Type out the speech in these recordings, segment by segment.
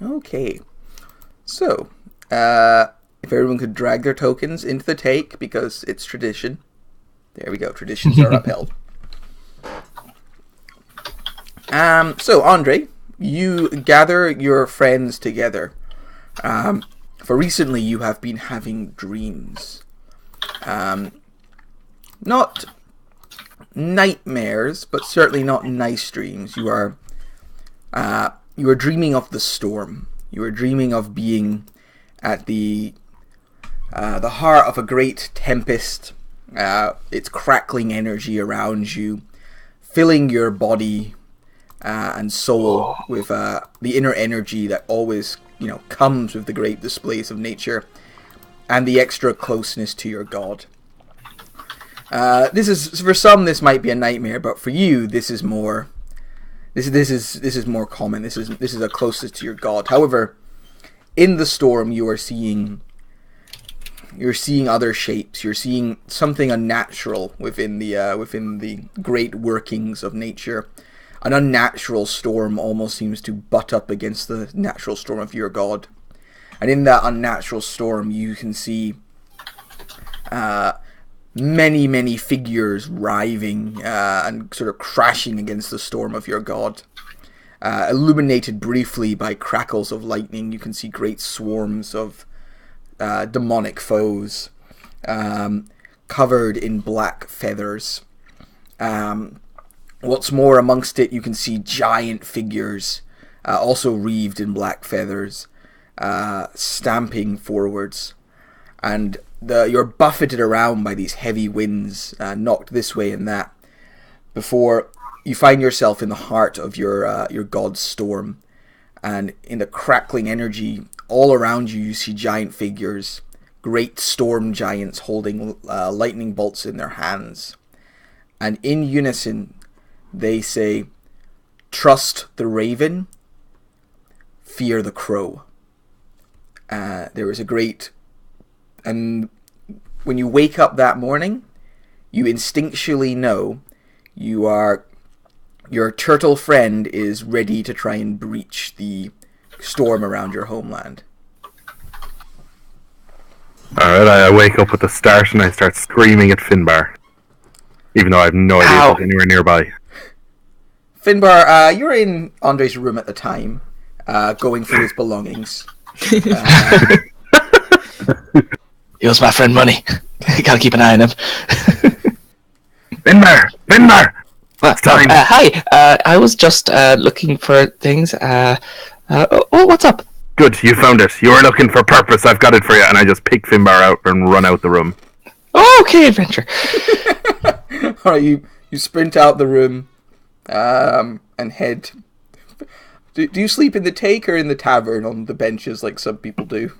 Okay. So, if everyone could drag their tokens into the take, because it's tradition. There we go. Traditions are upheld. So, Andre, you gather your friends together. For recently, you have been having dreams. Not nightmares, but certainly not nice dreams. You are dreaming of the storm. You are dreaming of being at the heart of a great tempest. It's crackling energy around you, filling your body and soul with the inner energy that always, comes with the great displays of nature, and the extra closeness to your god. This is, for some, this might be a nightmare, but for you, this is more. This is more common. This is the closest to your god. However, in the storm, you're seeing other shapes. You're seeing something unnatural within the great workings of nature. An unnatural storm almost seems to butt up against the natural storm of your god. And in that unnatural storm, you can see many, many figures writhing and sort of crashing against the storm of your god. Illuminated briefly by crackles of lightning, you can see great swarms of demonic foes covered in black feathers. What's more, amongst it, you can see giant figures, also wreathed in black feathers, stamping forwards. And you're buffeted around by these heavy winds, knocked this way and that, before you find yourself in the heart of your god's storm. And in the crackling energy all around you, you see giant figures, great storm giants holding lightning bolts in their hands. And in unison, they say, "Trust the raven, fear the crow." There is a great... And when you wake up that morning, you instinctually know your turtle friend is ready to try and breach the storm around your homeland. Alright, I wake up with a start and I start screaming at Finbar. Even though I have no idea if he's anywhere nearby. Finbar, you're in Andre's room at the time, going through his belongings. He owes my friend money. Gotta keep an eye on him. Finbar! It's time. Hi, I was just looking for things. What's up? Good, you found it. You were looking for purpose. I've got it for you. And I just pick Finbar out and run out the room. Okay, adventure. Alright, you sprint out the room and head... Do you sleep in the take or in the tavern on the benches like some people do?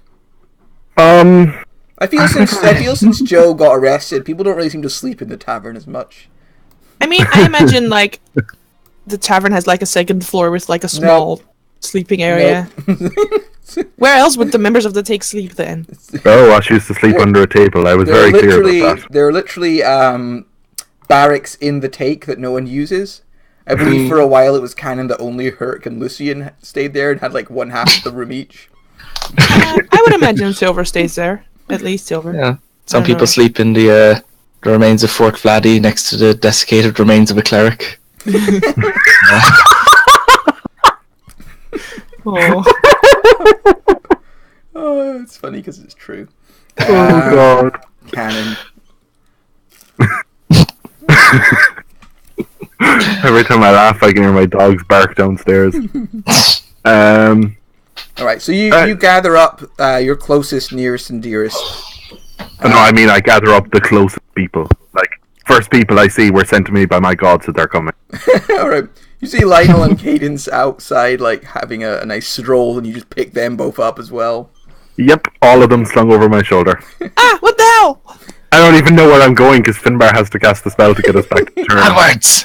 I feel since Joe got arrested, people don't really seem to sleep in the tavern as much. I mean, I imagine like the tavern has like a second floor with like a small sleeping area. Where else would the members of the take sleep then? Oh, I used to sleep under a table. I was very clear about that. There are literally barracks in the take that no one uses. I believe for a while it was canon that only Herc and Lucian stayed there and had like one half of the room each. I would imagine Silver stays there. At least Silver. Yeah. Some people sleep in the remains of Fort Vladdy next to the desiccated remains of a cleric. Oh, it's funny because it's true. Oh, God. Canon. Every time I laugh, I can hear my dogs bark downstairs. Alright, so you gather up your closest, nearest, and dearest. No, I mean I gather up the closest people. Like, first people I see were sent to me by my god, so they're coming. Alright, you see Lionel and Cadence outside, like, having a nice stroll, and you just pick them both up as well. Yep, all of them slung over my shoulder. What the hell? I don't even know where I'm going, because Finbar has to cast the spell to get us back to turn. Onwards!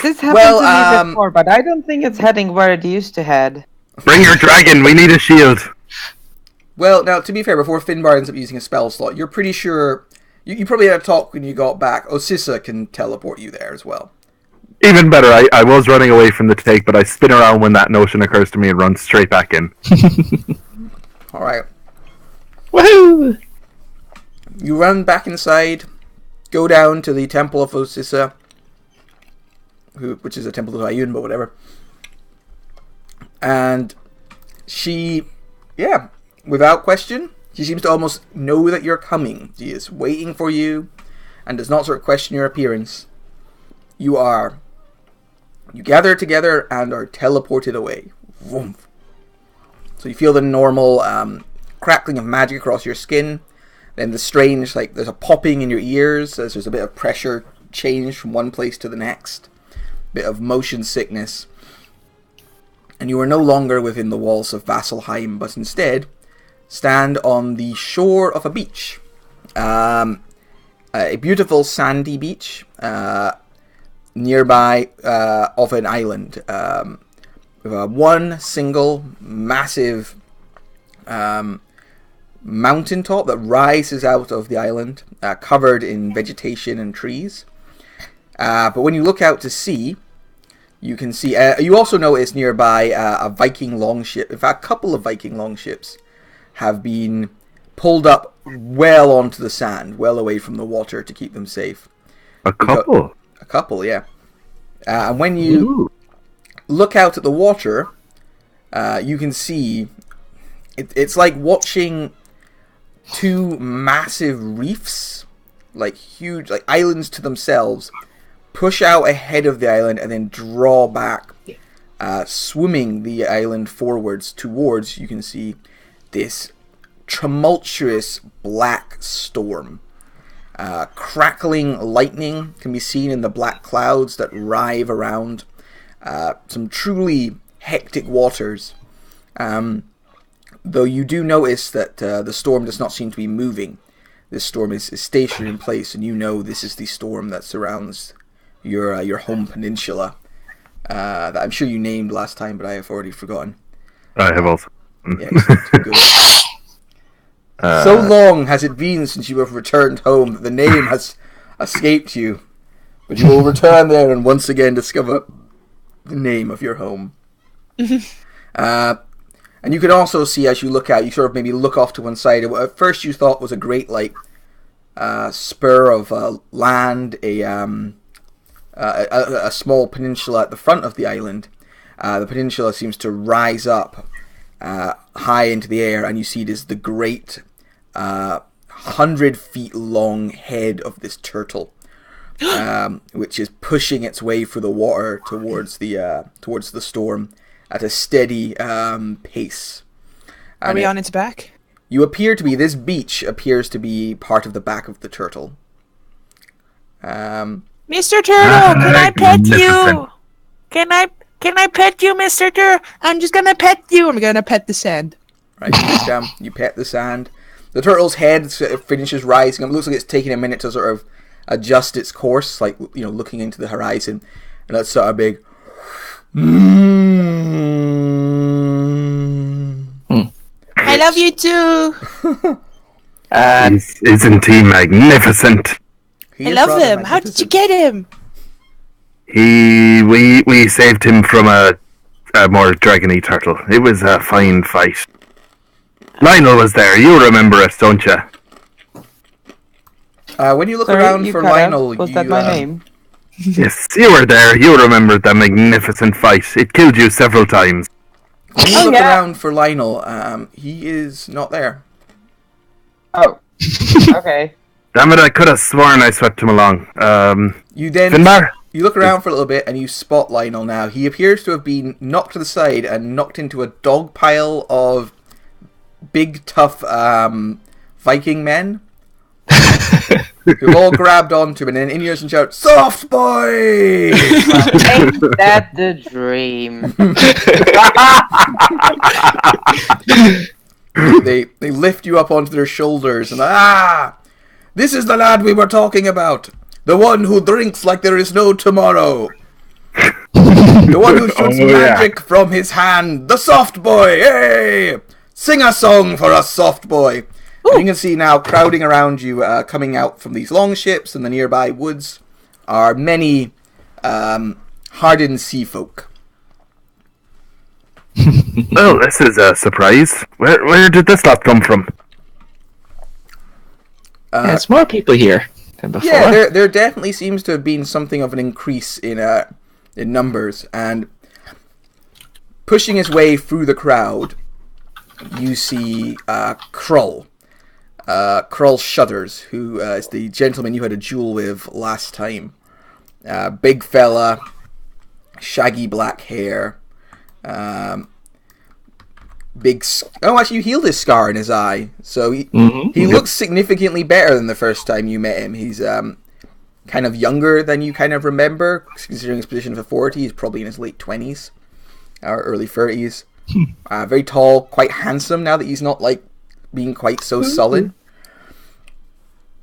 This happened to me before, but I don't think it's heading where it used to head. Bring your dragon, we need a shield! Well, now, to be fair, before Finbar ends up using a spell slot, you're pretty sure... You probably had a talk when you got back. Osissa can teleport you there as well. Even better, I was running away from the take, but I spin around when that notion occurs to me and run straight back in. All right. Woohoo! You run back inside, go down to the Temple of Osissa, which is a temple of Ayun, but whatever. And she, without question, she seems to almost know that you're coming. She is waiting for you and does not sort of question your appearance. You gather together and are teleported away. Vroom. So you feel the normal crackling of magic across your skin. Then the strange, like there's a popping in your ears as there's a bit of pressure change from one place to the next. Bit of motion sickness. And you are no longer within the walls of Vasselheim, but instead stand on the shore of a beach. A beautiful sandy beach nearby of an island. With one single massive mountaintop that rises out of the island, covered in vegetation and trees. But when you look out to sea, you can see. You also notice nearby a Viking longship. In fact, a couple of Viking longships have been pulled up well onto the sand, well away from the water to keep them safe. A couple? A couple, yeah. And when you look out at the water, you can see it's like watching two massive reefs, like huge, like islands to themselves, push out ahead of the island and then draw back, swimming the island forwards towards, you can see, this tumultuous black storm. Crackling lightning can be seen in the black clouds that rive around. Some truly hectic waters. Though you do notice that the storm does not seem to be moving. This storm is stationed in place, and you know this is the storm that surrounds your home peninsula. That I'm sure you named last time, but I have already forgotten. I have also. Yeah, good. So long has it been since you have returned home that the name has escaped you. But you will return there and once again discover the name of your home. And you can also see, as you look out, you sort of maybe look off to one side. What at first you thought was a great, like, spur of land, a small peninsula at the front of the island. The peninsula seems to rise up high into the air, and you see this the great 100 feet long head of this turtle, which is pushing its way through the water towards the storm at a steady pace. Are we on its back? This beach appears to be part of the back of the turtle. Mr. Turtle, can I pet you? Can I pet you, Mr. Turtle? I'm just gonna pet you. I'm gonna pet the sand. Right, you pet the sand. The turtle's head finishes rising. It looks like it's taking a minute to sort of adjust its course, like, you know, looking into the horizon. And that's sort of big. I love you too. Isn't he magnificent? I love him. How did you get him? We saved him from a more dragony turtle. It was a fine fight. Lionel was there. You remember us, don't you? When you look around for Lionel, was that my name? Yes, you were there. You remember the magnificent fight. It killed you several times. When you look around for Lionel, he is not there. Oh. Okay. Damn it, I could have sworn I swept him along. Finbar? You look around for a little bit and you spot Lionel now. He appears to have been knocked to the side and knocked into a dog pile of big, tough Viking men. Who've all grabbed onto him and then in ears and shout, "Soft boy!" Ain't that the dream? They lift you up onto their shoulders and this is the lad we were talking about. The one who drinks like there is no tomorrow. The one who shoots magic from his hand. The soft boy. Hey! Sing a song for us, soft boy. And you can see now, crowding around you, coming out from these longships and the nearby woods, are many hardened sea folk. Well, this is a surprise. Where did this lot come from? There's more people here than before. Yeah, there definitely seems to have been something of an increase in numbers, and pushing his way through the crowd, you see Krull. Krull Shudders, who is the gentleman you had a duel with last time. Big fella, shaggy black hair, actually you healed his scar in his eye, so he looks significantly better than the first time you met him. He's kind of younger than you kind of remember, considering his position of authority. He's probably in his late 20s or early 30s. Very tall, quite handsome now that he's not like being quite so sullen.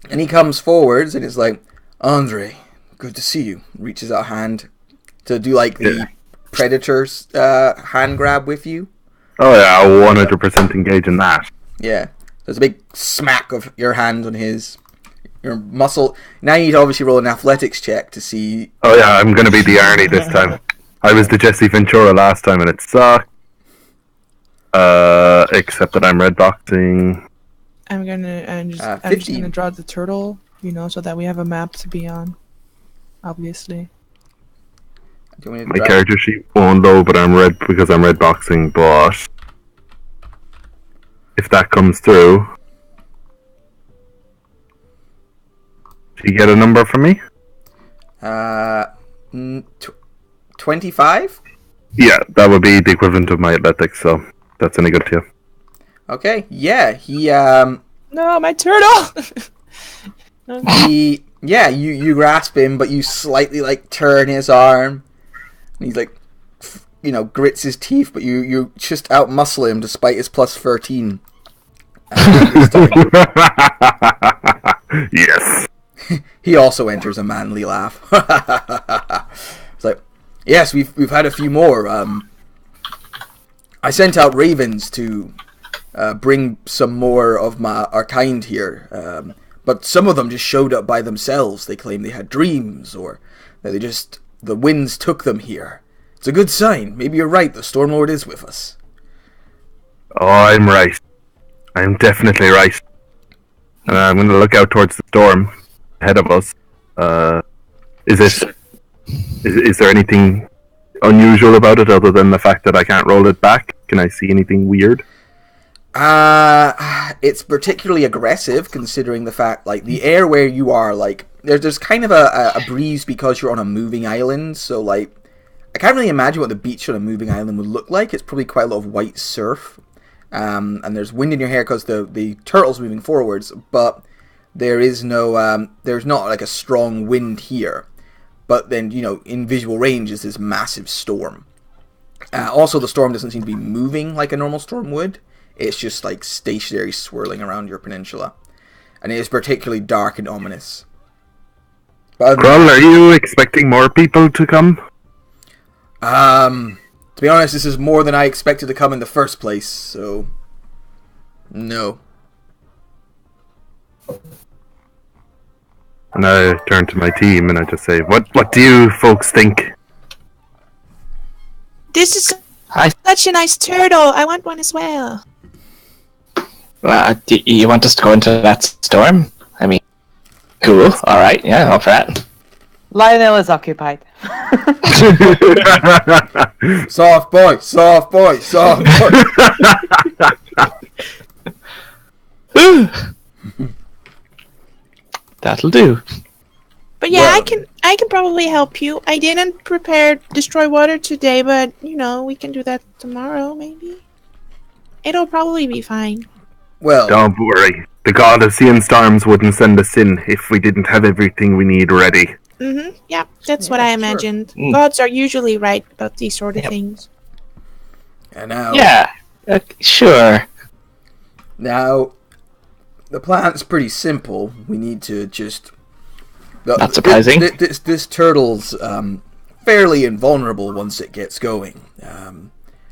And he comes forwards and is like, Endre, good to see you. Reaches out a hand to do like the Predator's hand grab with you. Oh yeah, 100% engage in that. Yeah. There's a big smack of your hand on his. Your muscle. Now you need to obviously roll an athletics check to see. Oh yeah, I'm going to be the Arnie this time. I was the Jesse Ventura last time and it sucked. Except that I'm red boxing. I'm just 15. gonna draw the turtle, so that we have a map to be on. Obviously. My character sheet won't load, but I'm red because I'm red boxing. But if that comes through, do you get a number from me? 25? Yeah, that would be the equivalent of my athletics, so that's any good to you. Okay, yeah, he, No, my turtle! you grasp him, but you slightly, like, turn his arm, and he's, like, grits his teeth, but you just out-muscle him despite his plus 13. Yes. He also enters a manly laugh. It's like, yes, we've had a few more. I sent out ravens to bring some more of our kind here, but some of them just showed up by themselves. They claim they had dreams, or that the winds took them here. It's a good sign. Maybe you're right. The Stormlord is with us. Oh, I'm right. I'm definitely right. And I'm going to look out towards the storm ahead of us. Is there anything unusual about it other than the fact that I can't roll it back? Can I see anything weird? It's particularly aggressive considering the fact, like, the air where you are, like, there's kind of a breeze because you're on a moving island, so, like, I can't really imagine what the beach on a moving island would look like. It's probably quite a lot of white surf, and there's wind in your hair because the turtle's moving forwards, but there's not, like, a strong wind here. But then, in visual range is this massive storm. Also, the storm doesn't seem to be moving like a normal storm would. It's just, like, stationary, swirling around your peninsula. And it is particularly dark and ominous. Krull, are you expecting more people to come? To be honest, this is more than I expected to come in the first place, so... no. And I turn to my team and I just say, what do you folks think? This is such a nice turtle. I want one as well. Do you want us to go into that storm? I mean, cool. All right. Yeah, all for that. Lionel is occupied. Soft boy, soft boy, soft boy. That'll do. But yeah, well, I can probably help you. I didn't prepare destroy water today, but we can do that tomorrow maybe. It'll probably be fine. Well, don't worry. The god of sea and storms wouldn't send us in if we didn't have everything we need ready. Yeah, that's what I imagined. Sure. Gods are usually right about these sort of things. And now, yeah, sure. Now, the plan's pretty simple. We need to just... Not surprising. This turtle's fairly invulnerable once it gets going.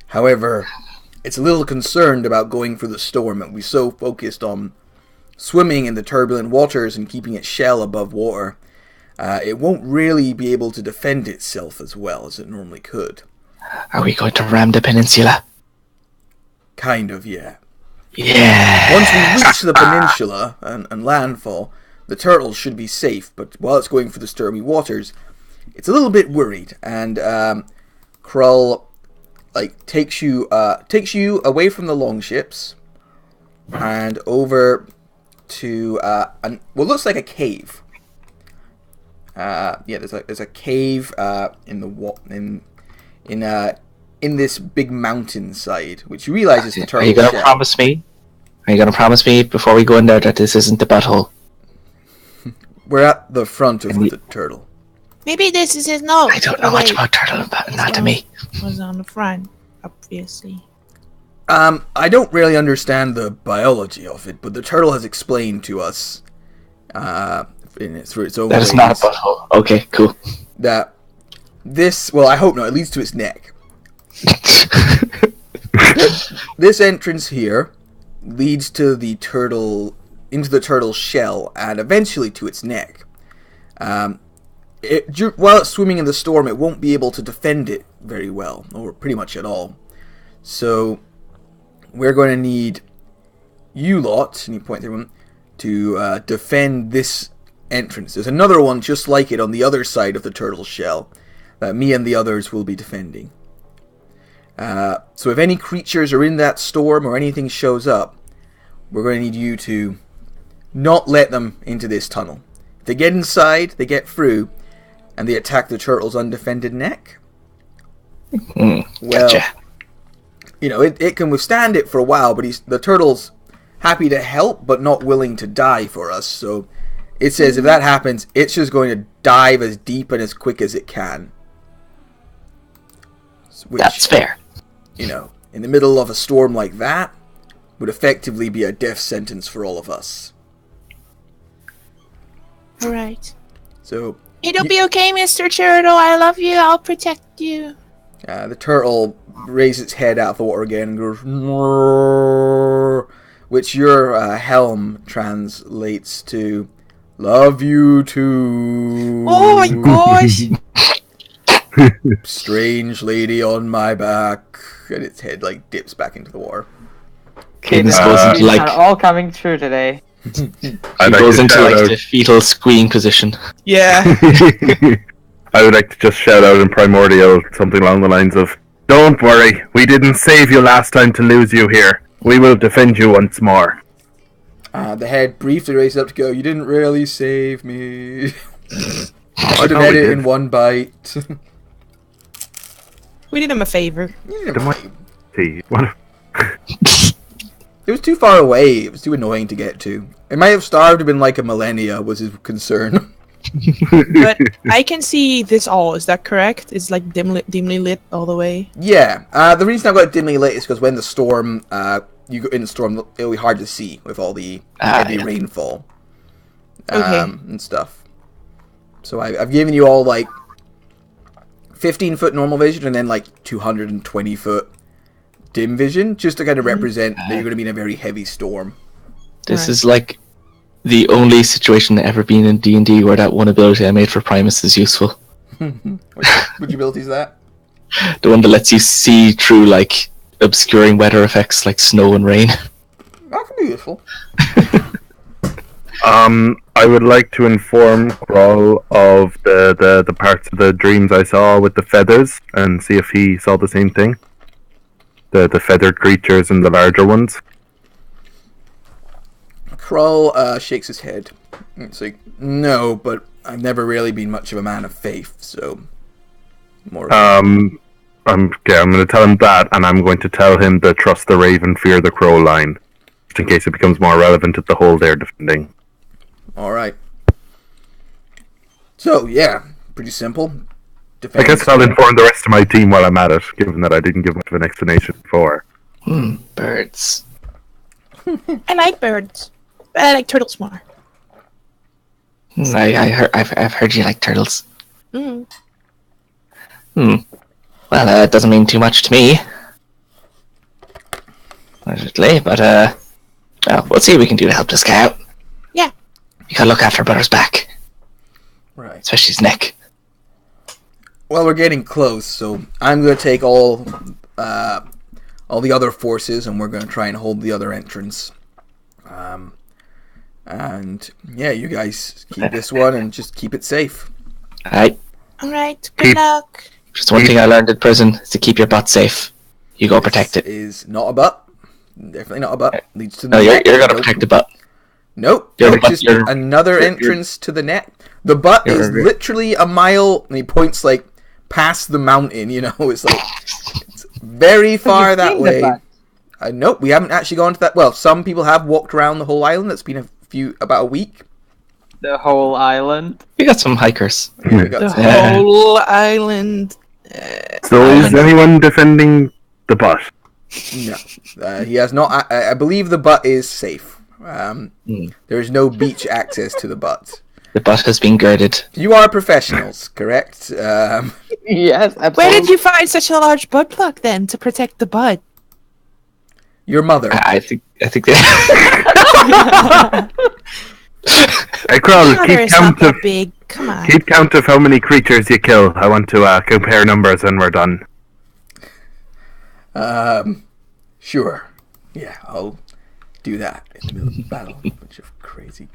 However, it's a little concerned about going through the storm, and we're so focused on swimming in the turbulent waters and keeping its shell above water it won't really be able to defend itself as well as it normally could. Are we going to ram the peninsula? Kind of, yeah. Yeah. Once we reach the peninsula and landfall, the turtle should be safe, but while it's going for the stormy waters, it's a little bit worried, and Krull takes you away from the longships and over to what looks like a cave. There's a cave in this big mountainside, which you realize is the turtle. Are you gonna promise me? Are you gonna promise me before we go in there that this isn't the butthole? We're at the front of the turtle. Maybe this is his nose. I don't know much about turtle anatomy. Was on the front, obviously. I don't really understand the biology of it, but the turtle has explained to us, through its own That ways, is not a butthole. Okay, cool. that this, well, I hope not, it leads to its neck. This entrance here leads to the turtle, into the turtle's shell, and eventually to its neck. While it's swimming in the storm, it won't be able to defend it very well, or pretty much at all. So we're going to need you lot, and you point to everyone, to defend this entrance. There's another one just like it on the other side of the turtle's shell that me and the others will be defending. So if any creatures are in that storm or anything shows up, we're going to need you to not let them into this tunnel. If they get inside, they get through, and they attack the turtle's undefended neck. Well, Gotcha. you know, it can withstand it for a while, but the turtle's happy to help, but not willing to die for us. So it says if that happens, it's just going to dive as deep and as quick as it can. Which, That's fair. you know, in the middle of a storm like that, would effectively be a death sentence for all of us. Alright. So It'll be okay, Mr. Turtle. I love you. I'll protect you. the turtle raises its head out of the water again and goes, "Roar," which your helm translates to "Love you too." Oh my gosh. Strange lady on my back, and its head dips back into the water. Cadence goes into These are all coming true today. he goes into the fetal squeeing position. Yeah. I would like to just shout out in Primordial something along the lines of, "Don't worry, we didn't save you last time to lose you here. We will defend you once more." The head briefly raises up to go, "You didn't really save me. I'd have No, had we it did. in one bite." We did him a favor. You didn't bite. See, what? It was too far away. It was too annoying to get to. It might have starved to been like a millennia, was his concern. But I can see this all. Is that correct? It's like dimly lit all the way. Yeah. The reason I got it dimly lit is because when the storm, you go in the storm, it'll be hard to see with all the heavy rainfall and stuff. So I've given you all 15-foot normal vision and then 220-foot dim vision, just to kind of represent that you're going to be in a very heavy storm. This is like the only situation ever been in D&D where that one ability I made for Primus is useful. Which ability is that? The one that lets you see through obscuring weather effects like snow and rain. That can be useful. I would like to inform Krull of the parts of the dreams I saw with the feathers and see if he saw the same thing. The feathered creatures and the larger ones. Krull shakes his head. It's like, no, but I've never really been much of a man of faith, so more. I'm going to tell him that, and I'm going to tell him to trust the raven, fear the crow line, just in case it becomes more relevant at the whole they're defending. All right. So yeah, pretty simple. I guess I'll inform the rest of my team while I'm at it, given that I didn't give much of an explanation before. Birds. I like birds, but I like turtles more. I've heard you like turtles. Mm. Well, it doesn't mean too much to me. Allegedly, but well, we'll see what we can do to help this guy out. Yeah. You gotta look after brother's back. Right. especially his neck. Well, we're getting close, so I'm going to take all the other forces, and we're going to try and hold the other entrance. And yeah, you guys keep this one and just keep it safe. Alright. Alright, good luck. Just one thing I learned in prison is to keep your butt safe. You go protect it. Is not a butt. Definitely not a butt. Leads to No, you're going to protect the butt. Nope. You're Nope, the butt, just you're- another entrance to the net. The butt is literally a mile, and he points like past the mountain. You know, it's like it's very far that way. Nope, we haven't actually gone to that. Well, some people have walked around the whole island. It's been about a week. The whole island. We got some hikers. Yeah, we got The some- whole island. So is anyone defending the butt? No, he has not. I believe the butt is safe. There is no beach access to the butt. The butt has been girded. You are professionals, correct? Yes, absolutely. Where did you find such a large butt plug then to protect the butt? Your mother. I think they... Hey, Kroll, Mother keep is not count that of big. Come on. keep count of how many creatures you kill. I want to compare numbers when we're done. Sure. Yeah, I'll do that in the middle of the battle. A bunch of crazy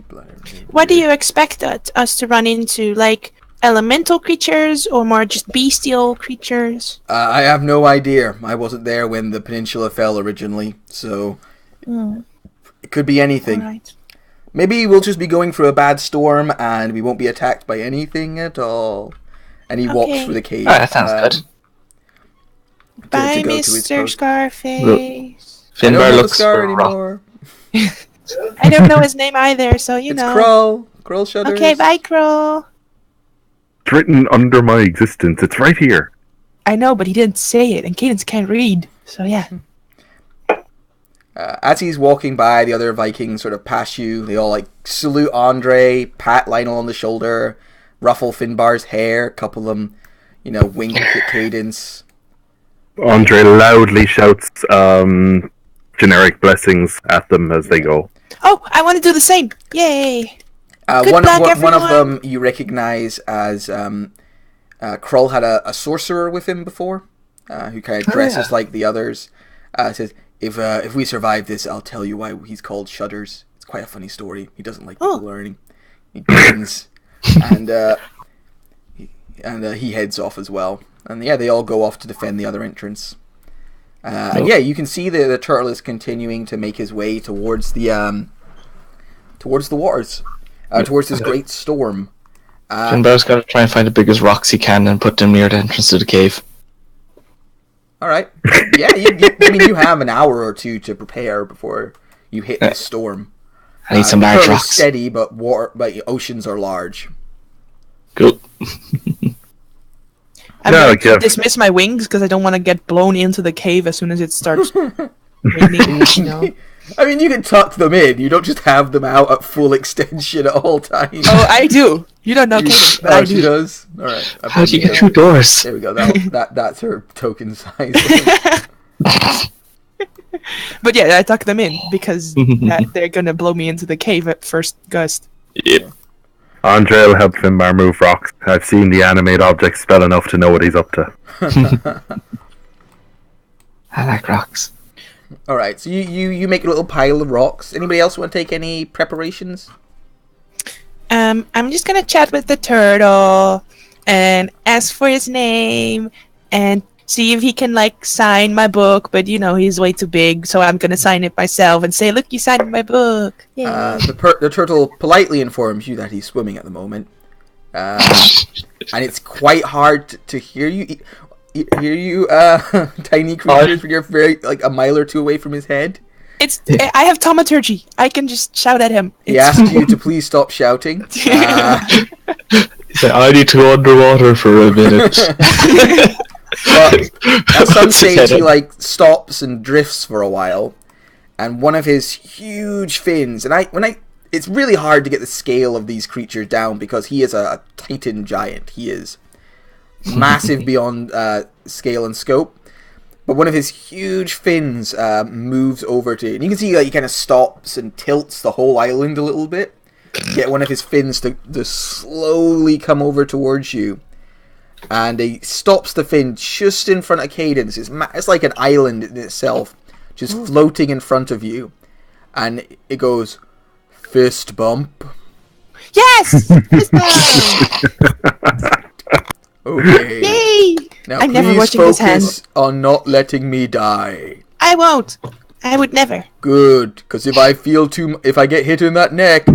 blood. What do you expect us to run into? Like elemental creatures or more just bestial creatures? I have no idea. I wasn't there when the peninsula fell originally, so it could be anything. Alright. Maybe we'll just be going through a bad storm and we won't be attacked by anything at all. And he walks Okay. through the cave. Oh, that sounds good. Bye, go to his Mr. post. Scarface. I don't Finbar know the looks scar rough. anymore. I don't know his name either, so you It's know. Kroll. Kroll Shudders. Okay, bye, Crow. It's written under my existence. It's right here. I know, but he didn't say it, and Cadence can't read. So yeah. As he's walking by, the other Vikings sort of pass you. They all like salute Andre, pat Lionel on the shoulder, ruffle Finbar's hair. A couple of them, wink at Cadence. Andre loudly shouts generic blessings at them as they go. Oh, I want to do the same. Yay! Good One luck, of everyone. them you recognize as Krull had a sorcerer with him before, who kind of dresses like the others. Says, if we survive this, I'll tell you why he's called Shudders. It's quite a funny story. He doesn't like people learning. He grins, and he heads off as well. And yeah, they all go off to defend the other entrance. And yeah, you can see the turtle is continuing to make his way towards the waters, towards this great storm. Finbar's got to try and find the biggest rocks he can and put them near the entrance to the cave. All right. Yeah, I mean, you have an hour or two to prepare before you hit the storm. I need some The large turtle is rocks. steady, but oceans are large. Cool. I'm Yeah, going like, to yeah. dismiss my wings because I don't want to get blown into the cave as soon as it starts raining. I mean, you can tuck them in. You don't just have them out at full extension at all times. Oh, I do. You don't know Cadence, but I she do. does. All right. How do you get through doors? There we go. That's her token size. But yeah, I tuck them in because they're gonna blow me into the cave at first gust. Yep. Andre will help Finbar move rocks. I've seen the animate object spell enough to know what he's up to. I like rocks. All right. So you make a little pile of rocks. Anybody else want to take any preparations? I'm just gonna chat with the turtle and ask for his name and see if he can sign my book. But he's way too big, so I'm gonna sign it myself and say, "Look, you signed my book." Yeah. The turtle politely informs you that he's swimming at the moment, and it's quite hard to hear you. Hear you, tiny creatures. You're very a mile or two away from his head. I have thaumaturgy. I can just shout at him. He asks you to please stop shouting. He said, I need to go underwater for a minute. But at some stage, Head he stops and drifts for a while, and one of his huge fins. And it's really hard to get the scale of these creatures down because he is a titan giant. He is massive beyond scale and scope. But one of his huge fins moves over to, and you can see he kind of stops and tilts the whole island a little bit. get one of his fins to slowly come over towards you. And he stops the fin just in front of Cadence. It's like an island in itself, just floating in front of you. And it goes, fist bump. Yes! Fist bump! Okay. Yay! Now I'm never please washing his focus hands. on not letting me die. I won't. I would never. Good, because if I get hit in that neck,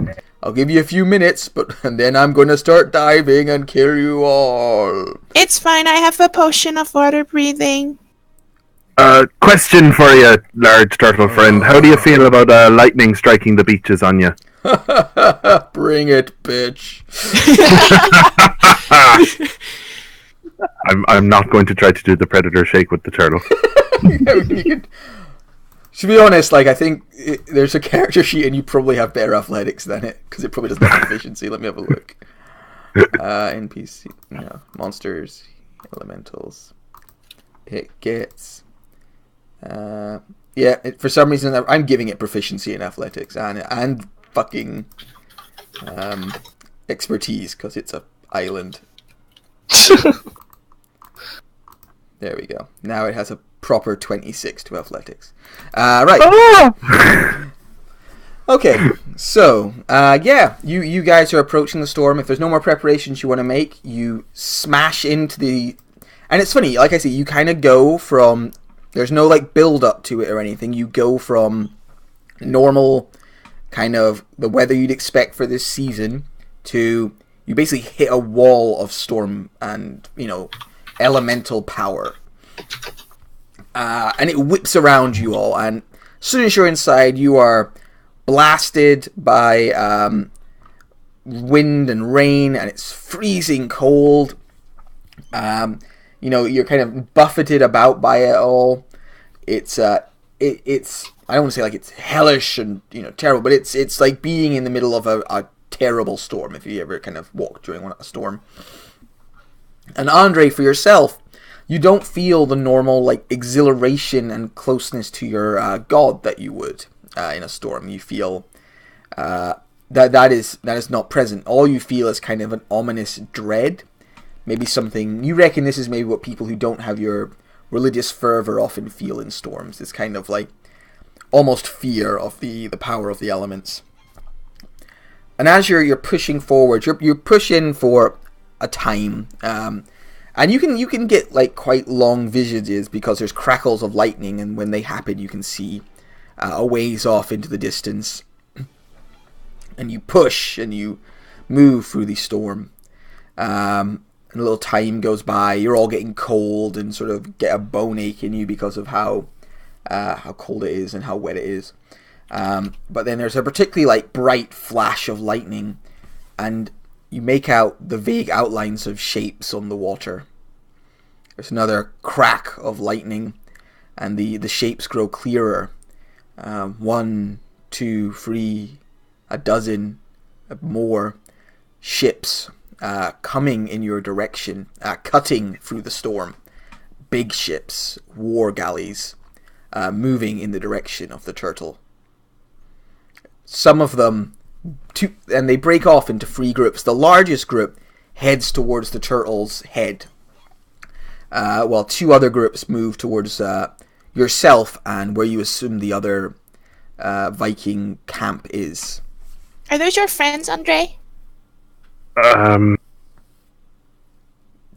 I'll give you a few minutes, and then I'm going to start diving and kill you all. It's fine. I have a potion of water breathing. Question for you, large turtle friend. How do you feel about lightning striking the beaches on you? Bring it, bitch. I'm not going to try to do the predator shake with the turtle. To be honest, I think there's a character sheet and you probably have better athletics than it, because it probably doesn't have efficiency. Let me have a look. NPC, monsters, elementals. It gets... for some reason, I'm giving it proficiency in athletics and fucking expertise, because it's an island. There we go. Now it has a proper 26 to athletics. Right. Oh! Okay, so, you guys are approaching the storm. If there's no more preparations you want to make, you smash into the... And it's funny, like I say, you kind of go from... There's no, build up to it or anything. You go from normal, kind of, the weather you'd expect for this season, to... You basically hit a wall of storm and, elemental power. And it whips around you all, and as soon as you're inside, you are blasted by wind and rain, and it's freezing cold. You're kind of buffeted about by it all. It's I don't want to say it's hellish and terrible, but it's like being in the middle of a terrible storm, if you ever kind of walk during a storm. And Andre, for yourself, you don't feel the normal exhilaration and closeness to your god that you would in a storm. You feel that is not present. All you feel is kind of an ominous dread. Maybe something you reckon this is maybe what people who don't have your religious fervor often feel in storms. It's kind of almost fear of the power of the elements. And as you're pushing forward, you push in for a time. And you can get quite long visages because there's crackles of lightning, and when they happen you can see a ways off into the distance. And you push and you move through the storm. And a little time goes by, you're all getting cold and sort of get a bone ache in you because of how cold it is and how wet it is. But then there's a particularly bright flash of lightning, and you make out the vague outlines of shapes on the water. There's another crack of lightning, and the shapes grow clearer. 1, 2, 3, a dozen more ships coming in your direction, cutting through the storm. Big ships, war galleys, moving in the direction of the turtle. Some of them, and they break off into 3 groups. The largest group heads towards the turtle's head, while 2 other groups move towards yourself and where you assume the other Viking camp is. Are those your friends, Andre?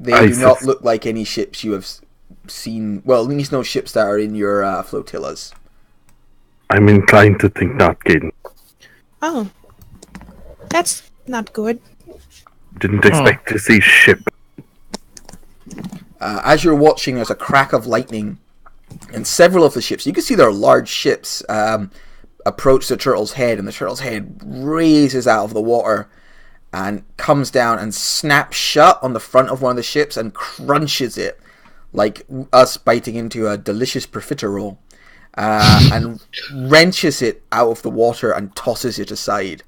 They do not look like any ships you have seen. Well, at least no ships that are in your flotillas. I'm inclined to think not, Gaiden. Oh. That's not good. Didn't expect to see ship. As you're watching, there's a crack of lightning, and several of the ships, you can see there are large ships, approach the turtle's head, and the turtle's head raises out of the water and comes down and snaps shut on the front of one of the ships and crunches it like us biting into a delicious profiterole, and wrenches it out of the water and tosses it aside.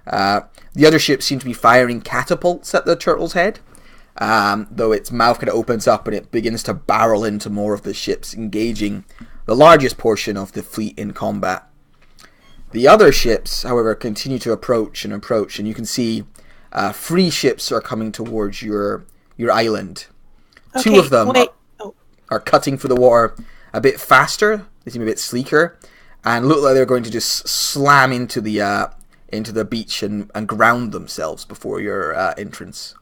The other ships seem to be firing catapults at the turtle's head, though its mouth kind of opens up and it begins to barrel into more of the ships, engaging the largest portion of the fleet in combat. The other ships, however, continue to approach, and you can see 3 ships are coming towards your island. Okay, 2 of them wait. are cutting through the water a bit faster. They seem a bit sleeker, and look like they're going to just slam into the beach and ground themselves before your entrance.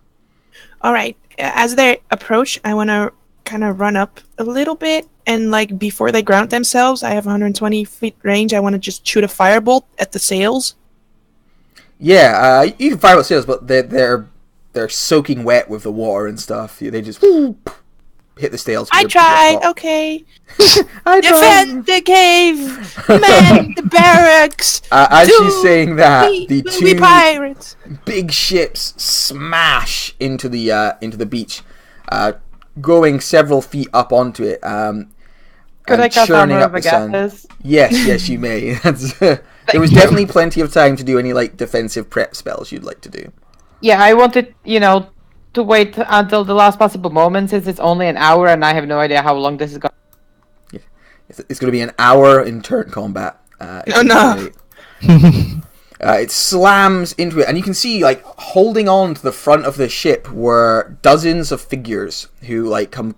All right. As they approach, I want to kind of run up a little bit, and like before they ground themselves, I have 120 feet range. I want to just shoot a firebolt at the sails. Yeah, you can fire with sails, but they're soaking wet with the water and stuff. They just hit the sails. I tried. Okay. I Defend the cave, man. The barracks. As she's saying that, the we 2 pirates. big ships smash into the beach, going several feet up onto it. Could I cast churning armor up of the sand. gases? Yes, you may. There was definitely plenty of time to do any like defensive prep spells you'd like to do. Yeah, I wanted, to wait until the last possible moment, since it's only an hour and I have no idea how long this is going. It's going to be an hour in turn combat. Oh no! It slams into it, and you can see, like, holding on to the front of the ship were dozens of figures who, like, come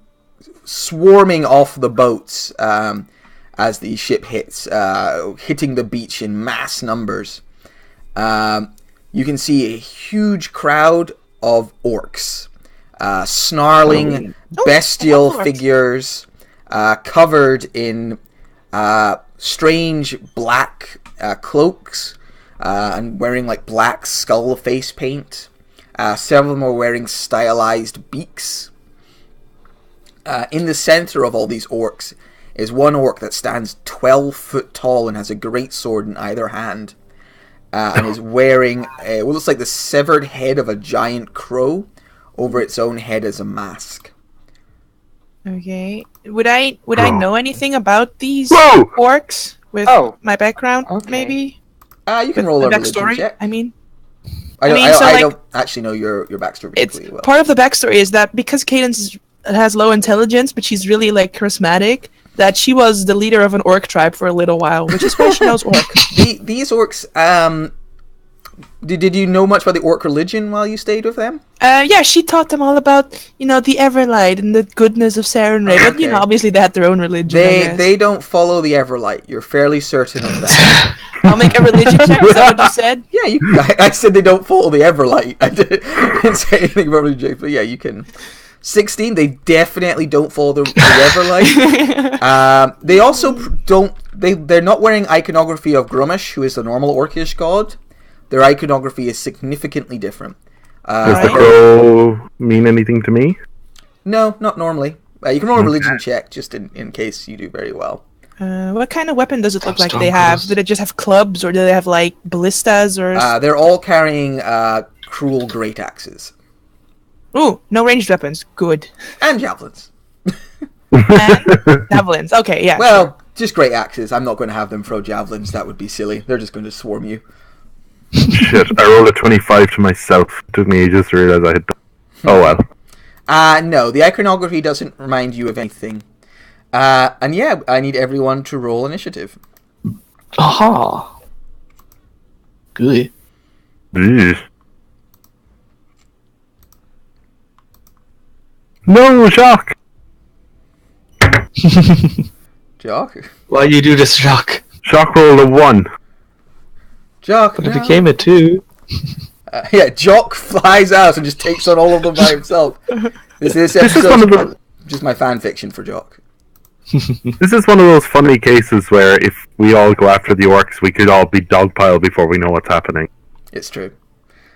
swarming off the boats as the ship hits, hitting the beach in mass numbers. You can see a huge crowd of orcs, snarling, bestial figures, covered in strange black cloaks, and wearing like black skull face paint. Several of them are wearing stylized beaks. In the center of all these orcs is one orc that stands 12 foot tall and has a great sword in either hand, and is wearing what looks like the severed head of a giant crow over its own head as a mask. Okay. Would I know anything about these Whoa! orcs with my background? Okay. Maybe. You can roll a religion backstory. check. I mean, I so, don't actually know your backstory it's particularly well. part of the backstory is that because Cadence has low intelligence, but she's really like charismatic. That she was the leader of an orc tribe for a little while, which is why she knows orc. These orcs. Did you know much about the orc religion while you stayed with them? Yeah, she taught them all about the Everlight and the goodness of Sarenrae. But Okay. Obviously they had their own religion. I guess. They don't follow the Everlight. You're fairly certain of that. I'll make a religion check. Is that what you said? Yeah, I said they don't follow the Everlight. I didn't say anything about religion, but yeah, you can. 16, they definitely don't follow the Everlight. They also don't. They're not wearing iconography of Grummish, who is the normal orcish god. Their iconography is significantly different. Does the crow mean anything to me? No, not normally. You can roll a religion check just in case you do very well. What kind of weapon does it look like they have? Do they just have clubs, or do they have like ballistas, or? They're all carrying cruel great axes Ooh, no ranged weapons. Good. and javelins. And javelins. Okay, yeah. Well, just great axes. I'm not going to have them throw javelins. That would be silly. They're just going to swarm you. Shit, I rolled a 25 to myself. It took me ages to realize I had done. Oh well. No, the iconography doesn't remind you of anything. And yeah, I need everyone to roll initiative. Aha. Good. Ugh. No, Jacques! Jock? Why you do this, Jacques? Jacques rolled a 1. Jock, But it no. became a 2. Yeah, Jock flies out and just takes on all of them by himself. This This is one of the... just my fan fiction for Jock. This is one of those funny cases where if we all go after the orcs, we could all be dogpiled before we know what's happening. It's true.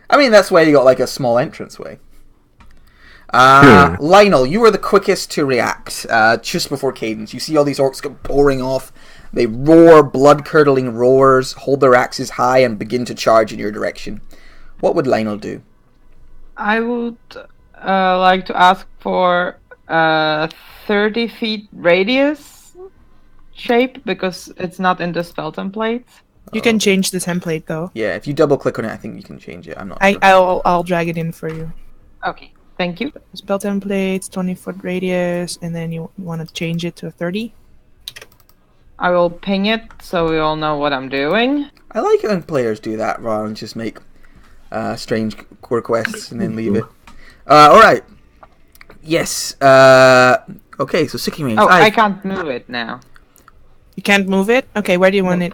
I mean, that's why you got like a small entranceway. Lionel, you were the quickest to react just before Cadence. You see all these orcs come pouring off. They roar blood-curdling roars, hold their axes high, and begin to charge in your direction. What would Lionel do? I would like to ask for 30 feet radius shape, because it's not in the spell template. You can change the template though. Yeah, if you double-click on it, I think you can change it. I'm not sure. I'll drag it in for you. Okay, thank you. Spell templates, 20-foot radius, and then you want to change it to 30. I will ping it so we all know what I'm doing. I like it when players do that rather than just make strange requests and then leave it. Alright. Yes. Okay, so sickening range. Oh, I can't move it now. You can't move it? Okay, where do you want it?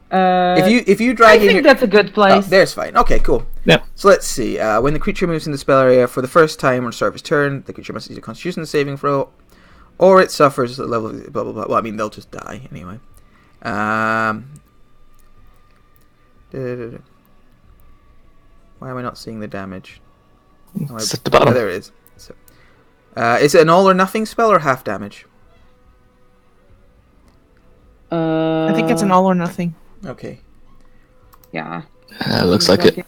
If you I drag in think your... that's a good Oh, place. there's fine. Okay, cool. Yep. So let's see. When the creature moves in the spell area for the first time on start of its turn, the creature must use a Constitution saving throw, or it suffers a level of blah blah blah. Well, I mean they'll just die anyway. Why am I not seeing the damage? Oh, It's at the bottom. there it is. So, is it an all or nothing spell or half damage? I think it's an all or nothing. Okay. Yeah. Looks like it.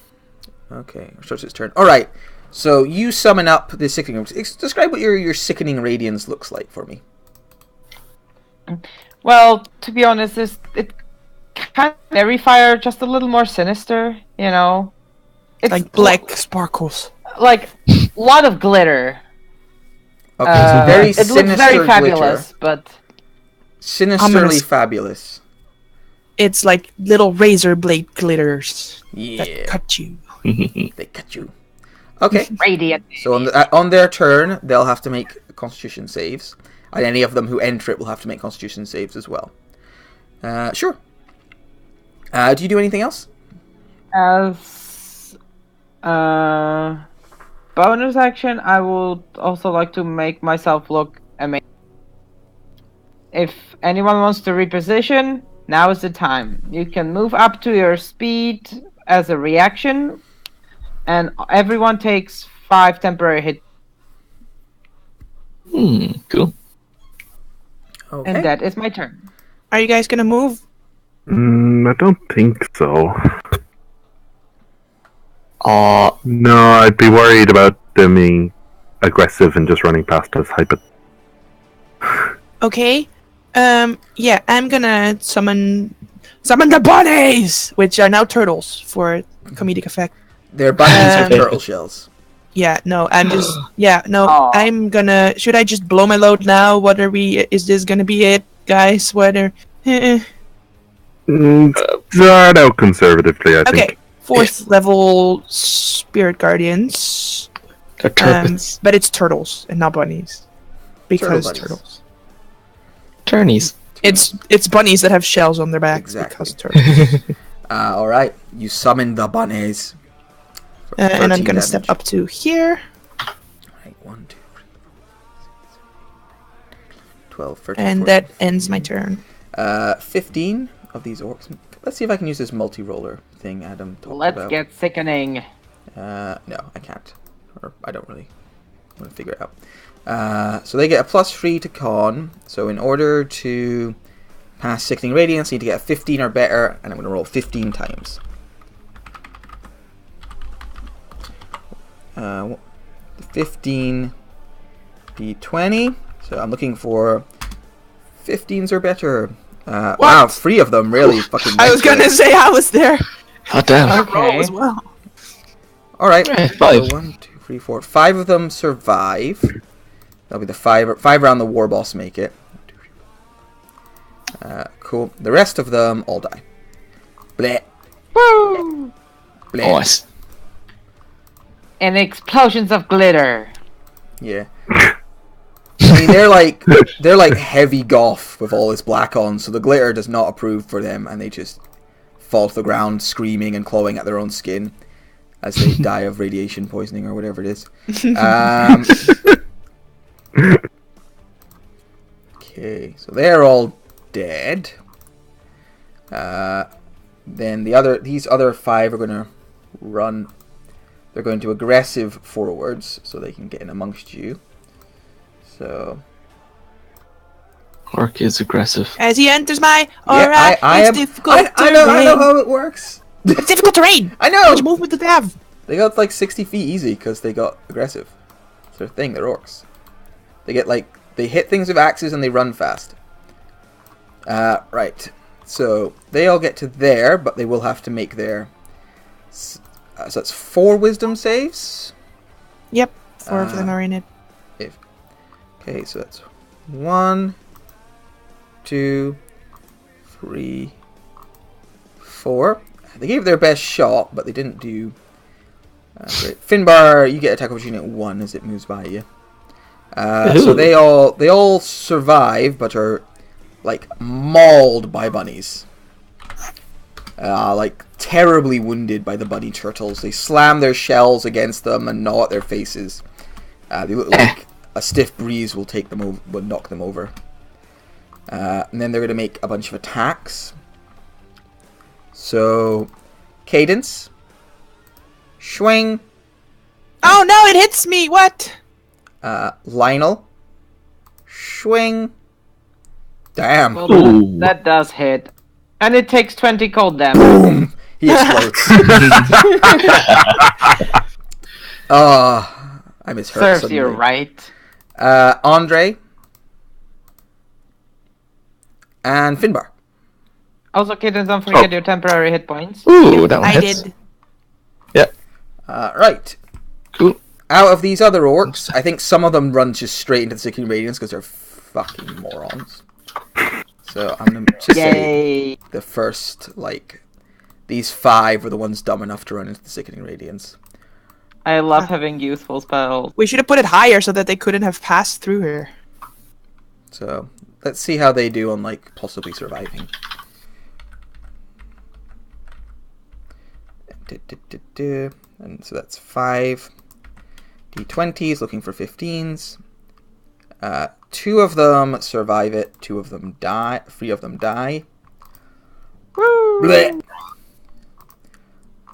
Okay. Starts its turn. All right. So you summon up the sickening. Describe what your sickening radiance looks like for me. Well, to be honest, it kind of fairy fire, just a little more sinister. You know, it's Like black sparkles. like a lot of glitter. Okay. So very It sinister looks very glitter. fabulous, but Sinisterly Ominous. fabulous. It's like little razor blade glitters Yeah. that cut you. They cut you. Okay. radiant. So on their turn, they'll have to make Constitution saves, and any of them who enter it will have to make Constitution saves as well. Sure. Do you do anything else? As bonus action, I would also like to make myself look amazing. If anyone wants to reposition, now is the time. You can move up to your speed as a reaction, and everyone takes 5 temporary hit, Cool. Okay. and that is my turn. Are you guys gonna move? I don't think so. Aw, No, I'd be worried about them being aggressive and just running past us. Hyper. Okay. Yeah, I'm gonna summon the bunnies, which are now turtles for comedic effect. They're bunnies with Um, turtle shells. Yeah, no, I'm just no, Aw. I'm gonna should I just blow my load now? What are we is this gonna be it, guys? What are Start out conservatively, I think. Okay, 4th level spirit guardians. they're turtles. But it's turtles and not bunnies. Because bunnies. turtles. Turnies. It's bunnies that have shells on their backs Exactly. because turtles. All right. You summon the bunnies. For And I'm 13 gonna step damage. up to here. Right, 1, 2, 3, 4, 12, 13, And 14, that ends my turn. 15 of these orcs. Let's see if I can use this multi-roller thing Adam talked Let's about. get sickening. No, I can't. Or I don't really want to figure it out. So they get a +3 to con. So in order to pass Sickening Radiance, you need to get a 15 or better, and I'm going to roll 15 times. 15 d20. So I'm looking for 15s or better. Wow, 3 of them really fucking. I was went for gonna it. say I was there. Hot damn. Okay. Roll as well. All right. Eh, So 5. 1, 2, 3, 4. 5 of them survive. That'll be the 5 around the war boss make it. Cool. The rest of them all die. Bleh. Woo! Bleh. Nice. And explosions of glitter. Yeah. I mean, they're like heavy goth with all this black on, so the glitter does not approve for them, and they just fall to the ground screaming and clawing at their own skin as they die of radiation poisoning or whatever it is. Okay, so they're all dead. Then these other 5 are gonna run. They're going to aggressive forwards, so they can get in amongst you. So Orc is aggressive. As he enters my yeah, aura, it's difficult I know terrain. how it works. It's difficult terrain. I How much know. movement do they have? They got like 60 feet easy because they got aggressive. It's their thing. They're orcs. They hit things with axes and they run fast. Right. So they all get to there, but they will have to make their. So that's 4 wisdom saves. Yep, 4 of them are in it. Okay, so that's 1, 2, 3, 4. They gave it their best shot, but they didn't do great. Finbar, you get attack opportunity at 1 as it moves by you. So they all survive, but are like mauled by bunnies. Like terribly wounded by the bunny turtles. They slam their shells against them and gnaw at their faces. They look like a stiff breeze will take them over, will knock them over. And then they're going to make a bunch of attacks. So, Cadence, Swing. Oh no, it hits me! What? Lionel, Swing. Damn. Well, that does hit. And it takes 20 cold damage. Boom! He explodes. I misheard Serves suddenly. you right. Endre. And Finbar. Also, Cadence, don't forget your temporary hit points. Ooh, that one I hits. did. Yeah. Right. Cool. Out of these other orcs, I think some of them run just straight into the Sickening Radiance because they're fucking morons. So I'm going to just say the first, like, these 5 are the ones dumb enough to run into the Sickening Radiance. I love having useful spells. We should have put it higher so that they couldn't have passed through here. So let's see how they do on, like, possibly surviving. And so that's 5 d20s, looking for 15s. 2 of them survive it, 2 of them die, 3 of them die. Woo! Bleh.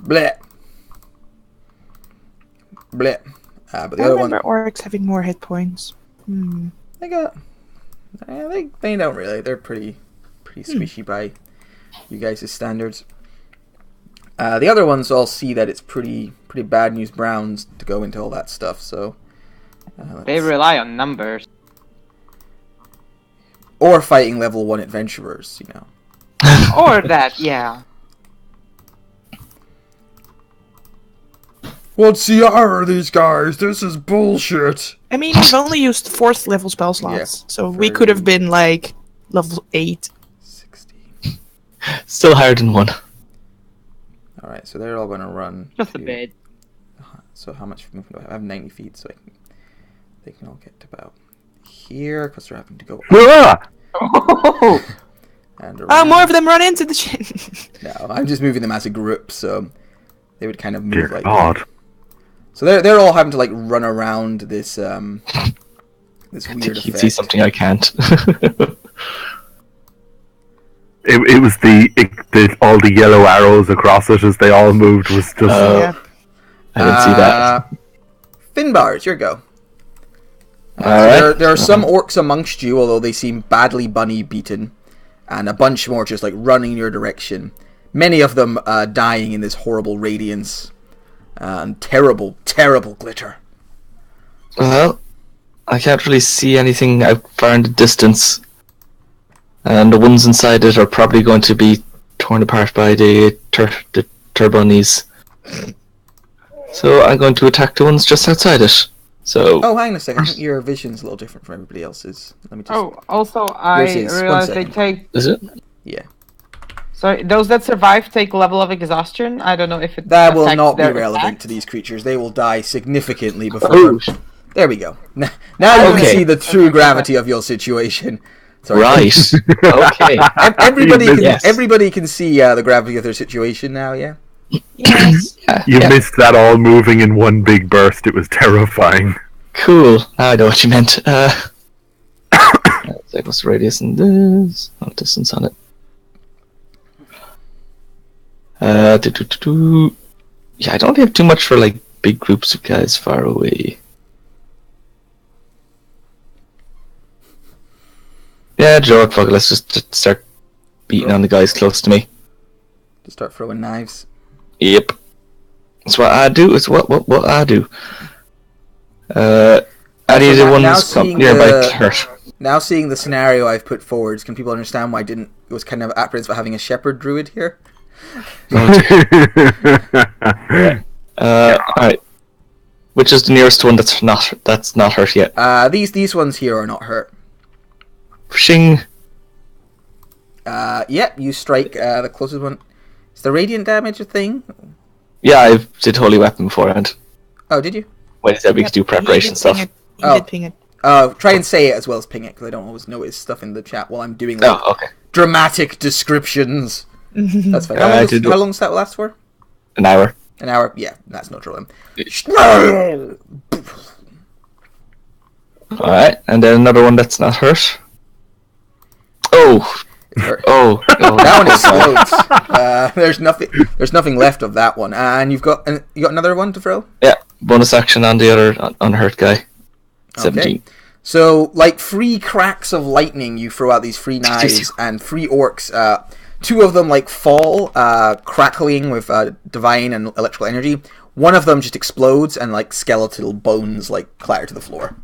Bleh. Bleh. But the I other one, remember orcs having more hit points. they got, they don't really. They're pretty squishy by you guys' standards. The other ones all see that it's pretty bad news Browns to go into all that stuff. So They rely on numbers. or fighting level 1 adventurers, you know. Or that, yeah. What's the hour of these guys? This is bullshit. I mean, we've only used 4th level spell slots, Yeah, so we could have been like level 8. 60. Still higher than 1. Alright, so they're all going to run. Just a to- bit. So how much movement do I have? I have 90 feet, so they can all get to about here, because they're having to go up Ah! Oh! and Oh, around. more of them run into the shit. No, I'm just moving them as a group, so they would kind of move Dear like God. that. So they're all having to like run around this this I weird think he'd effect. see something I can't. It was the all the yellow arrows across it as they all moved was just Yeah. I didn't see that. Finbar, it's your go. Alright. There are some orcs amongst you, although they seem badly bunny beaten, and a bunch more just like running in your direction. Many of them dying in this horrible radiance and terrible, terrible glitter. Well, I can't really see anything out far in the distance. And the ones inside it are probably going to be torn apart by the turbonies. So I'm going to attack the ones just outside it. So Oh, hang on a second. I think your vision's a little different from everybody else's. Let me just. Oh, also, I Yours is. 1 realized they second. take... is it? Yeah. Sorry, those that survive take level of exhaustion. I don't know if it That will affects not be their relevant attack. to these creatures. They will die significantly before. Oh, There we go. Now you can Okay. see the true gravity of your situation. Sorry. right. Okay. Everybody can Yes. everybody can see the gravity of their situation now. Yeah. Yes. you Yeah. missed that all moving in one big burst. It was terrifying. Cool. Now I know what you meant. Let's see, what's the radius and this? Oh, distance on it. Yeah, I don't have too much for like big groups of guys far away. Yeah, Joe, fuck it, let's just start beating on the guys close to me. Just start throwing knives. Yep. That's what I do. It's what I do. Any of the now ones seeing nearby the- hurt. Now seeing the scenario I've put forwards, can people understand why I didn't? It was kind of apprehensive about having a shepherd druid here. Alright. Which is the nearest one that's not hurt yet? These ones here are not hurt. Shing. Yep, you strike the closest one. Is the radiant damage a thing? Yeah, I did holy weapon beforehand. Oh, did you? Wednesday we could do preparation stuff. He Oh. did ping it. Try and say it as well as ping it, because I don't always notice stuff in the chat while I'm doing like, Oh, okay. dramatic descriptions. That's fine. I How did- long does that last for? An hour. An hour? Yeah, that's no trouble. Alright, and then another one that's not hurt. Oh! Oh! That one explodes. There's nothing left of that one. And you got another one to throw? Yeah, bonus action on the other unhurt guy. 17. Okay. So, like 3 cracks of lightning, you throw out these 3 knives, and 3 orcs, 2 of them like fall, crackling with divine and electrical energy. One of them just explodes, and like skeletal bones like clatter to the floor.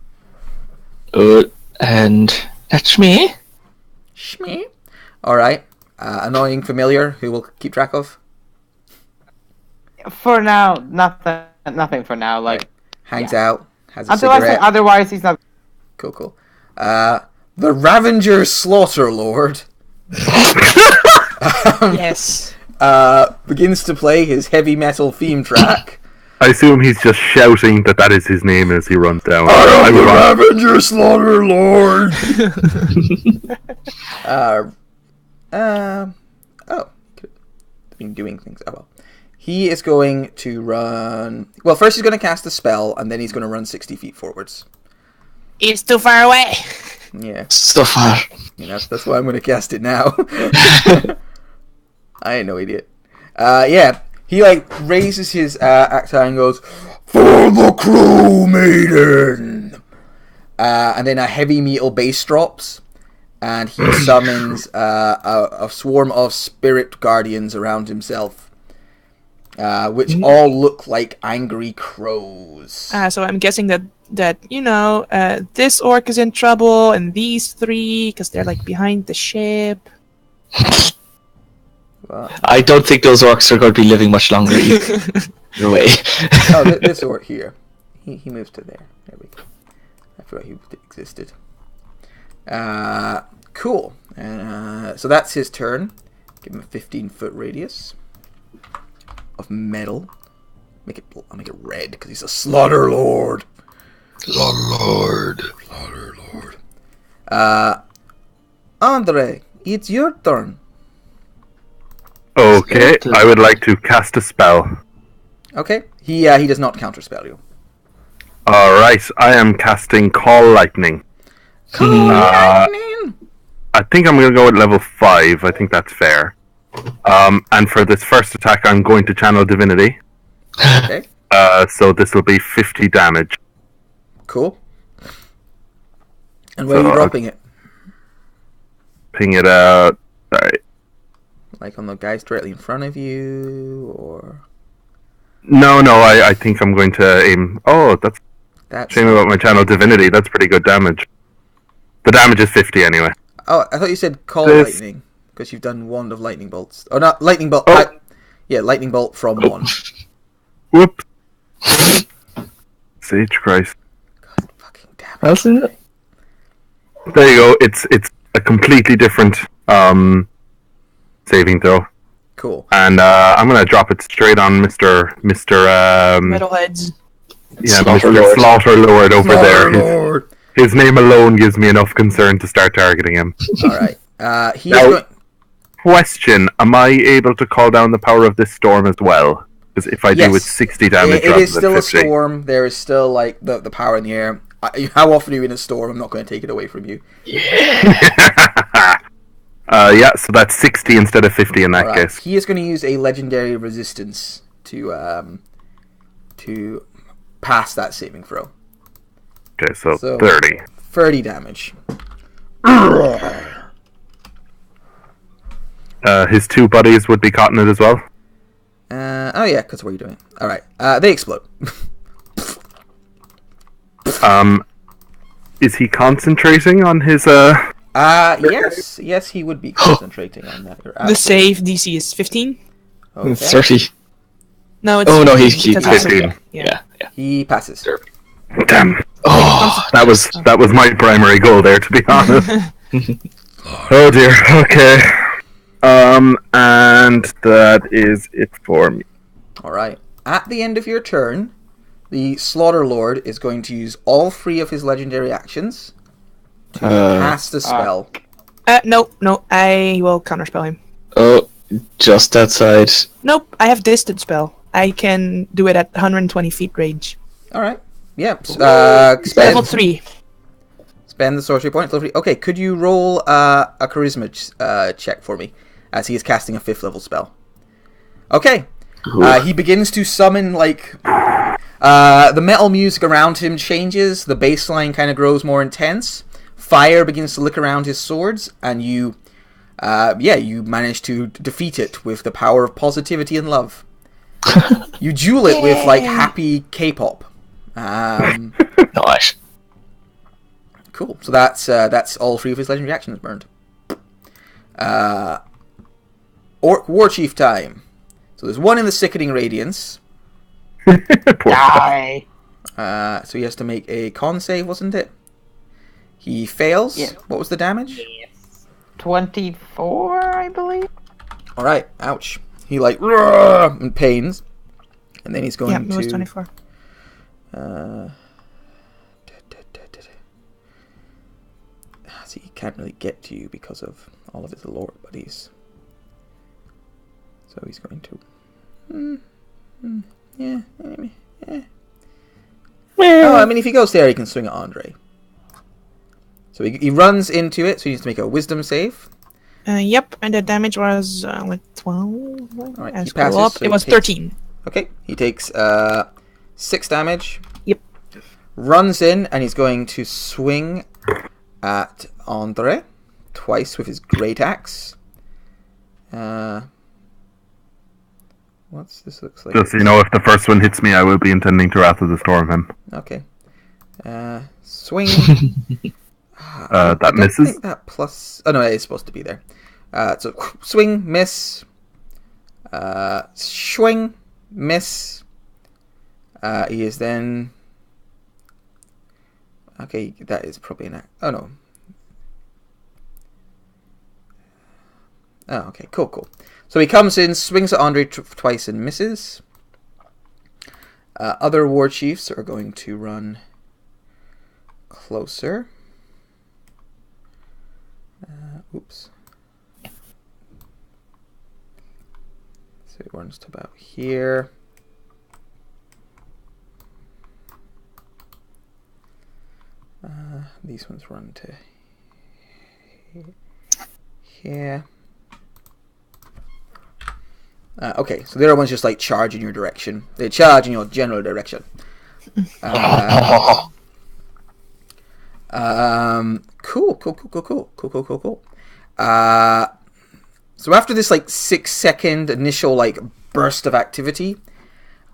And that's me. Shmee. Alright. Annoying familiar, who we'll keep track of. For now, nothing for now. Like Hangs out, has a until cigarette. otherwise, he's not. Cool. The Ravenger Slaughter Lord Yes. begins to play his heavy metal theme track. I assume he's just shouting that is his name as he runs down. I am the would want- Ravenger Slaughter Lord! Oh. Could have been doing things. Oh well. He is going to run... Well, first he's going to cast a spell, and then he's going to run 60 feet forwards. It's too far away. Yeah. So far. That's why I'm going to cast it now. I ain't no idiot. Yeah. He, like, raises his axe high and goes, "For the crew, maiden!" And then a heavy metal bass drops, and he summons a swarm of spirit guardians around himself, which all look like angry crows. So I'm guessing that this orc is in trouble, and these 3 because they're like behind the ship. I don't think those orcs are going to be living much longer either way. Oh, this orc here. He moves to there. There we go. I forgot he existed. Cool. So that's his turn. Give him a 15-foot radius of metal. I'll make it red because he's a Slaughter Lord. Slaughter Lord. Andre, it's your turn. Okay, I would like to cast a spell. Okay. He does not counterspell you. Alright, I am casting Call Lightning. Lightning! I think I'm going to go at level 5. I think that's fair. And for this first attack, I'm going to channel Divinity. Okay. So this will be 50 damage. Cool. And where are you dropping it? Ping it out. Sorry. Like on the guys directly in front of you, or... No, I think I'm going to aim... Oh, that's... That's... Shame about my channel Divinity. That's pretty good damage. The damage is 50 anyway. Oh, I thought you said Call This- Lightning, because you've done Wand of Lightning Bolts. Oh, not Lightning Bolt. Oh. Yeah, Lightning Bolt from 1. Whoops. Sage Christ. God fucking damn it. There you go. It's a completely different saving throw. Cool. And I'm going to drop it straight on Mr. Metalheads. Yeah, Slaughter Mr. Lord. Slaughter Lord over Slaughter there. Lord. His name alone gives me enough concern to start targeting him. Alright. He's Now- going... Question: am I able to call down the power of this storm as well? Because if I do, Yes. it's 60 damage It rather is than still 50. a storm. There is still, like, the power in the air. How often are you in a storm? I'm not going to take it away from you. Yeah, so that's 60 instead of 50 in that Alright. case. He is going to use a legendary resistance to pass that saving throw. Okay, so So- 30. 30 damage. His 2 buddies would be caught in it as well. Oh yeah, because what are you doing? Alright. They explode. Is he concentrating on his Yes, he would be concentrating on that. You're The save DC is 15. okay. 30. No, it's Oh, no, he 15, because passes. it's- 15. Yeah. Yeah. He passes. Damn. Oh, That was my primary goal there, to be honest. Oh dear. Okay. And that is it for me. All right. At the end of your turn, the Slaughter Lord is going to use all 3 of his legendary actions to cast a spell. No, I will counterspell him. Oh, just outside. Nope, I have distance spell. I can do it at 120 feet range. All right. Yeah. Level 3. Spend the sorcery point. Level 3. Okay. Could you roll a charisma check for me, as he is casting a 5th level spell? Okay. He begins to summon the metal music around him changes. The bass line kind of grows more intense. Fire begins to lick around his swords, and you manage to defeat it with the power of positivity and love. You duel it with happy K-pop. Nice. Cool. So that's all 3 of his legendary actions burned. Orc Warchief time. So there's 1 in the Sickening Radiance. Die. So he has to make a con save, wasn't it? He fails. Yeah. What was the damage? 24, I believe. All right. Ouch. He in pains, and then he's going Yeah, it was to. 24. See, he can't really get to you because of all of his lore buddies. So he's going to. Yeah. Oh, I mean, if he goes there, he can swing at Andre. So he runs into it, so he needs to make a wisdom save. Yep, and the damage was 12. Alright, I he scroll passes, up. so It he was takes- 13. Okay, he takes 6 damage. Yep. Runs in, and he's going to swing at Endre twice with his great axe. What's this looks like? Just so you know, if the first one hits me, I will be intending to Wrath of the Storm him. Okay. Swing. That I don't misses. think that plus. Oh no, it's supposed to be there. So swing, miss. Swing, miss. He is then. Okay, that is probably an. Oh no. Oh, okay, cool. So he comes in, swings at Andre twice and misses. Other war chiefs are going to run closer. Oops. So he runs to about here. These ones run to here. Okay, so the other ones just charge in your direction. They charge in your general direction. Cool. So after this 6-second initial burst of activity,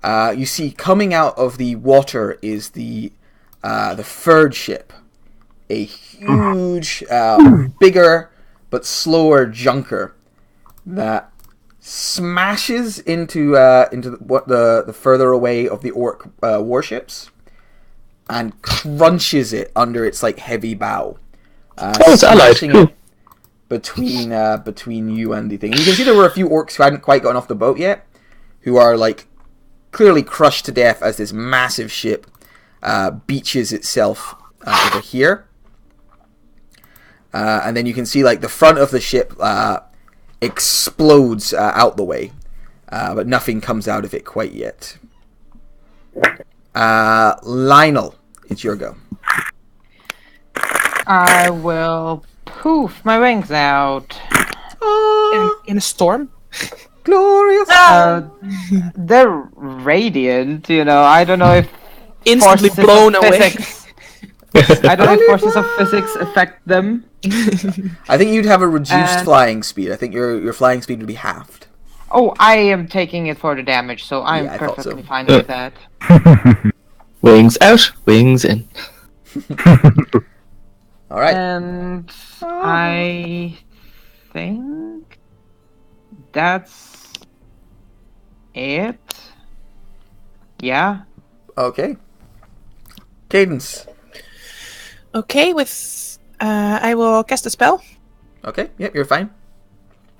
you see coming out of the water is the third ship, a huge, bigger but slower junker that smashes into the further away of the orc warships and crunches it under its heavy bow. It's allied. It between you and the thing. And you can see there were a few orcs who hadn't quite gotten off the boat yet, who are clearly crushed to death as this massive ship beaches itself over here. And then you can see the front of the ship explodes out the way, but nothing comes out of it quite yet. Lionel, it's your go. I will poof my wings out. In a storm? Glorious. They're radiant, I don't know if Instantly forces blown of away. physics- I don't know if forces of physics affect them. I think you'd have a reduced And- flying speed. I think your flying speed would be halved. Oh, I am taking it for the damage, so I'm Yeah, I thought so. perfectly fine with that. Wings out, wings in. All right. And I think that's it. Yeah. Okay. Cadence. Okay, with I will cast a spell. Okay. Yep, you're fine.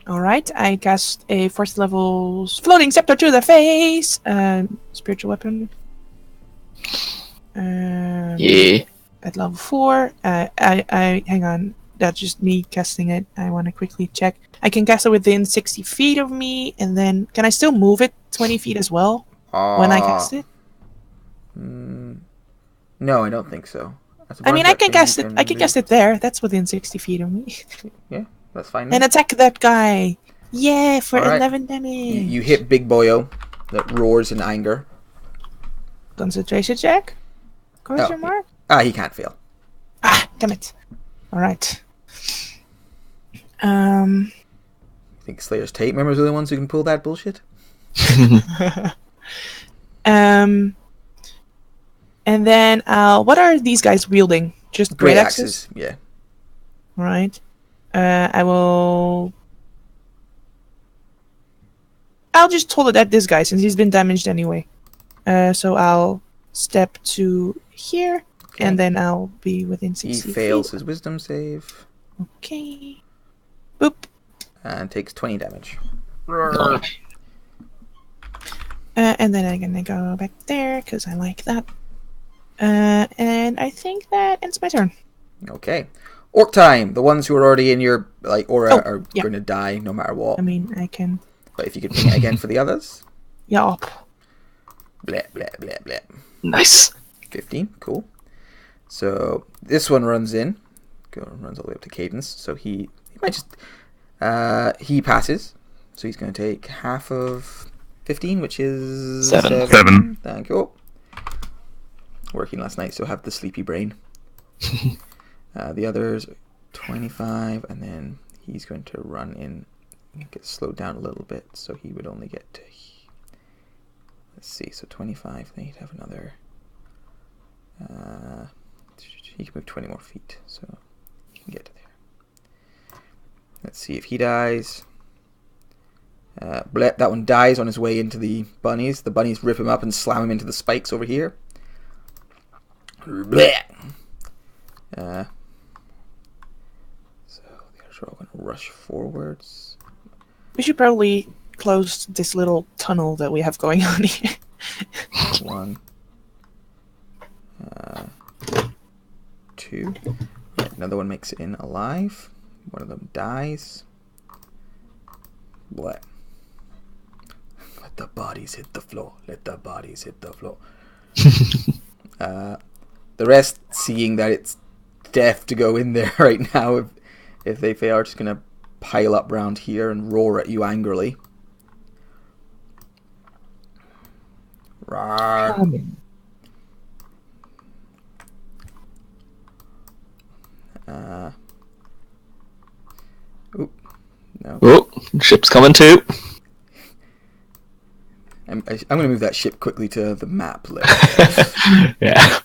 Alright, I cast a first level floating scepter to the face. Spiritual weapon. Yeah. At level 4. I hang on. That's just me casting it. I want to quickly check. I can cast it within 60 feet of me, and then can I still move it 20 feet as well when I cast it? No, I don't think so. I mean, I can cast it. I can cast it there. That's within 60 feet of me. Yeah, that's fine. And attack that guy. Yeah, for Alright. 11 damage. You hit Big Boyo that roars in anger. Concentration check? Question mark? He can't fail. Ah, damn it. Alright. I think Slayer's Tape members are the ones who can pull that bullshit. And then, what are these guys wielding? Just great axes? Yeah. Right. I'll just hold it at this guy since he's been damaged anyway. So I'll step to here, and then I'll be within 60 He fails feet. his wisdom save. Okay. Boop. And takes 20 damage. And then I'm gonna go back there because I like that. And I think that ends my turn. Okay. Orc time. The ones who are already in your aura are yeah. going to die no matter what. I mean, I can. But if you could ping it again for the others. Yup. Bleh, bleh, bleh, bleh. Nice. 15. Cool. So this one runs in. Runs all the way up to Cadence. So he might just... he passes. So he's going to take half of 15, which is... 7. Thank you. Working last night, so have the sleepy brain. The others 25, and then he's going to run in, get slowed down a little bit, so he would only get to, let's see, so 25, then he'd have another, he can move 20 more feet, so he can get to there. Let's see if he dies. That one dies on his way into the bunnies. The bunnies rip him up and slam him into the spikes over here. Blech. So the others are all going to rush forwards. We should probably close this little tunnel that we have going on here. 1, 2. Right, another one makes it in alive. One of them dies. Blech. Let the bodies hit the floor. Let the bodies hit the floor. The rest, seeing that it's death to go in there right now, if they fail, are just going to pile up round here and roar at you angrily. Rawr. Oop. No. Oh, ship's coming too. I'm going to move that ship quickly to the map layer. Yeah.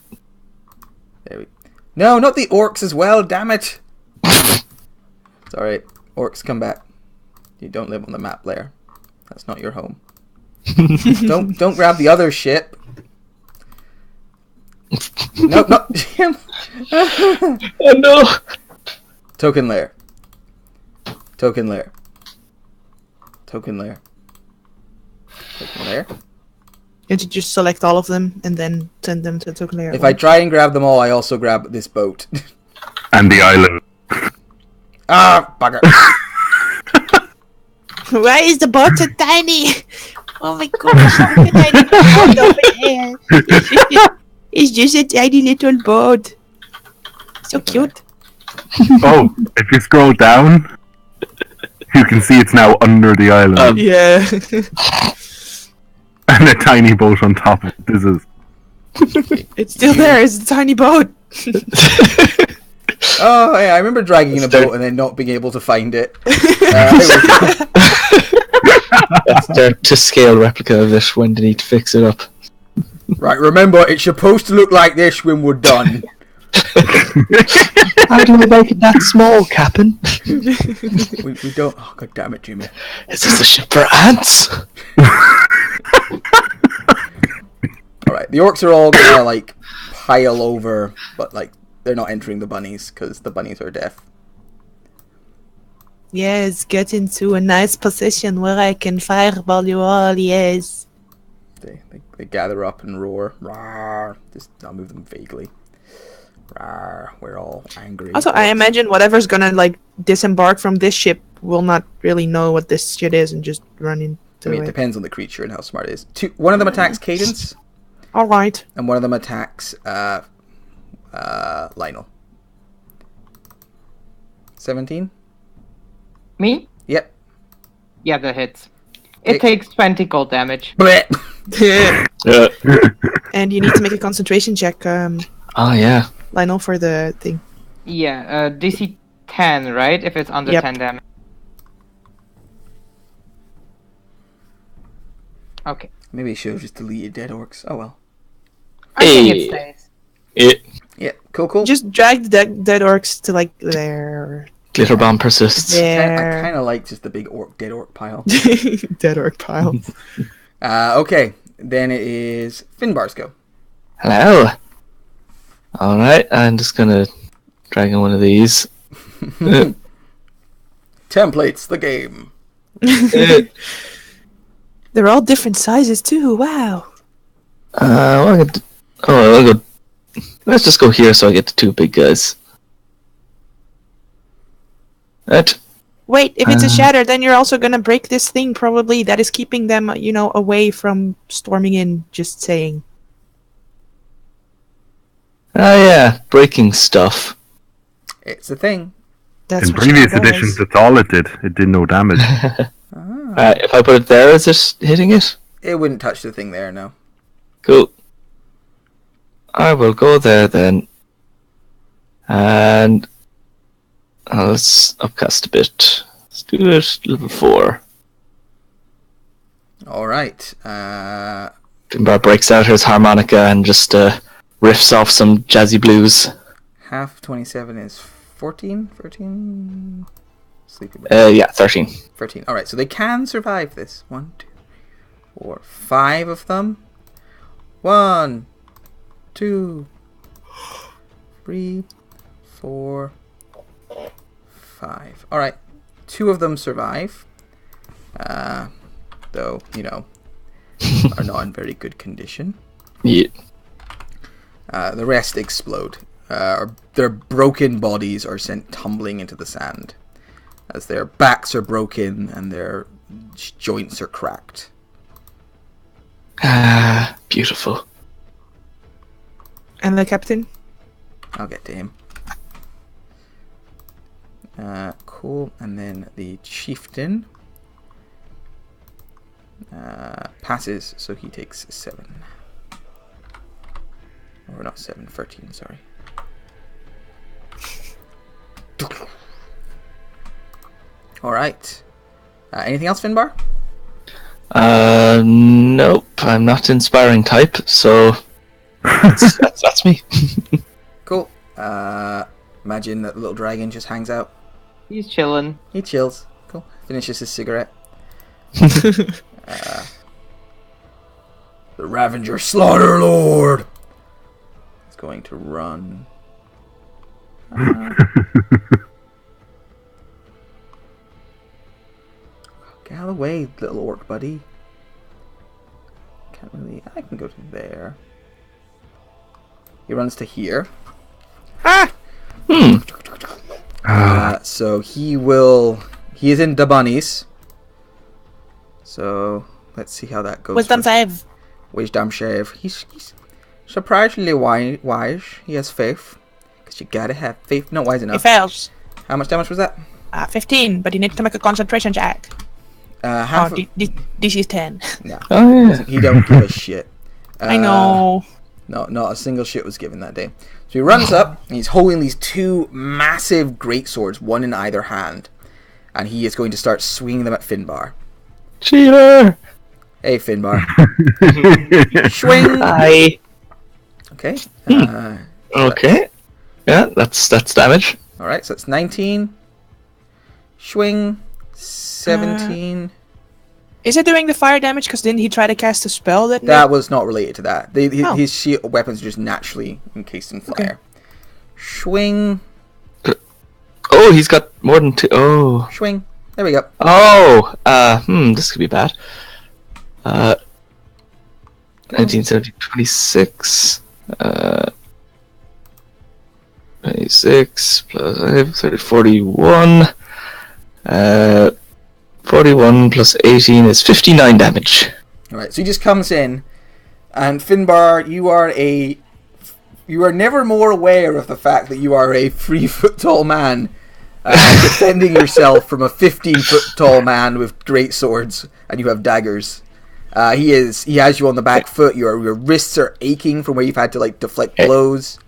There we. No, not the orcs as well. Damn it! It's all right. Orcs, come back. You don't live on the map layer. That's not your home. Don't grab the other ship. Nope, not him. Oh no! Token layer. Token layer. Token layer. Token layer. Can't you just select all of them and then send them to token layer? If I try and grab them all, I also grab this boat. And the island. Ah, bugger. Why is the boat so tiny? Oh my god, how can I get over here? It's just a tiny little boat. So cute. Oh, if you scroll down, you can see it's now under the island. Yeah. And a tiny boat on top of it. This is... It's still there. It's a tiny boat. Oh, yeah, I remember dragging in a boat and then not being able to find it. That's their to scale replica of it when they need to fix it up. Right, remember, it's supposed to look like this when we're done. How do we make it that small, Captain? We don't... Oh, god damn it, Jimmy. Is this a ship for ants? Alright, the orcs are all gonna, like, pile over, but, like, they're not entering the bunnies, because the bunnies are deaf. Yes, get into a nice position where I can fireball you all, yes. They gather up and roar. Rawr. Just I'll move them vaguely. Rawr. We're all angry. Also, I imagine whatever's gonna, like, disembark from this ship will not really know what this shit is and just run into I mean, it it. depends on the creature and how smart it is. One of them attacks Cadence, Alright. and one of them attacks Lionel. 17? Me? Yep. Yeah, that hits. It takes 20 cold damage. Blech. And you need to make a concentration check, Oh, yeah. Lionel, for the thing. Yeah, DC 10, right? If it's under Yep. 10 damage. Okay. Maybe I should have just deleted dead orcs. Oh well. I think Hey. it stays. Yeah, cool. Just drag the dead orcs to, like, there. Glitter bomb persists. I There. kind of like just the big dead orc pile. Dead orc pile. Okay, then it is Finbar's go. Hello. Alright, I'm just gonna drag in one of these. Templates the game. They're all different sizes, too. Wow. I'll go. Let's just go here so I get the two big guys. Right. Wait, if it's a shatter, then you're also gonna break this thing, probably, that is keeping them, away from storming in, just saying. Oh yeah, breaking stuff. It's a thing. That's In what previous shatter does. editions, that's all it did. It did no damage. If I put it there, is it hitting it? It wouldn't touch the thing there, no. Cool. I will go there then. And let's upcast a bit. Let's do it level 4. Alright. Finbar breaks out his harmonica and just riffs off some jazzy blues. Half 27 is 14? 13? Sleepy. Yeah, 13. 13. Alright, so they can survive this. 1, 2, 4, 5 of them. 1, 2, 3, 4, 5. Alright, 2 of them survive. Though, are not in very good condition. Yeah. The rest explode. Their broken bodies are sent tumbling into the sand as their backs are broken and their joints are cracked. Ah, beautiful. And the captain? I'll get to him. Cool. And then the chieftain passes, so he takes 7. Or not 7, 13, sorry. Alright. Anything else, Finbar? Nope. I'm not inspiring type, so that's me. Cool. Imagine that little dragon just hangs out. He's chilling. He chills. Cool. Finishes his cigarette. The Ravenger Slaughter Lord is going to run. Get out of the way, little orc buddy. Can't really. I can go to there. He runs to here. So he will. He is in the bunnies. So let's see how that goes. Wisdom save. Wisdom save. He's surprisingly wise. He has faith. Because you gotta have faith. Not wise He enough. fails. How much damage was that? 15, but he needs to make a concentration check. Half. This is 10. Yeah. Oh yeah. He don't give a shit. I know. No, not a single shit was given that day. So he runs up, and he's holding these 2 massive great swords, one in either hand. And he is going to start swinging them at Finbar. Cheater! Hey, Finbar. Swing! Hi. Okay. Okay. Yeah, that's damage. Alright, so it's 19. Swing. 17. Is it doing the fire damage? Because didn't he try to cast a spell that That was not related to that. Oh. His shield weapons are just naturally encased in fire. Swing. Oh, he's got more than 2. Oh. Swing. There we go. Oh. This could be bad. 1970, 26. 26 plus 5, 30, 41. 41 plus 18 is 59 damage. Alright, so he just comes in, and Finbar, you are never more aware of the fact that you are a 3-foot tall man, defending yourself from a 15-foot tall man with great swords, and you have daggers. He has you on the back foot. Your wrists are aching from where you've had to deflect blows.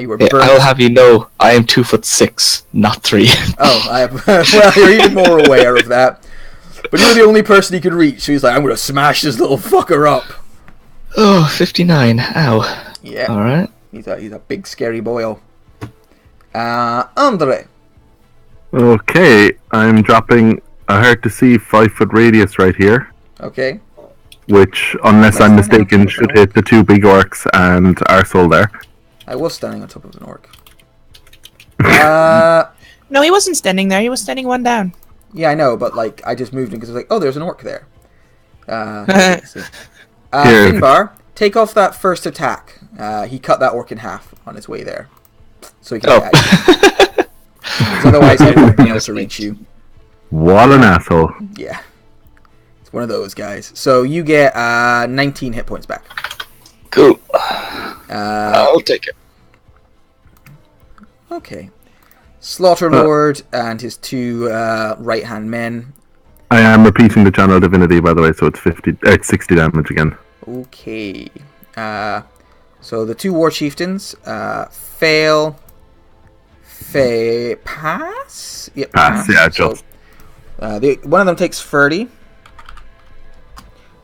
You were burned. I'll have you know, I am 2'6", not 3. Oh, well, you're even more aware of that. But you're the only person he could reach, so he's like, I'm going to smash this little fucker up. Oh, 59. Ow. Yeah. Alright. He's a big, scary boyo. Endre. Okay, I'm dropping a hard-to-see 5-foot radius right here. Okay. Which, unless I'm mistaken, should hit the 2 big orcs and Arsehole there. I was standing on top of an orc. No, he wasn't standing there. He was standing one down. Yeah, I know, but I just moved him because I was like, oh, there's an orc there. Here. Finbar, take off that first attack. He cut that orc in half on his way there. So he can get at you. 'Cause otherwise I wouldn't be able to reach you. What an asshole. Yeah. It's one of those guys. So you get 19 hit points back. Cool. I'll take it. Okay. Slaughter Lord and his 2 right-hand men. I am repeating the channel divinity, by the way, so it's 60 damage again. Okay. So the 2 war chieftains fail. Pass? Yep, Pass, yeah, just. One of them takes 30.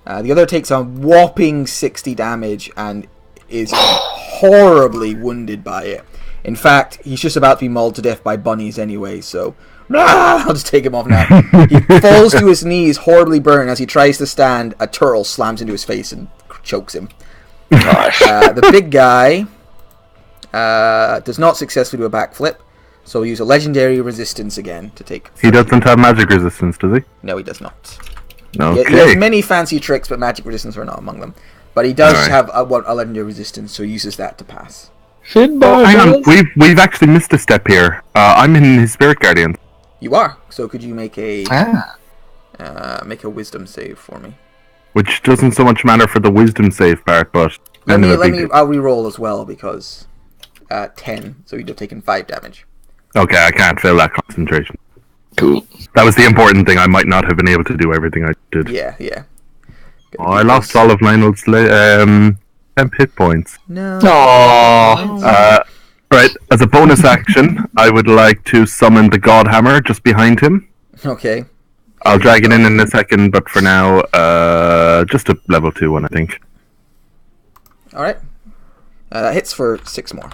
The other takes a whopping 60 damage and is horribly wounded by it. In fact, he's just about to be mauled to death by bunnies anyway, so I'll just take him off now. He falls to his knees, horribly burned. As he tries to stand, a turtle slams into his face and chokes him. The big guy does not successfully do a backflip, so we'll use a legendary resistance again to take... He doesn't have magic resistance, does he? No, he does not. Okay. He has many fancy tricks, but magic resistance are not among them. But he does have a legendary resistance, so he uses that to pass. Finbar, hang on, we've actually missed a step here. I'm in his Spirit Guardian. You are. So could you make a wisdom save for me? Which doesn't so much matter for the wisdom save part, but... I'll re-roll as well, because 10, so you'd have taken 5 damage. Okay, I can't fail that concentration. Cool. That was the important thing. I might not have been able to do everything I did. Yeah. Oh, I lost all of Lionel's 10 hit points. No. Aww. Right, as a bonus action, I would like to summon the God Hammer just behind him. Okay. I'll drag it in a second, but for now, just a level 2 one, I think. Alright. That hits for 6 more.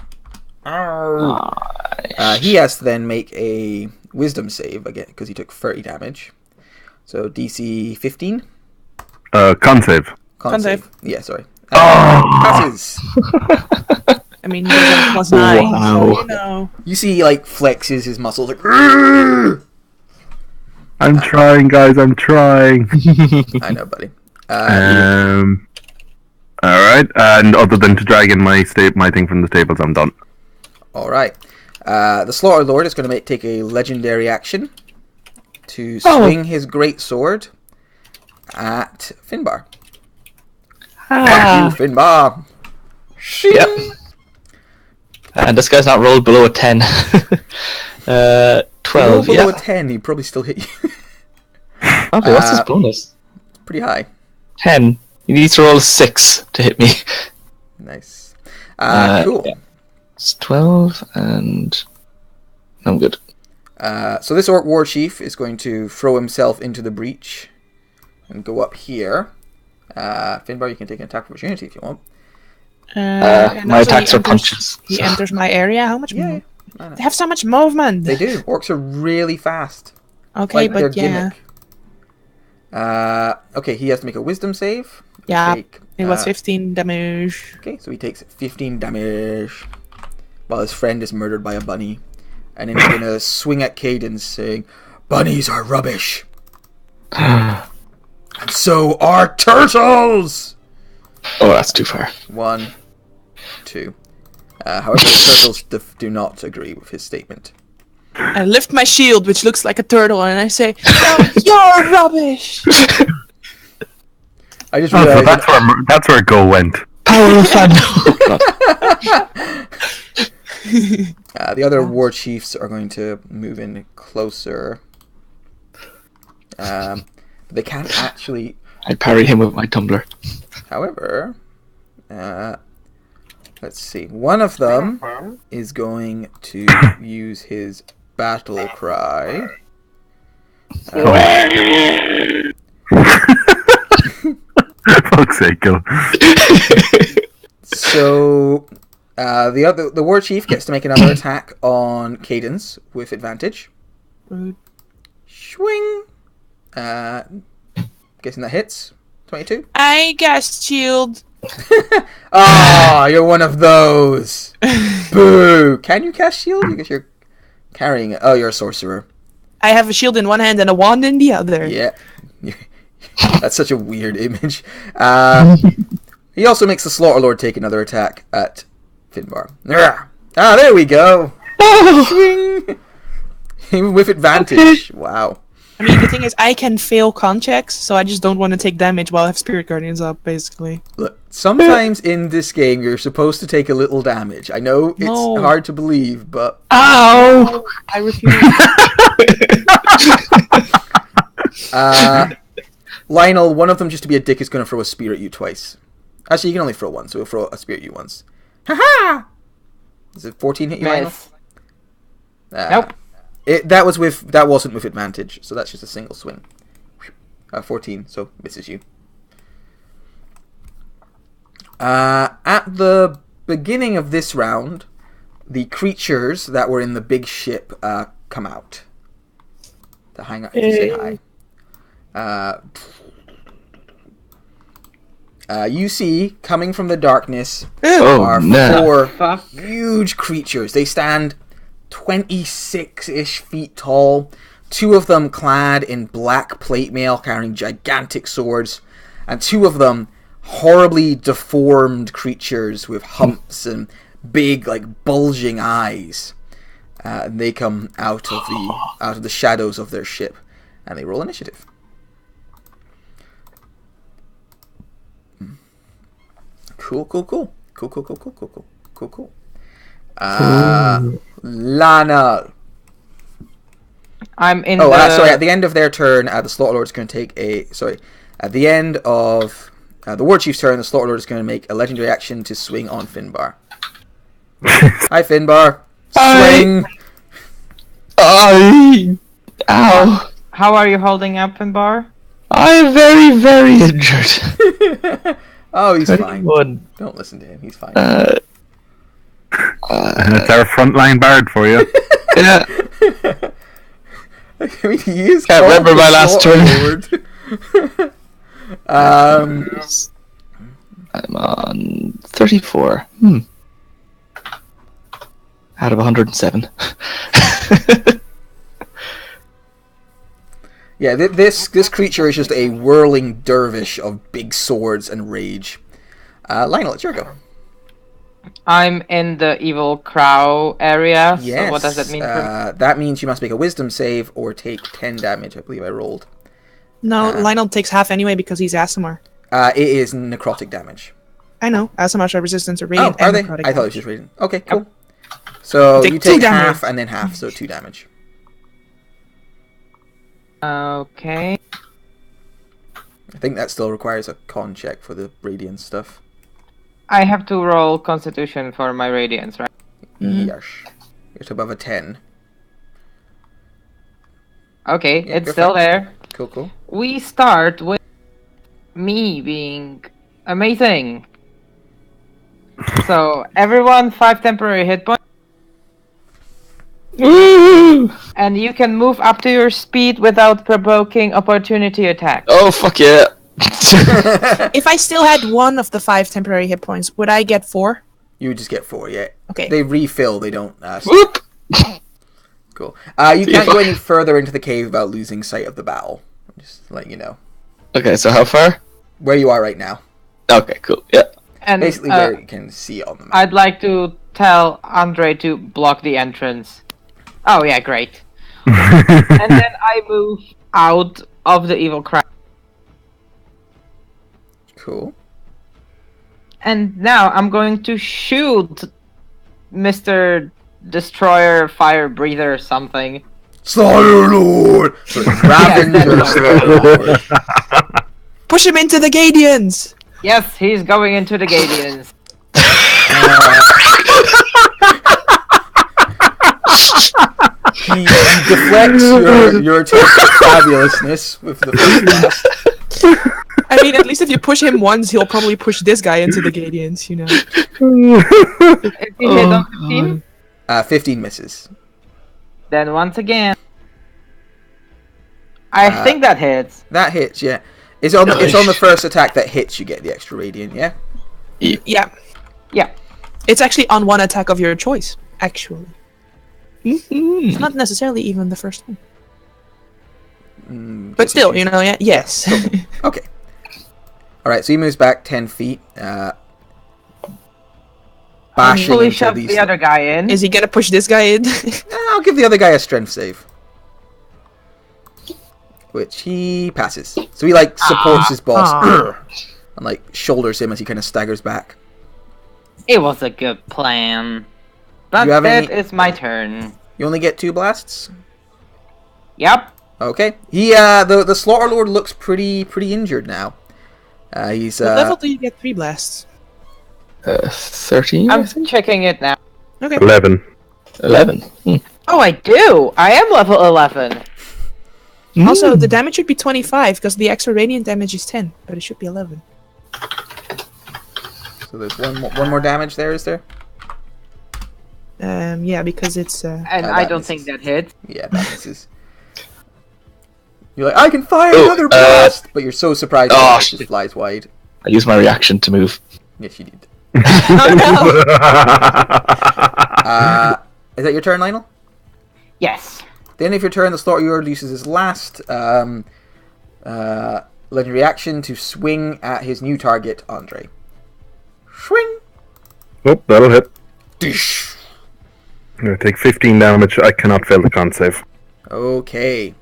He has to then make a wisdom save again, because he took 30 damage. So DC 15? Con save. Con save. Yeah, sorry. Passes. I mean, he was +9. Wow. So, you know. You see he flexes his muscles "Grrr!" I'm trying, guys, I'm trying. I know, buddy. Alright, and other than to drag in my thing from the stables, I'm done. Alright. The Slaughter Lord is going to take a legendary action to swing his great sword at Finbar. Fuck you, Finbar. Yep. And this guy's not rolled below a 10. 12, below a 10, he'd probably still hit you. Okay, what's his bonus? Pretty high. 10. He needs to roll a 6 to hit me. Nice. Cool. Yeah. It's 12, and I'm good. So this Orc War Chief is going to throw himself into the breach and go up here. Finbar, you can take an attack of opportunity if you want. And my also attacks are punches. He enters my area. How much? Yeah. They have so much movement. They do. Orcs are really fast. Okay, their but yeah. Gimmick. Okay, he has to make a wisdom save. Yeah, it was 15 damage. Okay, so he takes 15 damage while his friend is murdered by a bunny. and then he's going to swing at Cadence, saying, "Bunnies are rubbish, and so are turtles." Oh, that's too far. 1, 2. However, the turtles do not agree with his statement. I lift my shield, which looks like a turtle, and I say, "No, you're rubbish." I just Oh, so realized that's where Go went. Power of fan. the other war chiefs are going to move in closer. They can't actually. I parry him with my tumbler. However, let's see. One of them is going to use his battle cry. Fuck's sake, Go. So the war chief gets to make another attack on Cadence with advantage. Rude. Swing. Guessing that hits. 22. I cast shield. Ah, you're one of those. Boo. Can you cast shield? Because you're carrying it. Oh, you're a sorcerer. I have a shield in one hand and a wand in the other. Yeah. That's such a weird image. He also makes the Slaughter Lord take another attack at Finbar. Ah, there we go. Swing. With advantage. Wow. I mean, the thing is, I can fail con checks, so I just don't want to take damage while I have Spirit Guardians up, basically. Look, sometimes in this game, you're supposed to take a little damage. I know it's No. hard to believe, but... Ow! I refuse. Lionel, one of them, just to be a dick, is going to throw a spear at you twice. Actually, you can only throw one, so he'll throw a spear at you once. Ha-ha! Does it 14 hit you, Lionel? Miss. Nope. That wasn't with advantage, so that's just a single swing. 14, so misses you. At the beginning of this round, the creatures that were in the big ship come out to hang out to say hi. You see, coming from the darkness, are no. 4 huge creatures. They stand 26-ish feet tall. 2 of them clad in black plate mail, carrying gigantic swords, and 2 of them horribly deformed creatures with humps and big, like, bulging eyes. And they come out of the shadows of their ship, and they roll initiative. Cool. Lana. I'm in sorry. At the end of their turn, the Slaughter Lord is going to take a... Sorry. At the end of the War Chief's turn, the Slaughter Lord is going to make a legendary action to swing on Finbar. Hi, Finbar. Swing! Ow! How are you holding up, Finbar? I'm very, very injured. Oh, he's fine. 21. Don't listen to him. He's fine. That's our frontline bard for you. Yeah. I mean, he is Can't called remember the my last Slaughter Lord. I'm on 34. Out of 107. Yeah, this creature is just a whirling dervish of big swords and rage. Lionel, it's your go. I'm in the evil crow area. Yes. So what does that mean for me? That means you must make a wisdom save or take 10 damage. I believe I rolled. No, Lionel takes half anyway because he's Asimar. It is necrotic damage. I know. Asimars are resistant to Oh, radiant. are and they? necrotic I thought it was damage. just radiant. Okay, cool. So Take you 2 take damage. half and then half, so 2 damage. Okay. I think that still requires a con check for the radiant stuff. I have to roll Constitution for my radiance, right? Yes. You're above a 10. Okay, Yeah, it's go still for it. there. Cool. We start with me being amazing. So everyone 5 temporary hit points. Woo! And you can move up to your speed without provoking opportunity attack. Oh, fuck yeah. If I still had 1 of the 5 temporary hit points, would I get 4? You would just get 4, yeah. Okay. They refill, they don't... Whoop! Cool. You can't go any further into the cave without losing sight of the battle. Just letting you know. Okay, so how far? Where you are right now. Okay, cool. Yeah. And Basically where you can see it on the map. I'd like to tell Andre to block the entrance. Oh yeah, great. And then I move out of the evil crowd. Cool. And now I'm going to shoot Mr. Destroyer, Fire Breather, or something. Slaughter Lord! Ravager Slaughter Lord. Push him into the Gadians! Yes, he's going into the Gadians. He deflects your attack of fabulousness with the first blast. I mean, at least if you push him once, he'll probably push this guy into the Gadians, you know. If he hit on 15, 15 misses. then once again. I think that hits. That hits, yeah. It's on the first attack that hits you get the extra radiant, yeah? Yeah. Yeah. It's actually on one attack of your choice, actually. It's not necessarily even the first one. But still, you know, yeah, yes. Okay. Alright, so he moves back 10 feet. Bashing Fully into shove these... the other guy in. Is he gonna push this guy in? I'll give the other guy a strength save. Which he passes. So he, like, supports his boss. And, like, shoulders him as he kind of staggers back. It was a good plan. But You have that any- is my turn. You only get 2 blasts? Yep. Okay. He, the Slaughter Lord looks pretty injured now. He's, What level do you get 3 blasts? 13? I'm checking it now. Okay. 11. 11. Oh, I do! I am level 11. Also, the damage should be 25, because the extra radiant damage is 10, but it should be 11. So there's one more damage there, is there? Yeah, because it's... And that I don't misses. think that hits. Yeah, that misses. You're like, I can fire Oh, another blast! But you're so surprised oh, that it just shit. flies wide. I use my reaction to move. Yes, you did. Oh no! Is that your turn, Lionel? Yes. The end of your turn, the Slaughter Lord uses his last legendary action to swing at his new target, Andre. Swing! Oh, that'll hit. Dish. I'm going to take 15 damage. I cannot fail the con save. Okay.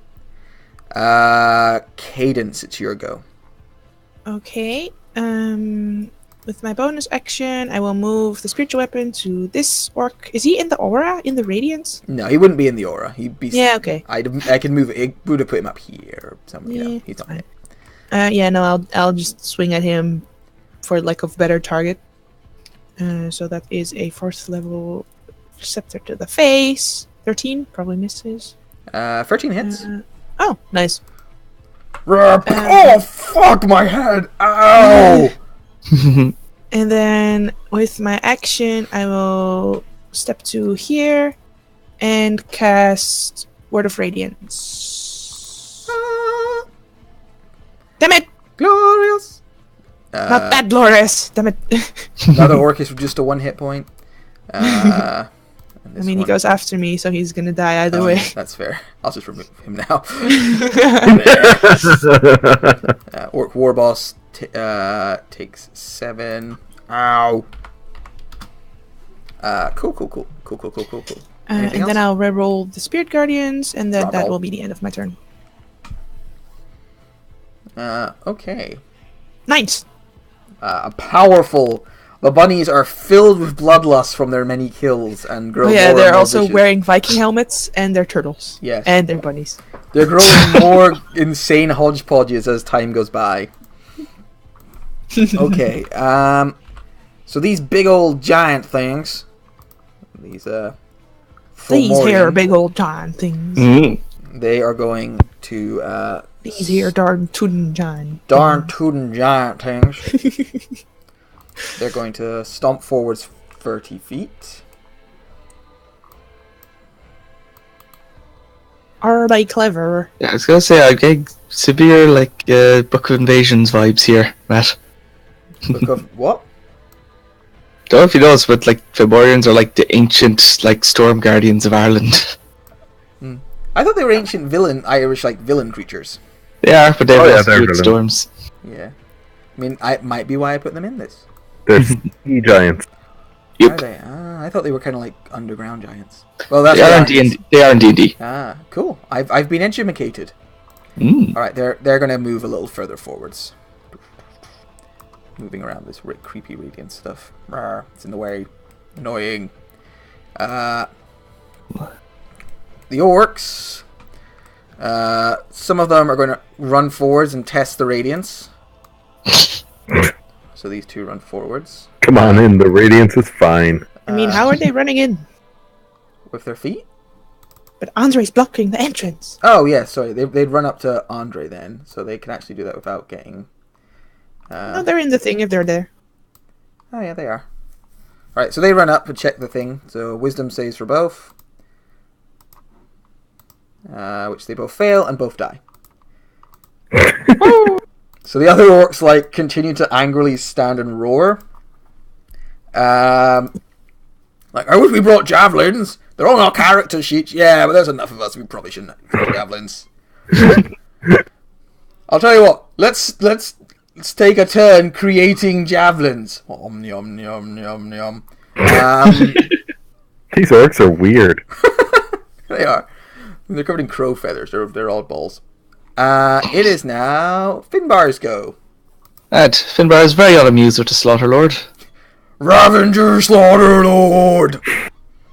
Cadence, it's your go. Okay, with my bonus action, I will move the spiritual weapon to this orc. Is he in the aura? In the radiance? No, he wouldn't be in the aura. He'd be... Yeah, okay. I can move it. It would have put him up here or something. Yeah, No, he's not. fine. Yeah, no, I'll just swing at him for lack of better target. So that is a 4th level scepter to the face. 13 probably misses. 13 hits. Oh, nice. Oh, fuck my head! Ow! And then with my action, I will step to here and cast Word of Radiance. Damn it! Glorious! Not that glorious! Damn it! Another orc is just a 1 hit point. I mean, he goes after me, so he's gonna die either way. That's fair. I'll just remove him now. Orc War Boss takes 7. Ow. Cool. And Anything then else? I'll reroll the Spirit Guardians, and then that Reroll. will be the end of my turn. Okay. Nice! A powerful... The bunnies are filled with bloodlust from their many kills and grow Oh yeah, more they're and more also vicious. wearing Viking helmets, and they're turtles. Yes. And they're bunnies. They're growing more insane hodgepodges as time goes by. Okay, so these big old giant things, these These Fomorian, here big old giant things. they are going to These here darn tootin' giant. darn tootin' giant things. They're going to stomp forwards 30 feet. Are they clever? Yeah, I was gonna say I get severe Book of Invasions vibes here, Matt. Look of what? Don't know if you know this, but Fomorians are the ancient storm guardians of Ireland. I thought they were ancient Irish villain creatures. They are, but they're they're good villains. storms. Yeah. I mean, it might be why I put them in this. They're sea giants. Are Yep. they? I thought they were kind of like underground giants. Well, that's They are in what D&D. They are in D&D. Ah, cool. I've been edumacated. Mm. All right, they're gonna move a little further forwards. Moving around this creepy radiant stuff. Rawr, it's in the way. Annoying. The orcs. Some of them are going to run forwards and test the radiance. So these two run forwards. Come on in, the radiance is fine. I mean, how are they running in? With their feet? But Andre's blocking the entrance. Oh, yeah, sorry. They'd run up to Andre then, so they can actually do that without getting... No, they're in the thing if they're there. Oh, yeah, they are. Alright, so they run up and check the thing. So wisdom saves for both. Which they both fail and both die. So the other orcs, continue to angrily stand and roar. I wish we brought javelins. They're on our character sheets. Yeah, but there's enough of us. We probably shouldn't have javelins. I'll tell you what. Let's take a turn creating javelins. Om yum yum yum yum. These orcs are weird. They are. They're covered in crow feathers. They're all balls. It is now Finbar's go. And Finbar is very unamused with the Slaughter Lord. Ravager Slaughter Lord.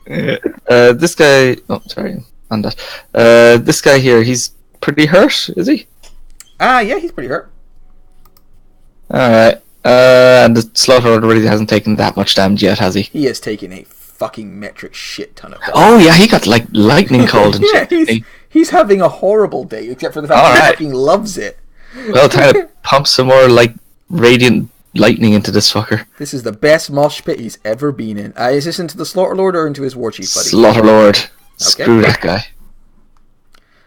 This guy... Oh, sorry. On that. This guy here, he's pretty hurt, is he? Yeah, he's pretty hurt. Alright. And the Slaughter Lord really hasn't taken that much damage yet, has he? He has taken a fucking metric shit ton of damage. Oh, yeah, he got, lightning called and Yeah, shit. didn't he? he's having a horrible day, except for the fact that he Alright. fucking loves it. Well, time to pump some more, radiant lightning into this fucker. This is the best mosh pit he's ever been in. Is this into the Slaughter Lord or into his war chief buddy? Slaughter Lord. Screw that guy.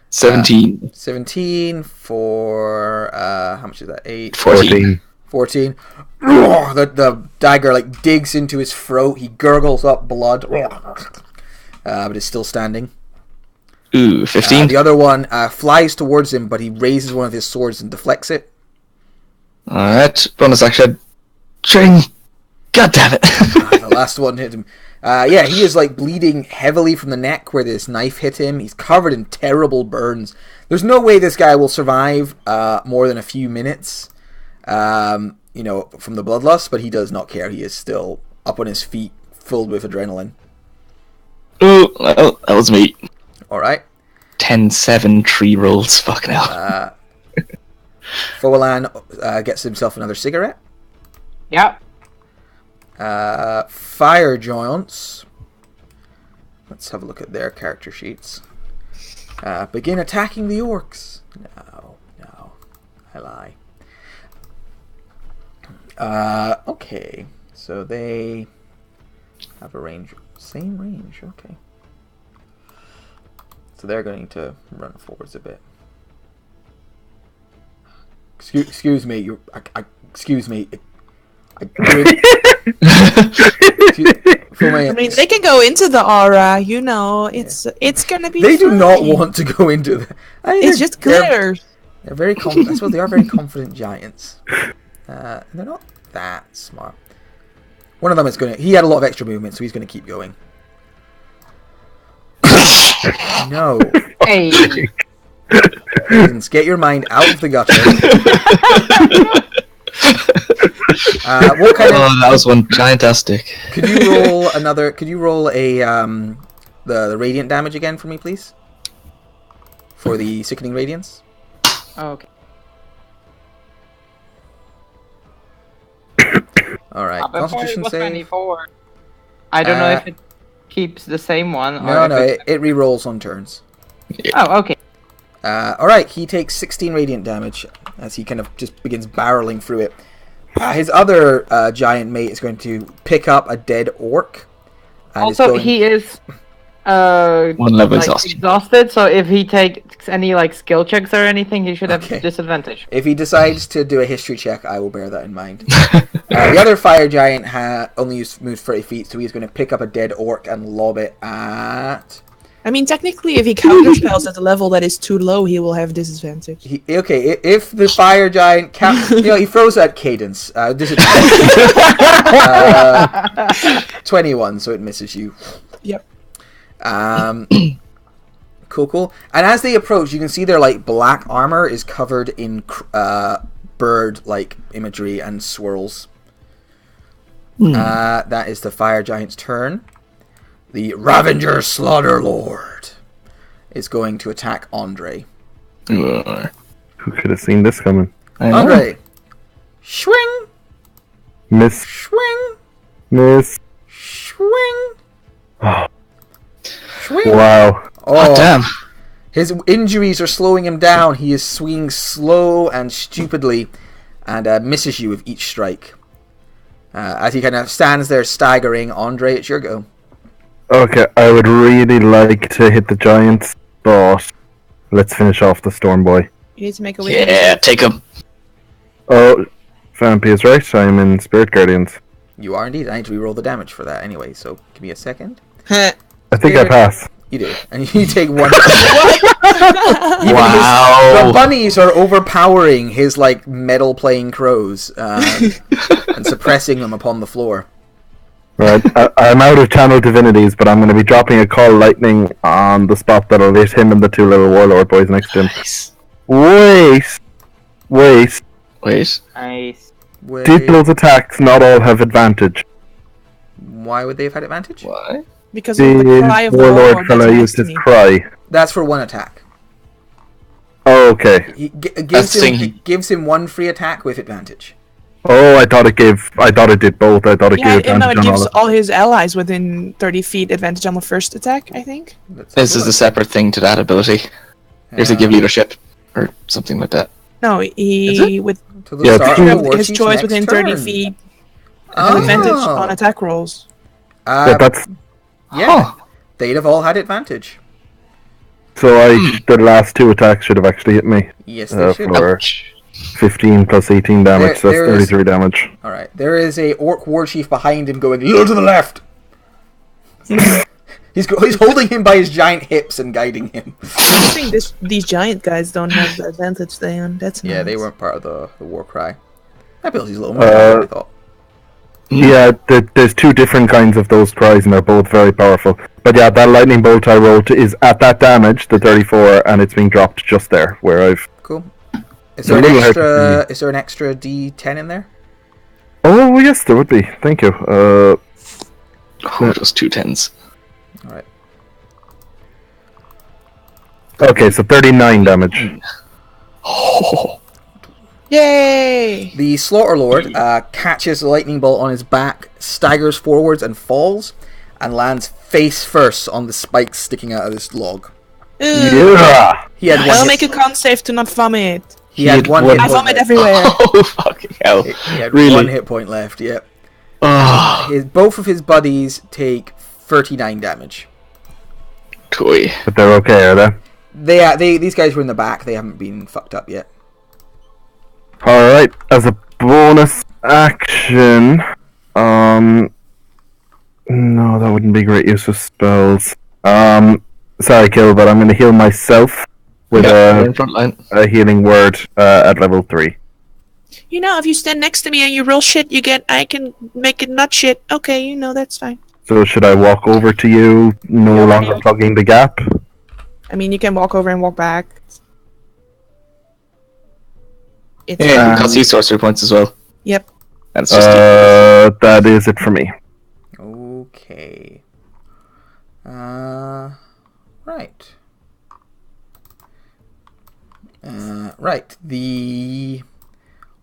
17. 17 for... how much is that? 8? 14. 14. The dagger digs into his throat. He gurgles up blood. But is still standing. Ooh, 15. The other one flies towards him, but he raises one of his swords and deflects it. Alright, bonus action. Ching! God damn it. The last one hit him. He is bleeding heavily from the neck where this knife hit him. He's covered in terrible burns. There's no way this guy will survive more than a few minutes, from the bloodlust, but he does not care. He is still up on his feet, filled with adrenaline. Ooh, well, that was me. Alright. 10-7 tree rolls. Fucking hell. Foalan gets himself another cigarette. Yep. Fire Giants. Let's have a look at their character sheets. Begin attacking the orcs. No, I lie. Okay, so they have a range, same range. Okay, so they're going to run forwards a bit. Excuse me. Excuse me. I mean, they can go into the aura, it's gonna be They do fine. not want to go into the... It's just clear. They're very confident. I suppose they are very confident giants. They're not that smart. One of them is he had a lot of extra movement, so he's gonna keep going. No. Hey. Please, get your mind out of the gutter. What kind of... Oh, that was one giantastic. Could you roll another... Could you roll a the radiant damage again for me, please? For the sickening radiance. Okay. Alright. Before it Constitution was save. 24. I don't know if it keeps the same one. No, it re-rolls on turns. Oh, okay. Alright, he takes 16 radiant damage as he kind of just begins barreling through it. His other giant mate is going to pick up a dead orc. And Also, he is one level exhausted. So if he takes any skill checks or anything, he should have disadvantage. If he decides to do a history check, I will bear that in mind. The other fire giant only moves 30 feet, so he's going to pick up a dead orc and lob it at... I mean, technically, if he counterspells at a level that is too low, he will have disadvantage. If the fire giant he throws at Cadence. Disadvantage. 21, so it misses you. Yep. Cool. And as they approach, you can see their like black armor is covered in bird-like imagery and swirls. That is the fire giant's turn. The Ravenger Slaughter Lord is going to attack Andre. Who could have seen this coming? Andre, swing, Miss. swing, Miss. swing, swing. Wow. Oh, Damn. His injuries are slowing him down. He is swinging slow and stupidly, and misses you with each strike. As he kind of stands there staggering, Andre, it's your go. Okay, I would really like to hit the giants, but let's finish off the Storm Boy. You need to make a way. Yeah, take him. Oh, Vampy is right. I'm in Spirit Guardians. You are indeed. I need to reroll the damage for that anyway, so give me a second. I think I pass. You do. And you take one. Wow. The bunnies are overpowering his, like, metal-playing crows and suppressing them upon the floor. Right, I'm out of channel divinities, but I'm going to be dropping a call lightning on the spot that'll hit him and the two little warlord boys next to him. Nice. Wait. Wait. Nice. Did those attacks not all have advantage? Why would they have had advantage? Why? Because of the cry Did of warlord war. fella use his cry? That's for one attack. Oh, okay. He That's gives him one free attack with advantage. Oh, I thought it did both. I thought it Yeah, gave no, advantage it on gives all all his allies within 30 feet advantage on the first attack, I think. This is a separate thing to that ability. There's a give leadership or something like that. No, he with To the Yeah, start it's- of the war his chief's choice next within 30 turn. feet have advantage on attack rolls. Yeah, that's Yeah, Huh. they'd have all had advantage. so. The last two attacks should have actually hit me Yes, they should. for Ouch. 15 plus 18 damage. So There that's is- 33 damage. All right, there is a orc war chief behind him going, "Little to the left." He's holding him by his giant hips and guiding him. I think these giant guys don't have the advantage then. That's Yeah, nice. they weren't part of the war cry. That ability's a little more powerful, I thought. Yeah, there's two different kinds of those cries, and they're both very powerful. But yeah, that lightning bolt I rolled is at that damage, the 34, and it's being dropped just there, where I've... Cool. Is A there little hard to is there an extra D10 in there? Oh, yes, there would be. Thank you. Oh, those 2 10s. All right. Okay, so 39 damage. Oh. Yay! The Slaughter Lord catches a lightning bolt on his back, staggers forwards and falls, and lands face first on the spikes sticking out of this log. Yeah! He had I'll one. make a con save to not vomit. He had one. one- Hit I point vomit left. everywhere. Oh, fucking hell. He had Really? one hit point left. Yep. Oh, Both of his buddies take 39 damage. toy. But they're okay, are they? These guys were in the back. They haven't been fucked up yet. Alright, as a bonus action... No, that wouldn't be great use of spells. Sorry, Kill, but I'm going to heal myself with Yeah, in front line. a healing word at level 3. You know, if you stand next to me and you roll shit, I can make it not shit. Okay, that's fine. So should I walk over to you, no longer plugging the gap? I mean, you can walk over and walk back. It's Yeah, it costs you sorcery points as well. Yep. That's just That is it for me. Okay. Right. Right. The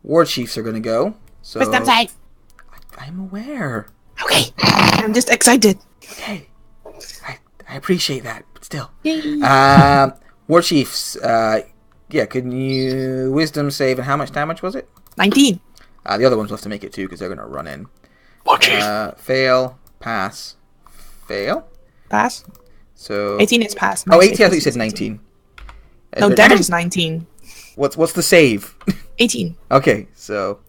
war chiefs are going to go. So Wisdom save. I'm aware. Okay. I'm just excited. Okay. I appreciate that, but still. Yay. War chiefs. Yeah. Can you wisdom save? And how much damage was it? 19. The other ones will have to make it too because they're going to run in. watch it. Fail. Pass. Fail. Pass. So 18 is pass. Oh, 18. I thought you said 19. No, damage is 19. What's the save? 18. Okay, so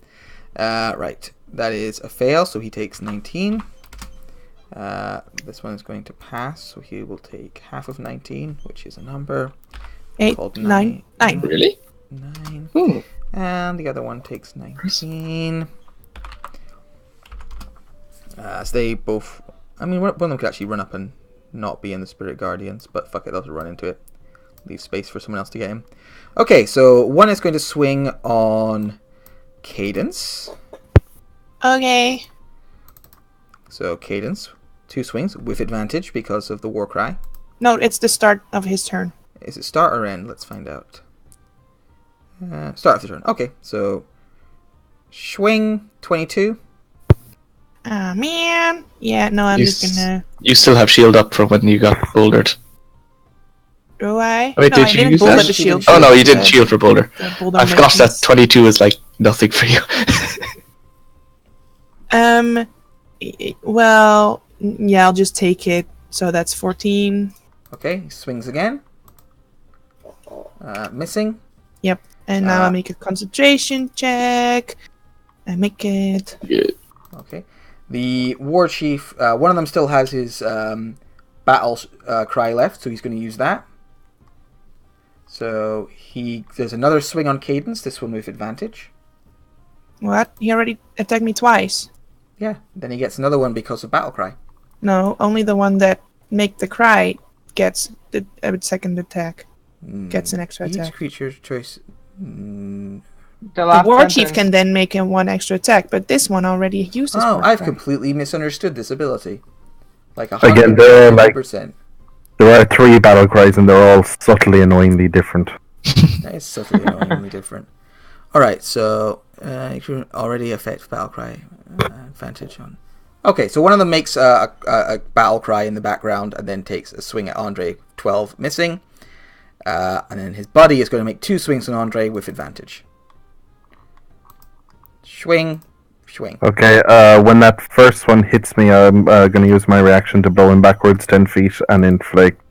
right, that is a fail. So he takes 19. This one is going to pass, so he will take half of 19, which is a number 8, called 9, 9. Really? 9. Ooh. And the other one takes 19. So they both... I mean, one of them could actually run up and not be in the Spirit Guardians, but fuck it, they'll just run into it. Leave space for someone else to get him. Okay, so one is going to swing on Cadence. Okay. So Cadence, 2 swings with advantage because of the war cry. No, it's the start of his turn. Is it start or end? Let's find out. Start of the turn. Okay, so swing 22. Ah, man. Yeah, no, I'm just gonna... You still have shield up from when you got bouldered. Do I? Wait, no, did I you didn't use boulder that? the shield. Oh no, you didn't shield for boulder. Boulder I forgot that merchants. 22 is like nothing for you. Well, yeah, I'll just take it. So that's 14. Okay, he swings again. Missing. Yep. And now I make a concentration check. I make it. Okay. The war chief, one of them still has his battle cry left, so he's going to use that. So there's another swing on Cadence, this one with advantage. What? He already attacked me twice. Yeah, then he gets another one because of battle cry. No, only the one that make the cry gets the second attack. Gets an extra Each attack. creature's choice... The The last war chief sentence. can then make him one extra attack, but this one already used his Oh, war I've cry. completely misunderstood this ability. Like Again, they're like 100%. there are 3 battle cries and they're all subtly annoyingly different. That is subtly annoyingly different. Alright, so you can already affect battle cry advantage on. Okay, so one of them makes a battle cry in the background and then takes a swing at Andre, 12 missing. And then his buddy is going to make 2 swings on Andre with advantage. Swing, swing. Okay, when that first one hits me, I'm going to use my reaction to blow him backwards 10 feet and inflict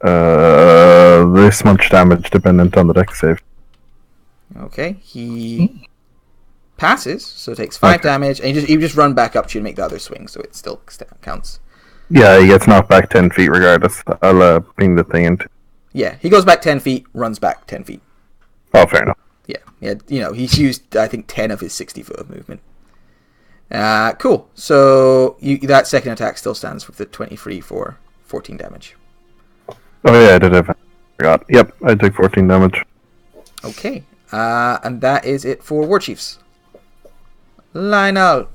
this much damage dependent on the dex save. Okay, he passes, so takes 5 damage, and you just run back up to you and make the other swing, so it still counts. Yeah, he gets knocked back 10 feet regardless. I'll bring the thing into... Yeah, he goes back 10 feet, runs back 10 feet. Oh, fair enough. Yeah, you know, he's used, I think, 10 of his 60 foot of movement. Cool. So that second attack still stands with the 23 for 14 damage. Oh yeah, I did have... Forgot. Yep, I took 14 damage. Okay, and that is it for War Chiefs. Lionel.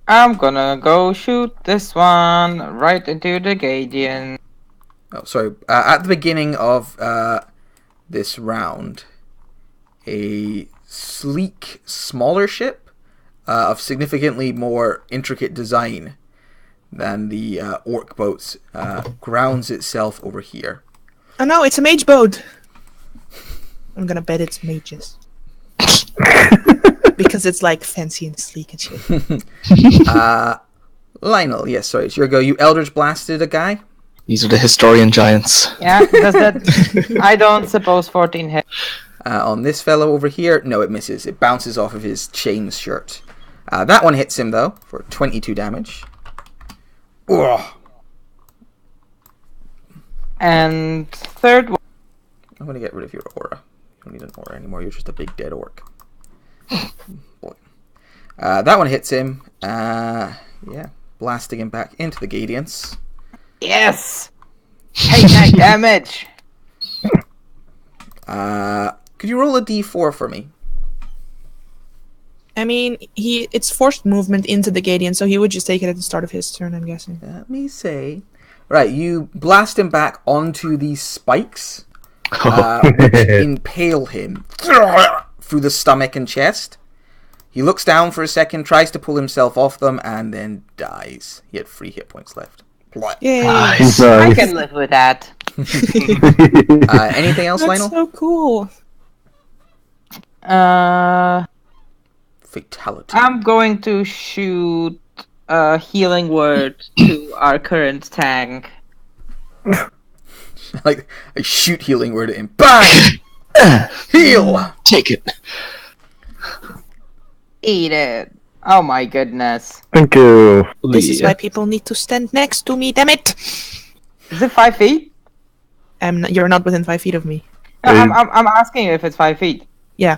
I'm gonna go shoot this one right into the Gadian. Oh, sorry. At the beginning of this round, a sleek, smaller ship of significantly more intricate design than the orc boats grounds itself over here. Oh no, it's a mage boat. I'm gonna bet it's mages. Because it's like fancy and sleek and shit. Lionel, yes, sorry, it's your go. You Eldritch blasted a guy? These are the historian giants. Yeah, does that... I don't suppose 14 hit. On this fellow over here, no, it misses. It bounces off of his chain shirt. That one hits him, though, for 22 damage. Ugh. And third one. I'm going to get rid of your aura. You don't need an aura anymore. You're just a big dead orc. Boy. That one hits him. Yeah, blasting him back into the Gadians. Yes! Take that damage! Could you roll a d4 for me? I mean, it's forced movement into the Gadian, so he would just take it at the start of his turn, I'm guessing. Let me say. Right, you blast him back onto these spikes, which impale him through the stomach and chest. He looks down for a second, tries to pull himself off them, and then dies. He had 3 hit points left. Yay! Nice. I can live with that. Anything else, That's Lionel? so cool. Fatality. I'm going to shoot a healing word to our current tank. Like a shoot healing word at him. Bang! Heal! Take it. Eat it. Oh my goodness. Thank you. This is why people need to stand next to me. Damn it! Is it 5 feet? You're not within 5 feet of me. No, I'm asking if it's 5 feet. Yeah.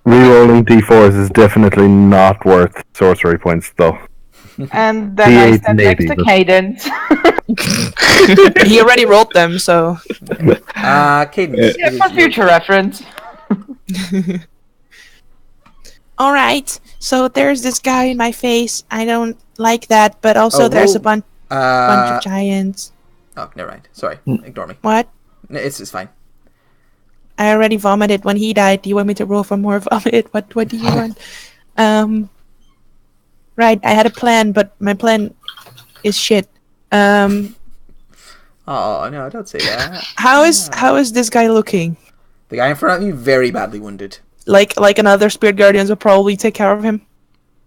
Rerolling d4s is definitely not worth sorcery points, though. And then I D8 stand next to maybe, Cadence. He already rolled them, so. Cadence. Yeah, it is for your- future reference. Alright, so there's this guy in my face. I don't like that, but also there's a bunch of giants. Oh, never mind. Sorry, ignore me. What? No, it's fine. I already vomited when he died. Do you want me to roll for more vomit? What do you want? Right, I had a plan, but my plan is shit. Oh no, don't say that. How is this guy looking? The guy in front of you, very badly wounded. Like another spirit guardians will probably take care of him.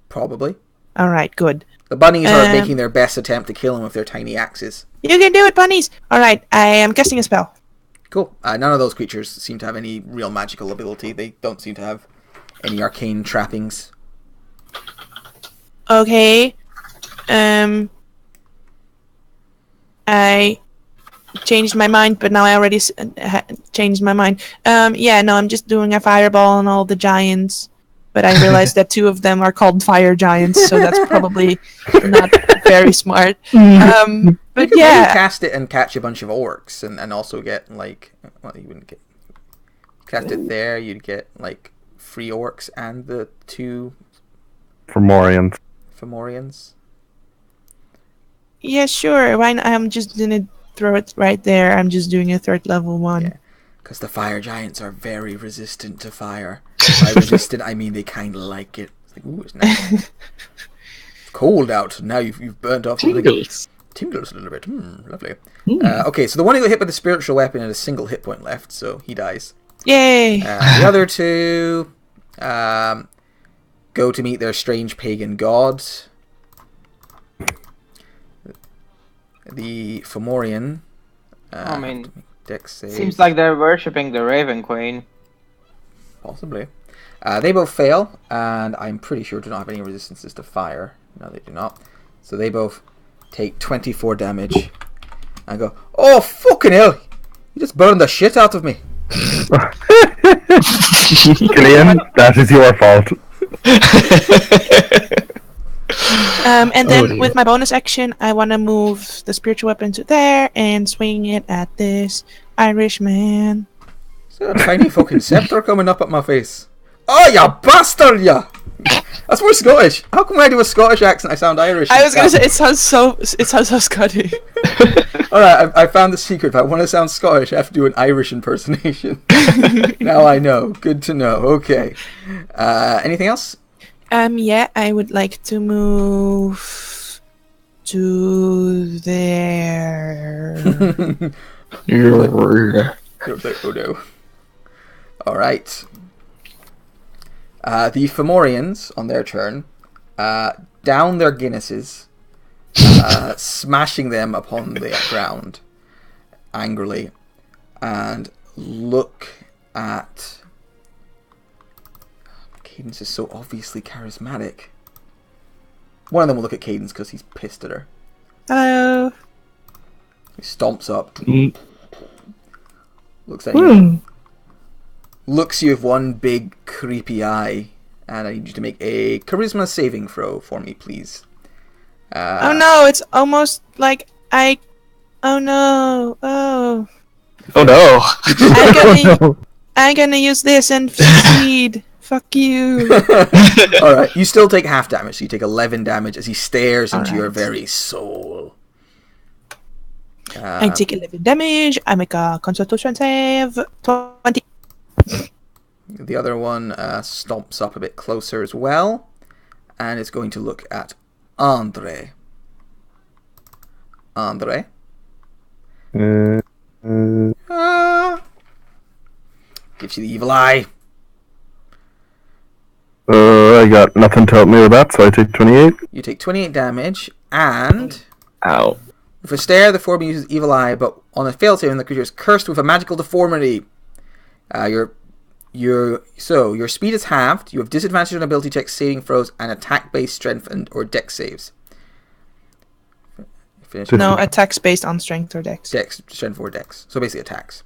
Probably. Alright, good. The bunnies are making their best attempt to kill him with their tiny axes. You can do it, bunnies! Alright, I am casting a spell. Cool. None of those creatures seem to have any real magical ability. They don't seem to have any arcane trappings. Okay. I changed my mind, but now I already changed my mind. Yeah, no, I'm just doing a fireball on all the giants. But I realized that 2 of them are called fire giants, so that's probably not very smart. But You could maybe yeah, cast it and catch a bunch of orcs and also get, like... Well, you wouldn't get... Cast it there, you'd get, like, 3 orcs and the 2 Fomorians. Fomorians. yeah, sure. Why not? I'm just gonna throw it right there. I'm just doing a 3rd level one. Yeah. Because the fire giants are very resistant to fire. By resistant, I mean they kind of like it. It's like, ooh, it's nice. It's cold out. Now you've burnt off Tingles. tingles a little bit. Lovely. Okay, so the one who got hit by the spiritual weapon had a single hit point left, so he dies. Yay! The other 2 go to meet their strange pagan god. The Fomorian. I mean, Dex saves. seems like they're worshipping the Raven Queen. Possibly. They both fail, and I'm pretty sure do not have any resistances to fire. No, they do not. So they both take 24 damage. I go, oh, fucking hell! You just burned the shit out of me. Killian, that is your fault. And then with my bonus action, I want to move the spiritual weapon to there and swing it at this Irish man. Is there a tiny fucking scepter coming up at my face? Oh, you bastard, ya! That's more Scottish. How come when I do a Scottish accent I sound Irish? I was gonna say it sounds so Scotty. Alright, I found the secret. If I want to sound Scottish, I have to do an Irish impersonation. Now I know. Good to know. Okay. Anything else? Yeah, I would like to move to there. Oh no. Alright. The Fomorians, on their turn, down their Guinnesses, smashing them upon the ground angrily, and look at... Cadence is so obviously charismatic. One of them will look at Cadence because he's pissed at her. Hello. He stomps up. Looks at you. Looks you with one big creepy eye. And I need you to make a charisma saving throw for me, please. Oh no, it's almost like I... Oh no. Oh. Oh no. I'm gonna use this and succeed. Fuck you. Alright, you still take half damage, so you take 11 damage as he stares into your Alright. very soul. I take 11 damage. I make a constitution save. 20. The other one stomps up a bit closer as well, and is going to look at Endre. Endre. Gives you the evil eye. I got nothing to help me with that, so I take 28. You take 28 damage, and Ow. with a stare, the form uses evil eye, but on a failed save, the creature is cursed with a magical deformity. Your Your speed is halved. You have disadvantage on ability checks, saving throws, and attack-based strength or dex saves. No, attacks based on strength or dex. Dex, strength or dex. So basically attacks.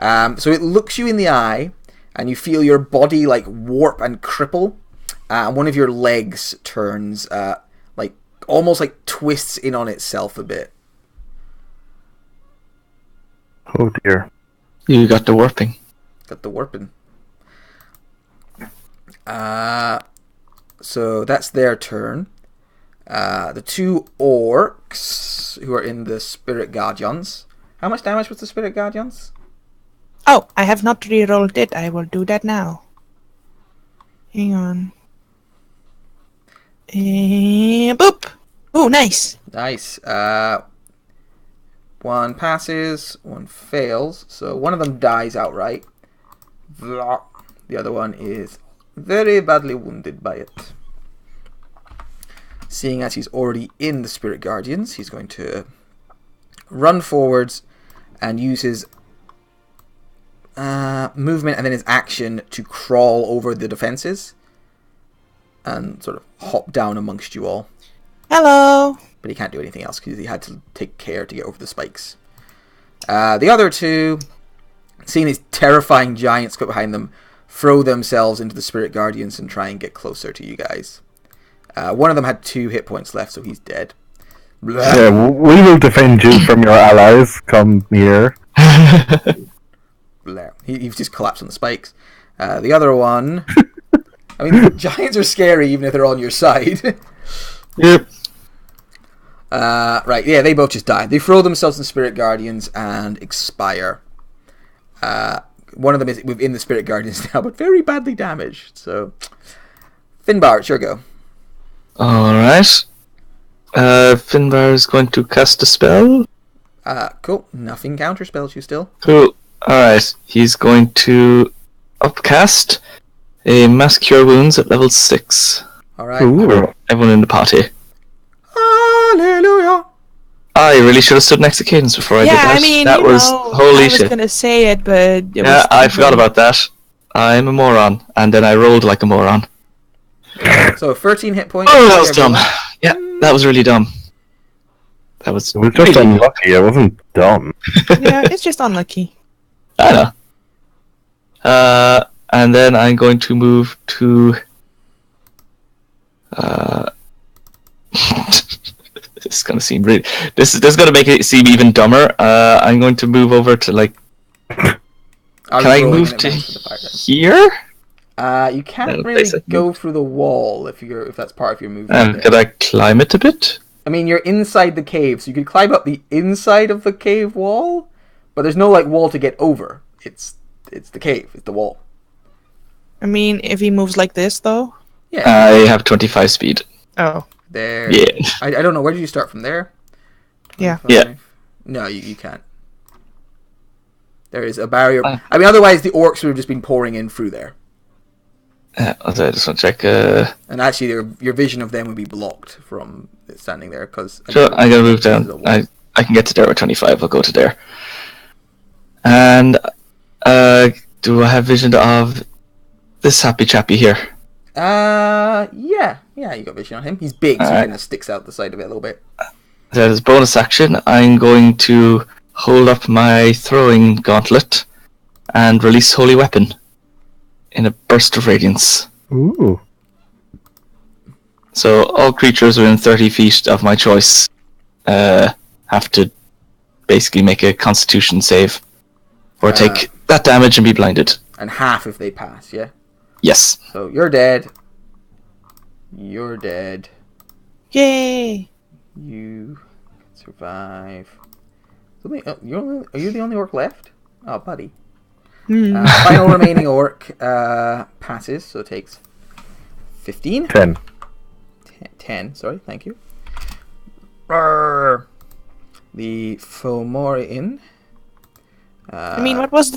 So it looks you in the eye, and you feel your body like warp and cripple. One of your legs turns like almost like twists in on itself a bit. Oh dear. You got the warping. Got the warping. So that's their turn. The two orcs who are in the Spirit Guardians. How much damage was the Spirit Guardians? Oh, I have not rerolled it. I will do that now. Hang on. And boop! Oh, nice. Nice. One passes, one fails. So one of them dies outright. The other one is very badly wounded by it. Seeing as he's already in the Spirit Guardians, he's going to run forwards and use his movement and then his action to crawl over the defenses and sort of hop down amongst you all. Hello. But he can't do anything else because he had to take care to get over the spikes. The other two, seeing these terrifying giants put behind them, throw themselves into the Spirit Guardians and try and get closer to you guys. One of them had 2 hit points left, so he's dead. Yeah, we will defend you from your allies. Come here. He's just collapsed on the spikes. The other one... I mean, giants are scary even if they're on your side. Yep. Right, yeah, they both just die. They throw themselves in Spirit Guardians and expire. One of them is within the Spirit Guardians now, but very badly damaged. So, Finbar, it's your go. Alright. Finbar is going to cast a spell. Cool. Nothing counterspells you still. Cool. Alright. He's going to upcast a Mass Cure Wounds at level 6. Alright. For everyone in the party. Hallelujah. I really should have stood next to Cadence before I did that. I mean, that was holy shit. I was gonna say it, but Yeah, I forgot about that. I'm a moron, and then I rolled like a moron. So 13 hit points. Oh, that was dumb. Yeah, that was really dumb. That was. It was just really unlucky. It wasn't dumb. Yeah, it's just unlucky. I know. And then I'm going to move to. This is gonna seem really. This is gonna make it seem even dumber. I'm going to move over to like. Can I move to here? You can't really go through the wall if that's part of your movement. Could I climb it a bit? I mean, you're inside the cave, so you could climb up the inside of the cave wall, but there's no like wall to get over. It's the cave. It's the wall. I mean, if he moves like this, though. Yeah. I have 25 speed. Oh. There. Yeah. I don't know. Where did you start from there? 25? Yeah. No, you can't. There is a barrier. I mean, otherwise the orcs would have just been pouring in through there. I just want to check. And actually, your vision of them would be blocked from standing there because. Sure, I'm gonna move down. I can get to there with 25. I'll go to there. And do I have vision of this happy chappy here? Yeah, you got vision on him. He's big, so he kind of sticks out the side of it a little bit. As bonus action, I'm going to hold up my throwing gauntlet and release Holy Weapon in a burst of radiance. Ooh. So all creatures within 30 feet of my choice have to basically make a Constitution save or take that damage and be blinded. And half if they pass, yeah? Yes. So you're dead. You're dead. Yay! You survive. Are you the only orc left? Oh, buddy. Final remaining orc passes, so takes 15? 10. 10, sorry, thank you. Arrgh. The Fomorian. I mean, what was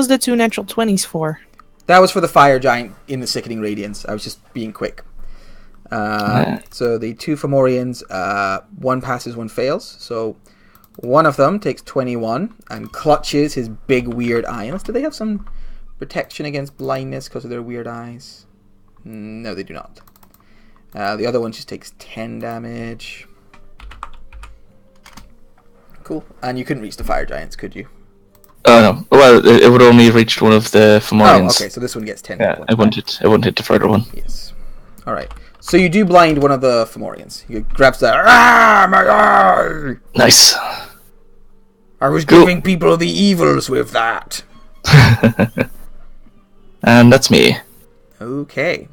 the 2 natural 20s for? That was for the fire giant in the sickening radiance. I was just being quick. So the 2 Fomorians, one passes, one fails. So one of them takes 21 and clutches his big weird eye. Do they have some protection against blindness because of their weird eyes? No, they do not. The other one just takes 10 damage. Cool. And you couldn't reach the fire giants, could you? Oh no. Well, it would only have reached one of the Fomorians. Oh, okay. So this one gets 10. Yeah, it wouldn't hit the further one. Yes. All right. So you do blind one of the Fomorians. He grabs that. Ah, my eye! Nice. I was giving people the evils with that. And that's me. Okay.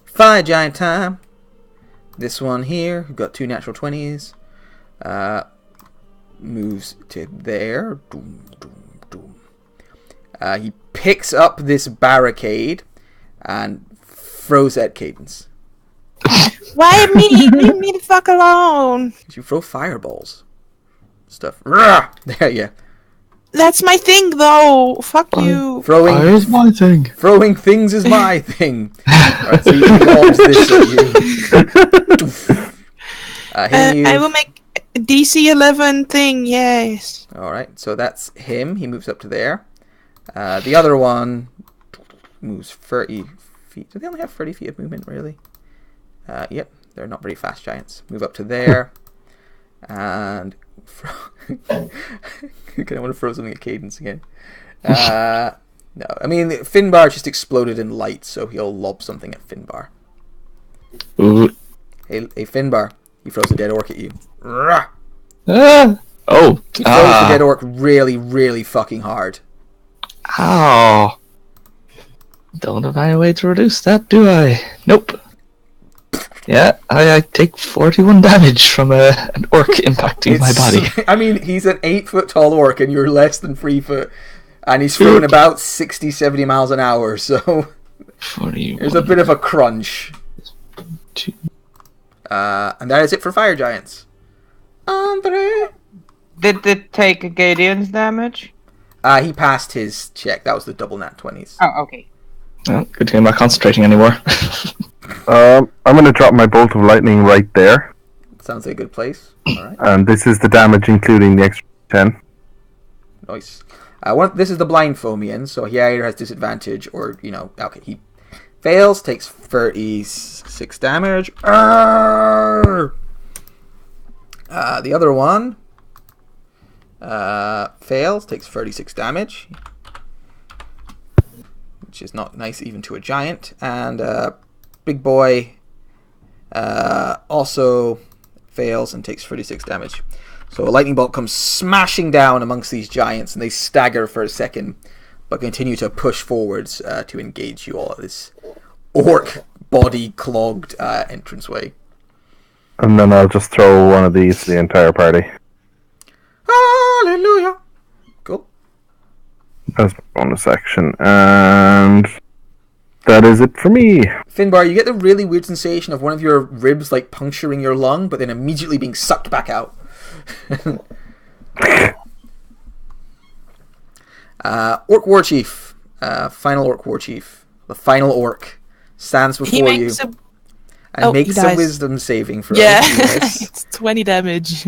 Fire giant time. This one here, who got 2 natural 20s, moves to there. Doom, doom, doom. He picks up this barricade and throws at Cadence. Why me? Leave me the fuck alone. You throw fireballs. Stuff. Rah! There, yeah. That's my thing, though. Fuck you. Fire's my thing. Throwing things is my thing. Alright, so he lobs this at you. I will make a DC 11 thing, yes. Alright, so that's him. He moves up to there. The other one moves 30 feet. Do they only have 30 feet of movement, really? Yep, they're not very fast giants. Move up to there. And... Okay, I want to throw something at Cadence again. No, I mean, Finbar just exploded in light, so he'll lob something at Finbar. Ooh. Hey, Finbar, he throws a dead orc at you. Rah! Oh. He throws the dead orc really, really fucking hard. Ow. Don't have any way to reduce that, do I? Nope. Yeah, I take 41 damage from an orc impacting my body. I mean, he's an 8-foot tall orc and you're less than 3 foot. And he's throwing about 60, 70 miles an hour, so... 41. There's a bit of a crunch. And that is it for fire giants. Andre? Did it take Gadian's damage? He passed his check. That was the double nat 20s. Oh, okay. Well, good thing I'm not concentrating anymore. I'm going to drop my bolt of lightning right there. Sounds like a good place. Alright. And this is the damage including the extra 10. Nice. This is the blind Fomian, so he either has disadvantage or, okay, he fails, takes 36 damage. The other one fails, takes 36 damage, which is not nice even to a giant. And big boy also fails and takes 36 damage. So a lightning bolt comes smashing down amongst these giants, and they stagger for a second, but continue to push forwards to engage you all at this orc body clogged entranceway. And then I'll just throw one of these to the entire party. Hallelujah! Cool. That's my bonus action. And that is it for me. Finbar, you get the really weird sensation of one of your ribs like puncturing your lung, but then immediately being sucked back out. Orc Warchief, final Orc Warchief, the final Orc, stands before you and makes a wisdom saving throw. Yeah, it's 20 damage.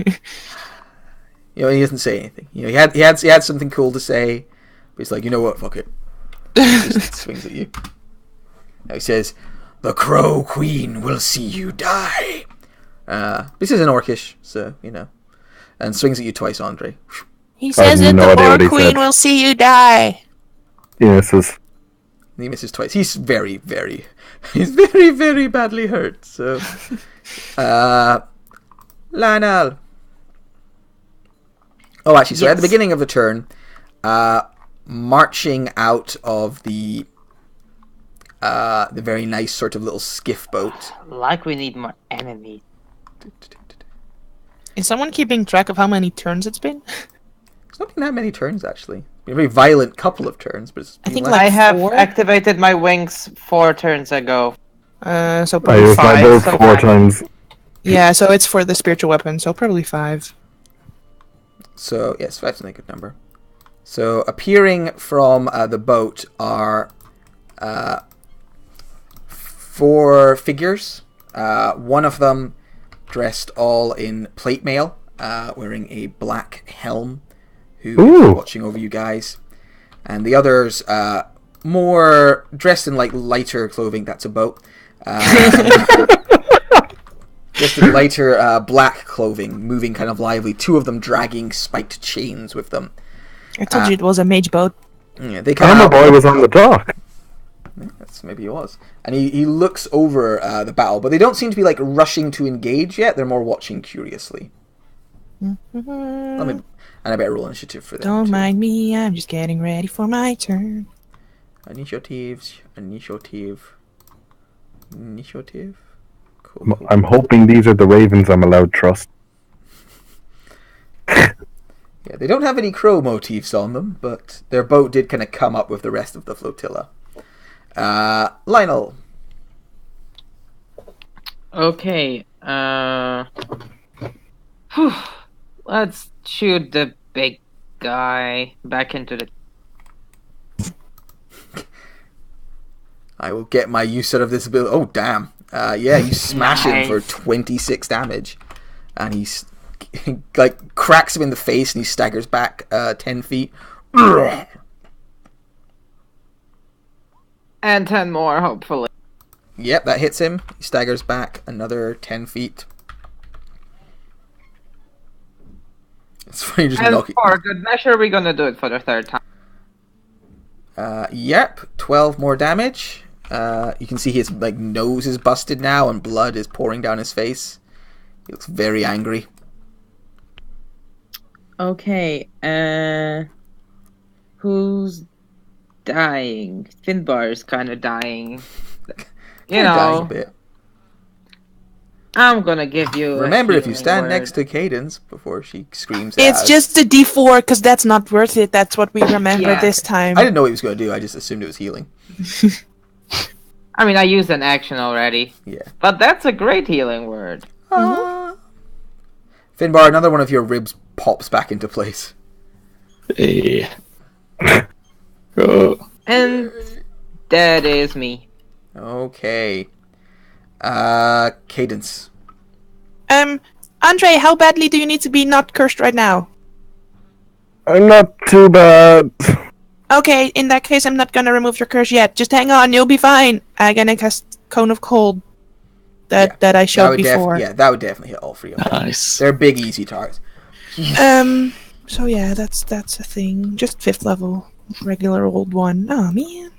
He doesn't say anything. He had something cool to say, but he's like, you know what, fuck it. He just swings at you. Now he says, "The Crow Queen will see you die." This is an Orcish, so and swings at you twice, Andre. He says that no the idea what he Orc Queen said. will see you die. He misses. He misses twice. He's very, very, very badly hurt. So, Lionel. Oh, actually, so at the beginning of the turn, marching out of the very nice sort of little skiff boat. Like we need more enemies. Is someone keeping track of how many turns it's been? It's not been that many turns, actually. A very violent couple of turns, but it's been I think less. I have 4? activated my wings 4 turns ago. So I probably used my 5. bolt so 4 5. times. Yeah, so it's for the spiritual weapon, so probably 5. So, yes, 5's a good number. So, appearing from the boat are 4 figures. One of them dressed all in plate mail, wearing a black helm, who is watching over you guys. And the others more dressed in like lighter clothing. That's a boat. Just in lighter black clothing, moving kind of lively. Two of them dragging spiked chains with them. I told you it was a mage boat. Yeah, they come Armor out. Boy was on the dock. Yes, maybe he was. And he looks over the battle, but they don't seem to be like rushing to engage yet. They're more watching curiously. And I better roll initiative for them. Don't too. mind me, I'm just getting ready for my turn. Initiative. Cool. I'm hoping these are the ravens I'm allowed trust. Yeah, they don't have any crow motifs on them, but their boat did kind of come up with the rest of the flotilla. Lionel. Okay. Let's shoot the big guy back into the. I will get my use out of this ability. Oh, damn. Yeah, you smash him for Nice. 26 damage. And he's like cracks him in the face and he staggers back 10 feet. And 10 more, hopefully. Yep, that hits him. He staggers back another 10 feet. It's funny just And knocking. for good measure, we're gonna do it for the third time. Yep, 12 more damage. You can see his like nose is busted now and blood is pouring down his face. He looks very angry. Okay, who's dying? Finbar's kind of dying. You Kinda dying a know, bit. I'm gonna give you. Remember, if you stand next to Cadence before she screams, It's out. just a D4 because that's not worth it. That's what we remember Yeah. this time. I didn't know what he was going to do. I just assumed it was healing. I mean, I used an action already, Yeah. but that's a great healing word. Finbar, another one of your ribs pops back into place. Eh. Oh. And that is me. Okay. Cadence. Andre, how badly do you need to be not cursed right now? I'm not too bad. Okay, in that case, I'm not gonna remove your curse yet. Just hang on, you'll be fine. I'm gonna cast Cone of Cold that I showed before. That would definitely hit all three of them. Nice. They're big, easy targets. So yeah, that's a thing. Just 5th level, regular old one. Oh man,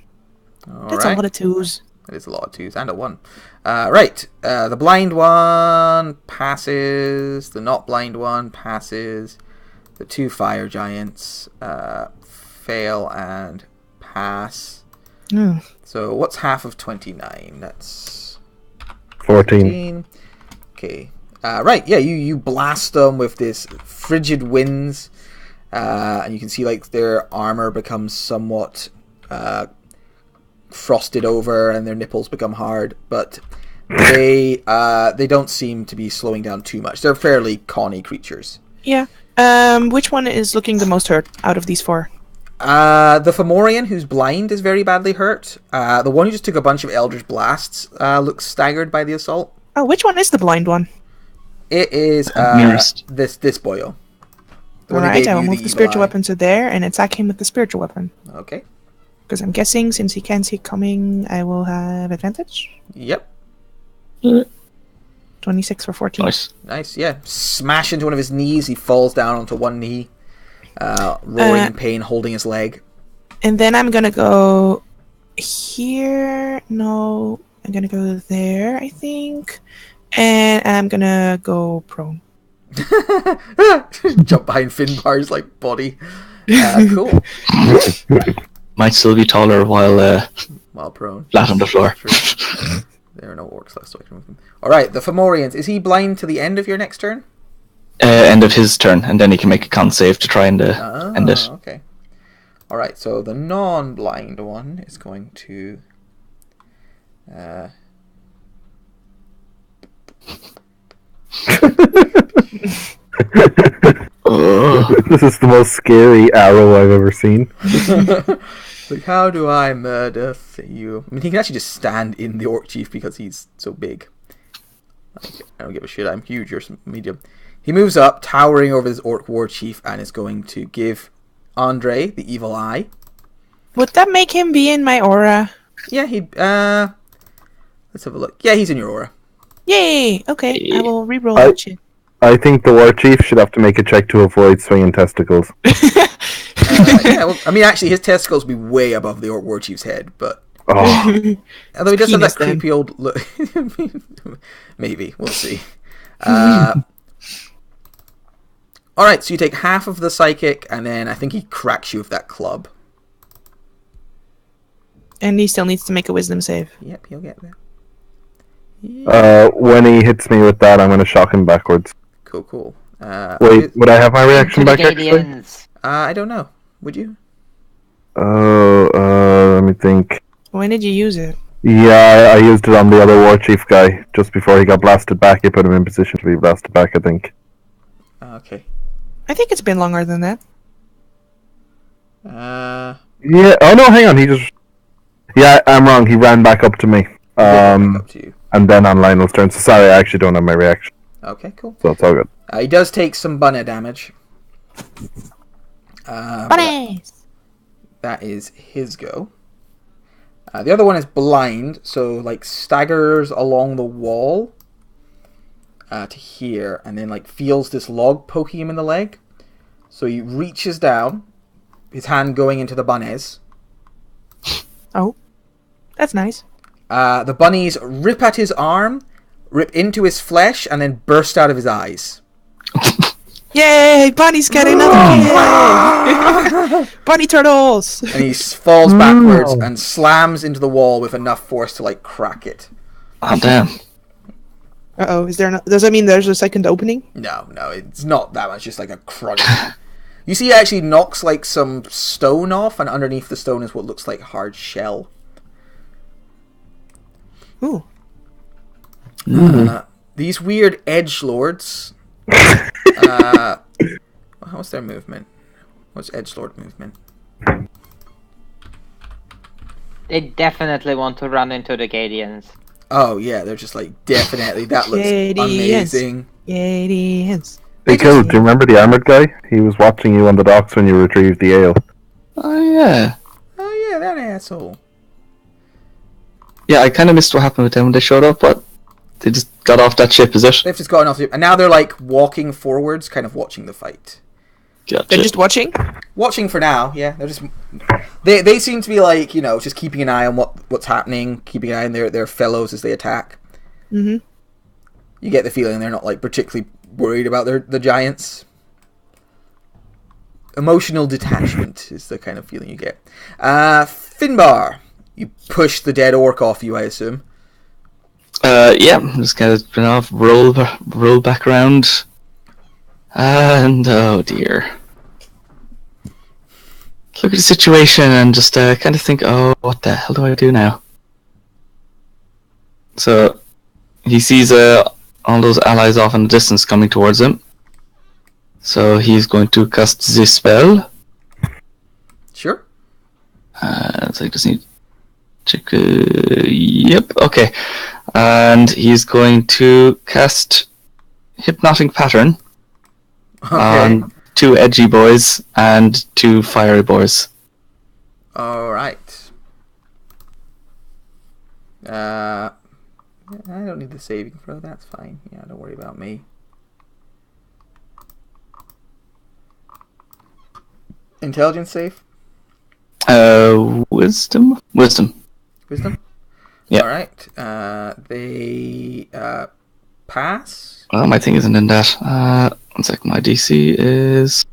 that's a lot of 2s. That is a lot of 2s and a 1. Right. The blind one passes. The not blind one passes. The 2 fire giants fail and pass. So what's half of 29? That's 14. Okay. Right. Yeah. You blast them with this frigid winds, and you can see like their armor becomes somewhat frosted over, and their nipples become hard. But they don't seem to be slowing down too much. They're fairly conny creatures. Yeah. Which one is looking the most hurt out of these 4? The Fomorian, who's blind, is very badly hurt. The one who just took a bunch of Eldritch Blasts looks staggered by the assault. Oh, which one is the blind one? It is Nearest. this boyo. The one who Alright, gave I will you move the the spiritual evil eye. weapon to there and attack him with the spiritual weapon. Okay. Because I'm guessing, since he can't see it coming, I will have advantage. Yep. 26 for 14. Nice. Nice. Yeah. Smash into one of his knees. He falls down onto one knee, roaring in pain, holding his leg. And then I'm gonna go here. No, I'm gonna go there, I think. And I'm gonna go prone. Jump behind Finbar's like body. Cool. Might still be taller while While prone. flat on the floor. True. There are no orcs left, so I can move them. Alright, the Fomorians. Is he blind to the end of your next turn? End of his turn, and then he can make a con save to try and end it. Okay. Alright, so the non-blind one is going to... This is the most scary arrow I've ever seen. like, how do I murder you? I mean, he can actually just stand in the Orc Chief because he's so big. I don't give a shit, I'm huge, you're medium. He moves up, towering over this Orc War Chief, and is going to give Andre the evil eye. Would that make him be in my aura? Yeah, let's have a look. Yeah, he's in your aura. Yay! Okay, I will re-roll I- that shit. I think the war chief should have to make a check to avoid swinging testicles. Yeah, well, I mean, actually, his testicles will be way above the war chief's head, but Oh, although he does have that Penis, then. creepy old look. Maybe we'll see. All right, so you take half of the psychic, and then I think he cracks you with that club. And he still needs to make a wisdom save. Yep, he'll get there. when he hits me with that, I'm going to shock him backwards. Cool. Wait, would I have my reaction To the back actually? Guardians. I don't know. Would you? Let me think. When did you use it? Yeah, I used it on the other war chief guy just before he got blasted back. I put him in position to be blasted back, I think. Okay. I think it's been longer than that. Yeah. Oh no, hang on. He just. Yeah, I'm wrong. He ran back up to me. Up to you. And then on Lionel's turn. So sorry, I actually don't have my reaction. Okay, cool. So it's all good. He does take some bunny damage. But Bunnies! that is his go. The other one is blind, so like staggers along the wall to here, and then like feels this log poking him in the leg. So he reaches down, his hand going into the bunnies. Oh, that's nice. The bunnies rip at his arm, rip into his flesh, and then burst out of his eyes. Yay! Bunny's got another kid! Bunny turtles! And he falls backwards and slams into the wall with enough force to like crack it. Oh, damn. Uh-oh, is there does that mean there's a second opening? No, it's not that much, just like a crunch. You see, he actually knocks like some stone off, and underneath the stone is what looks like hard shell. Ooh. These weird edgelords. What's their movement? What's edgelord movement? They definitely want to run into the Guardians. Oh yeah, they're just like definitely. That looks Shady amazing. Yes. Hey, cool. Do you remember the armored guy? He was watching you on the docks when you retrieved the ale. Oh, yeah. Oh yeah, that asshole. Yeah, I kind of missed what happened with them when they showed up, but they just got off that ship, is it? They've just gotten off the, and now they're like walking forwards, kind of watching the fight. Gotcha. They're just watching? Watching for now, yeah. They're just they seem to be like, just keeping an eye on what's happening, keeping an eye on their fellows as they attack. Mm-hmm. You get the feeling they're not like particularly worried about the giants. Emotional detachment is the kind of feeling you get. Finbar, you push the dead orc off you, I assume. Yeah, I'm just gonna roll back around. And oh dear. Look at the situation and just kind of think, oh, what the hell do I do now? So he sees all those allies off in the distance coming towards him. So he's going to cast this spell. Sure. So I just need to check. Yep, okay. And he's going to cast Hypnotic Pattern Okay. on 2 edgy boys and 2 fiery boys. All right. I don't need the saving throw. That's fine. Yeah, don't worry about me. Intelligence save? Wisdom? Wisdom. Wisdom? Yeah. All right. They pass. Well, my thing isn't in that. One sec, my DC is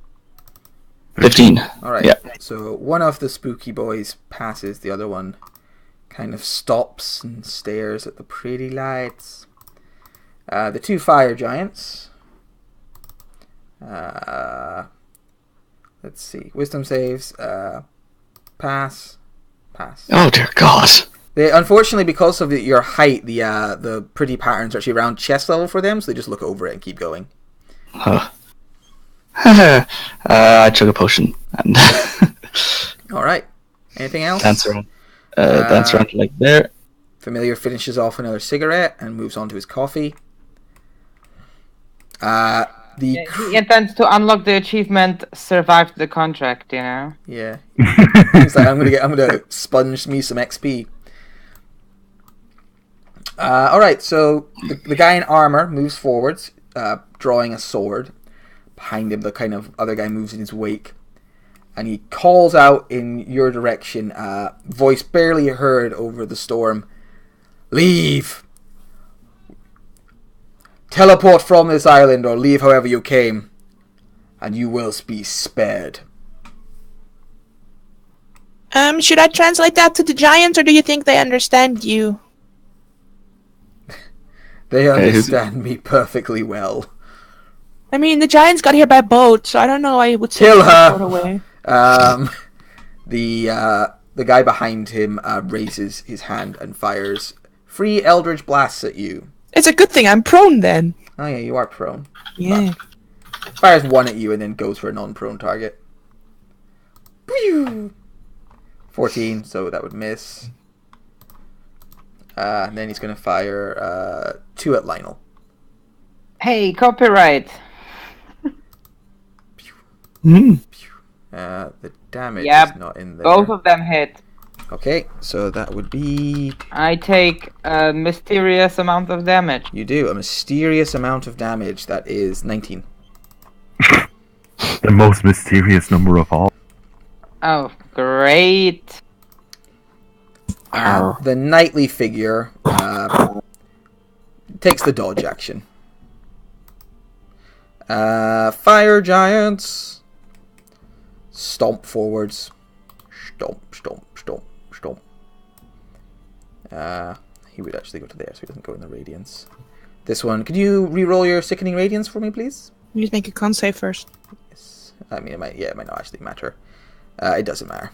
15. All right. Yeah. So one of the spooky boys passes. The other one kind of stops and stares at the pretty lights. The 2 fire giants. Let's see. Wisdom saves. Pass. Oh dear God. They, unfortunately, because of your height, the pretty patterns are actually around chest level for them, so they just look over it and keep going. Huh. I took a potion and All right. Anything else? dance around. Dance around like there. Familiar finishes off another cigarette and moves on to his coffee. The He intends to unlock the achievement "Survived the Contract." You know. yeah. He's like, I'm gonna sponge me some XP. All right, so the guy in armor moves forwards, drawing a sword. Behind him, the kind of other guy moves in his wake, and he calls out in your direction, voice barely heard over the storm. Leave! Teleport from this island or leave however you came, and you will be spared. Should I translate that to the giants, or do you think they understand you? They understand me perfectly well. I mean, the giants got here by boat, so I don't know why you would Kill her! Away. The guy behind him raises his hand and fires 3 Eldritch Blasts at you. It's a good thing I'm prone then. Oh yeah, you are prone. Yeah. Fires 1 at you and then goes for a non-prone target. 14, so that would miss. And then he's going to fire 2 at Lionel. Hey, copyright. The damage is not in there. Both of them hit. Okay, so that would be... I take a mysterious amount of damage. You do, a mysterious amount of damage. That is 19. The most mysterious number of all. Oh, great. The knightly figure takes the dodge action. Fire giants. Stomp forwards. Stomp, stomp, stomp, stomp. He would actually go to there, so he doesn't go in the radiance. This one, could you re-roll your sickening radiance for me, please? You just make a con save first. Yes. I mean, it might not actually matter. It doesn't matter.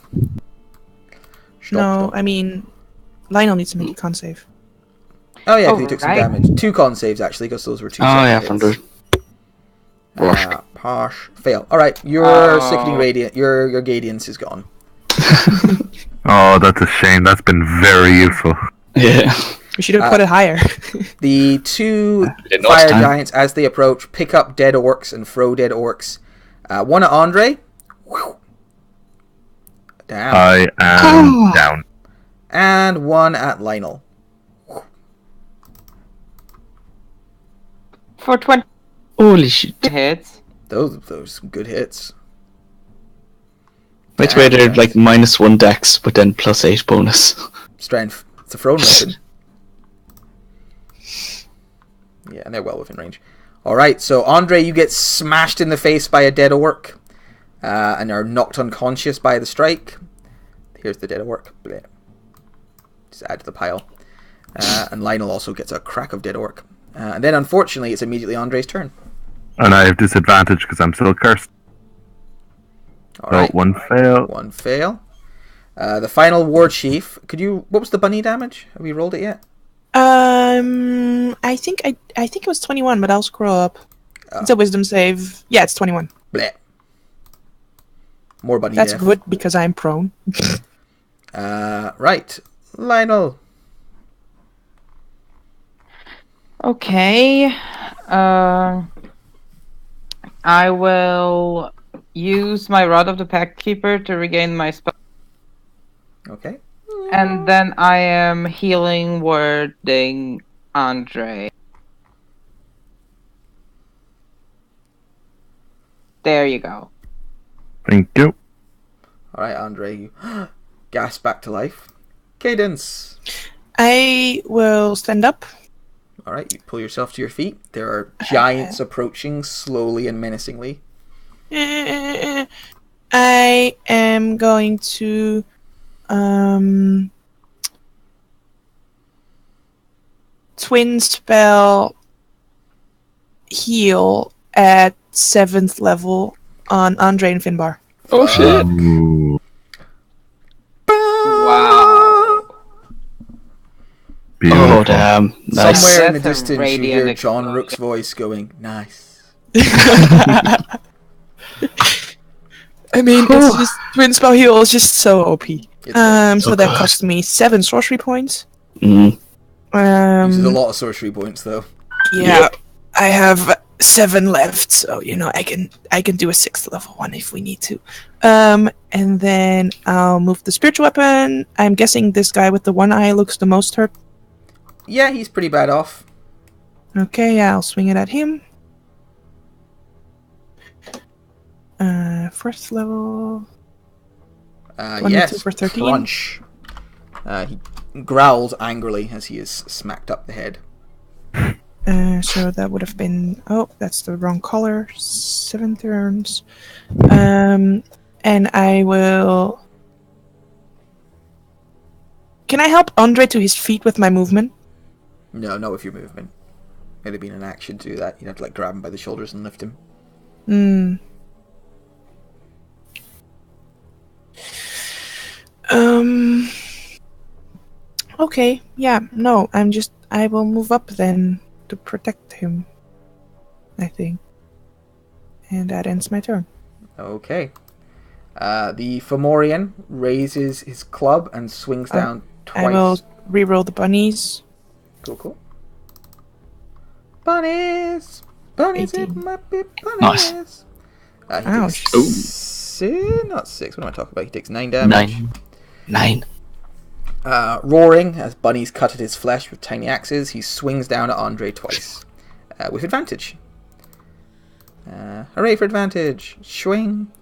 I mean, Lionel needs to make a con save. Oh yeah, he took some damage. 2 con saves actually, because those were 2. Oh yeah, from the. Posh. Fail. Alright, your sickening radiant, your Gadiance is gone. Oh, that's a shame. That's been very useful. Yeah. We should have put it higher. The 2 fire giants, as they approach, pick up dead orcs and throw dead orcs. 1 at Endre. Down. I am down. And 1 at Lionel. For 20 Holy shit. hits. Those are some good hits. Which way they're like -1 dex, but then +8 bonus. Strength. It's a thrown weapon. Yeah, and they're well within range. Alright, so Endre, you get smashed in the face by a dead orc. And are knocked unconscious by the strike. Here's the dead orc. Blech. Just add to the pile. And Lionel also gets a crack of dead orc. And then, unfortunately, it's immediately Andre's turn. And I have disadvantage because I'm still cursed. Alright. So 1 fail. 1 fail. The final war chief. What was the bunny damage? Have we rolled it yet? I think it was 21, but I'll scroll up. It's a wisdom save. Yeah, it's 21. Blech. More bunny That's death. good because I'm prone. Right. Lionel. Okay. I will use my Rod of the Pact Keeper to regain my spell. Okay. And then I am healing wording Endre. There you go. Thank you. Alright, Endre, you gasp back to life. Cadence. I will stand up. Alright, you pull yourself to your feet. There are giants approaching slowly and menacingly. I am going to twin spell heal at 7th level on Endre and Finbar. Oh shit! Ooh, Wow. beautiful. Oh damn! Nice. Somewhere in the That's a distance you radiant hear John explosion. Rook's voice going, nice. I mean, it's just twin spell heal is just so OP. It's So that cost me 7 sorcery points. Mm. uses a lot of sorcery points though. Yeah, I have 7 left, so I can do a 6th level one if we need to. And then I'll move the spiritual weapon. I'm guessing this guy with the one eye looks the most hurt. Yeah, he's pretty bad off. Okay, I'll swing it at him. 1st level. 22 Yes, for 13. crunch. He growls angrily as he is smacked up the head. So that would have been... Oh, that's the wrong color. 7 turns. And I will... Can I help Andre to his feet with my movement? No, not with your movement. It'd have been an action to do that. You'd have to grab him by the shoulders and lift him. Okay, yeah, no, I will move up then to protect him, I think. And that ends my turn. Okay. The Fomorian raises his club and swings down twice. I will reroll the bunnies. Cool. Bunnies! Bunnies, 18. it might be Nice. bunnies! Ouch. Not 6, what am I talking about? He takes 9 damage. 9. Roaring as bunnies cut at his flesh with tiny axes, he swings down at Andre twice. With advantage. Hooray for advantage! Swing!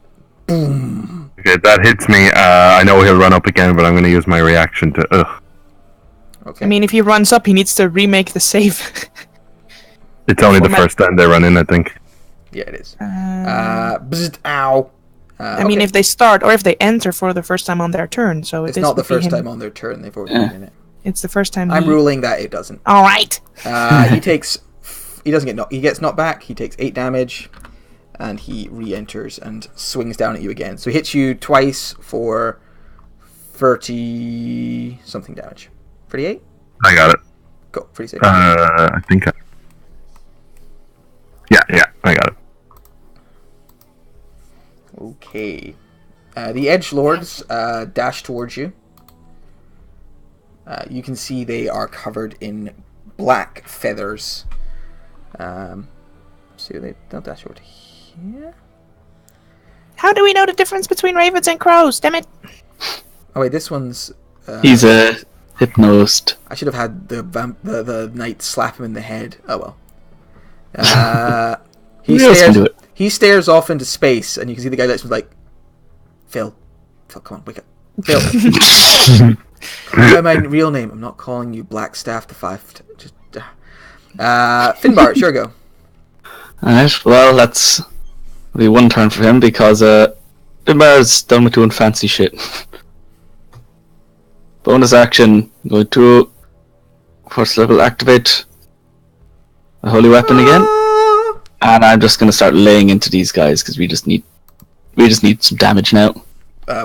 Boom! Okay, that hits me. I know he'll run up again, but I'm going to use my reaction to... Ugh. Okay. I mean, if he runs up, he needs to remake the save. It's only the first time they run in, I think. Yeah, it is. Bzzzt, ow! I mean, if they start or if they enter for the first time on their turn, so it's not the first time on their turn. They've already been in it. It's the first time. I'm ruling that it doesn't. All right. He takes. He doesn't get knocked. He gets knocked back. He takes 8 damage, and he re-enters and swings down at you again. So he hits you twice for 30 something damage. 38. I got it. Go. Pretty safe. I think. Yeah, I got it. Okay. The edgelords dash towards you. You can see they are covered in black feathers. So they'll dash over to here. How do we know the difference between ravens and crows? Damn it! Oh wait, this one's. He's a hypnost. I should have had the knight slap him in the head. Oh well. He stares off into space, and you can see the guy that's like, Phil, come on, wake up, Phil. Call me by my real name. I'm not calling you Blackstaff the Five. Just, Finbar, it's your go. Alright, well, that's be one turn for him because Finbar's done with doing fancy shit. Bonus action, go to first level, activate a holy weapon again. And I'm just gonna start laying into these guys because we just need some damage now.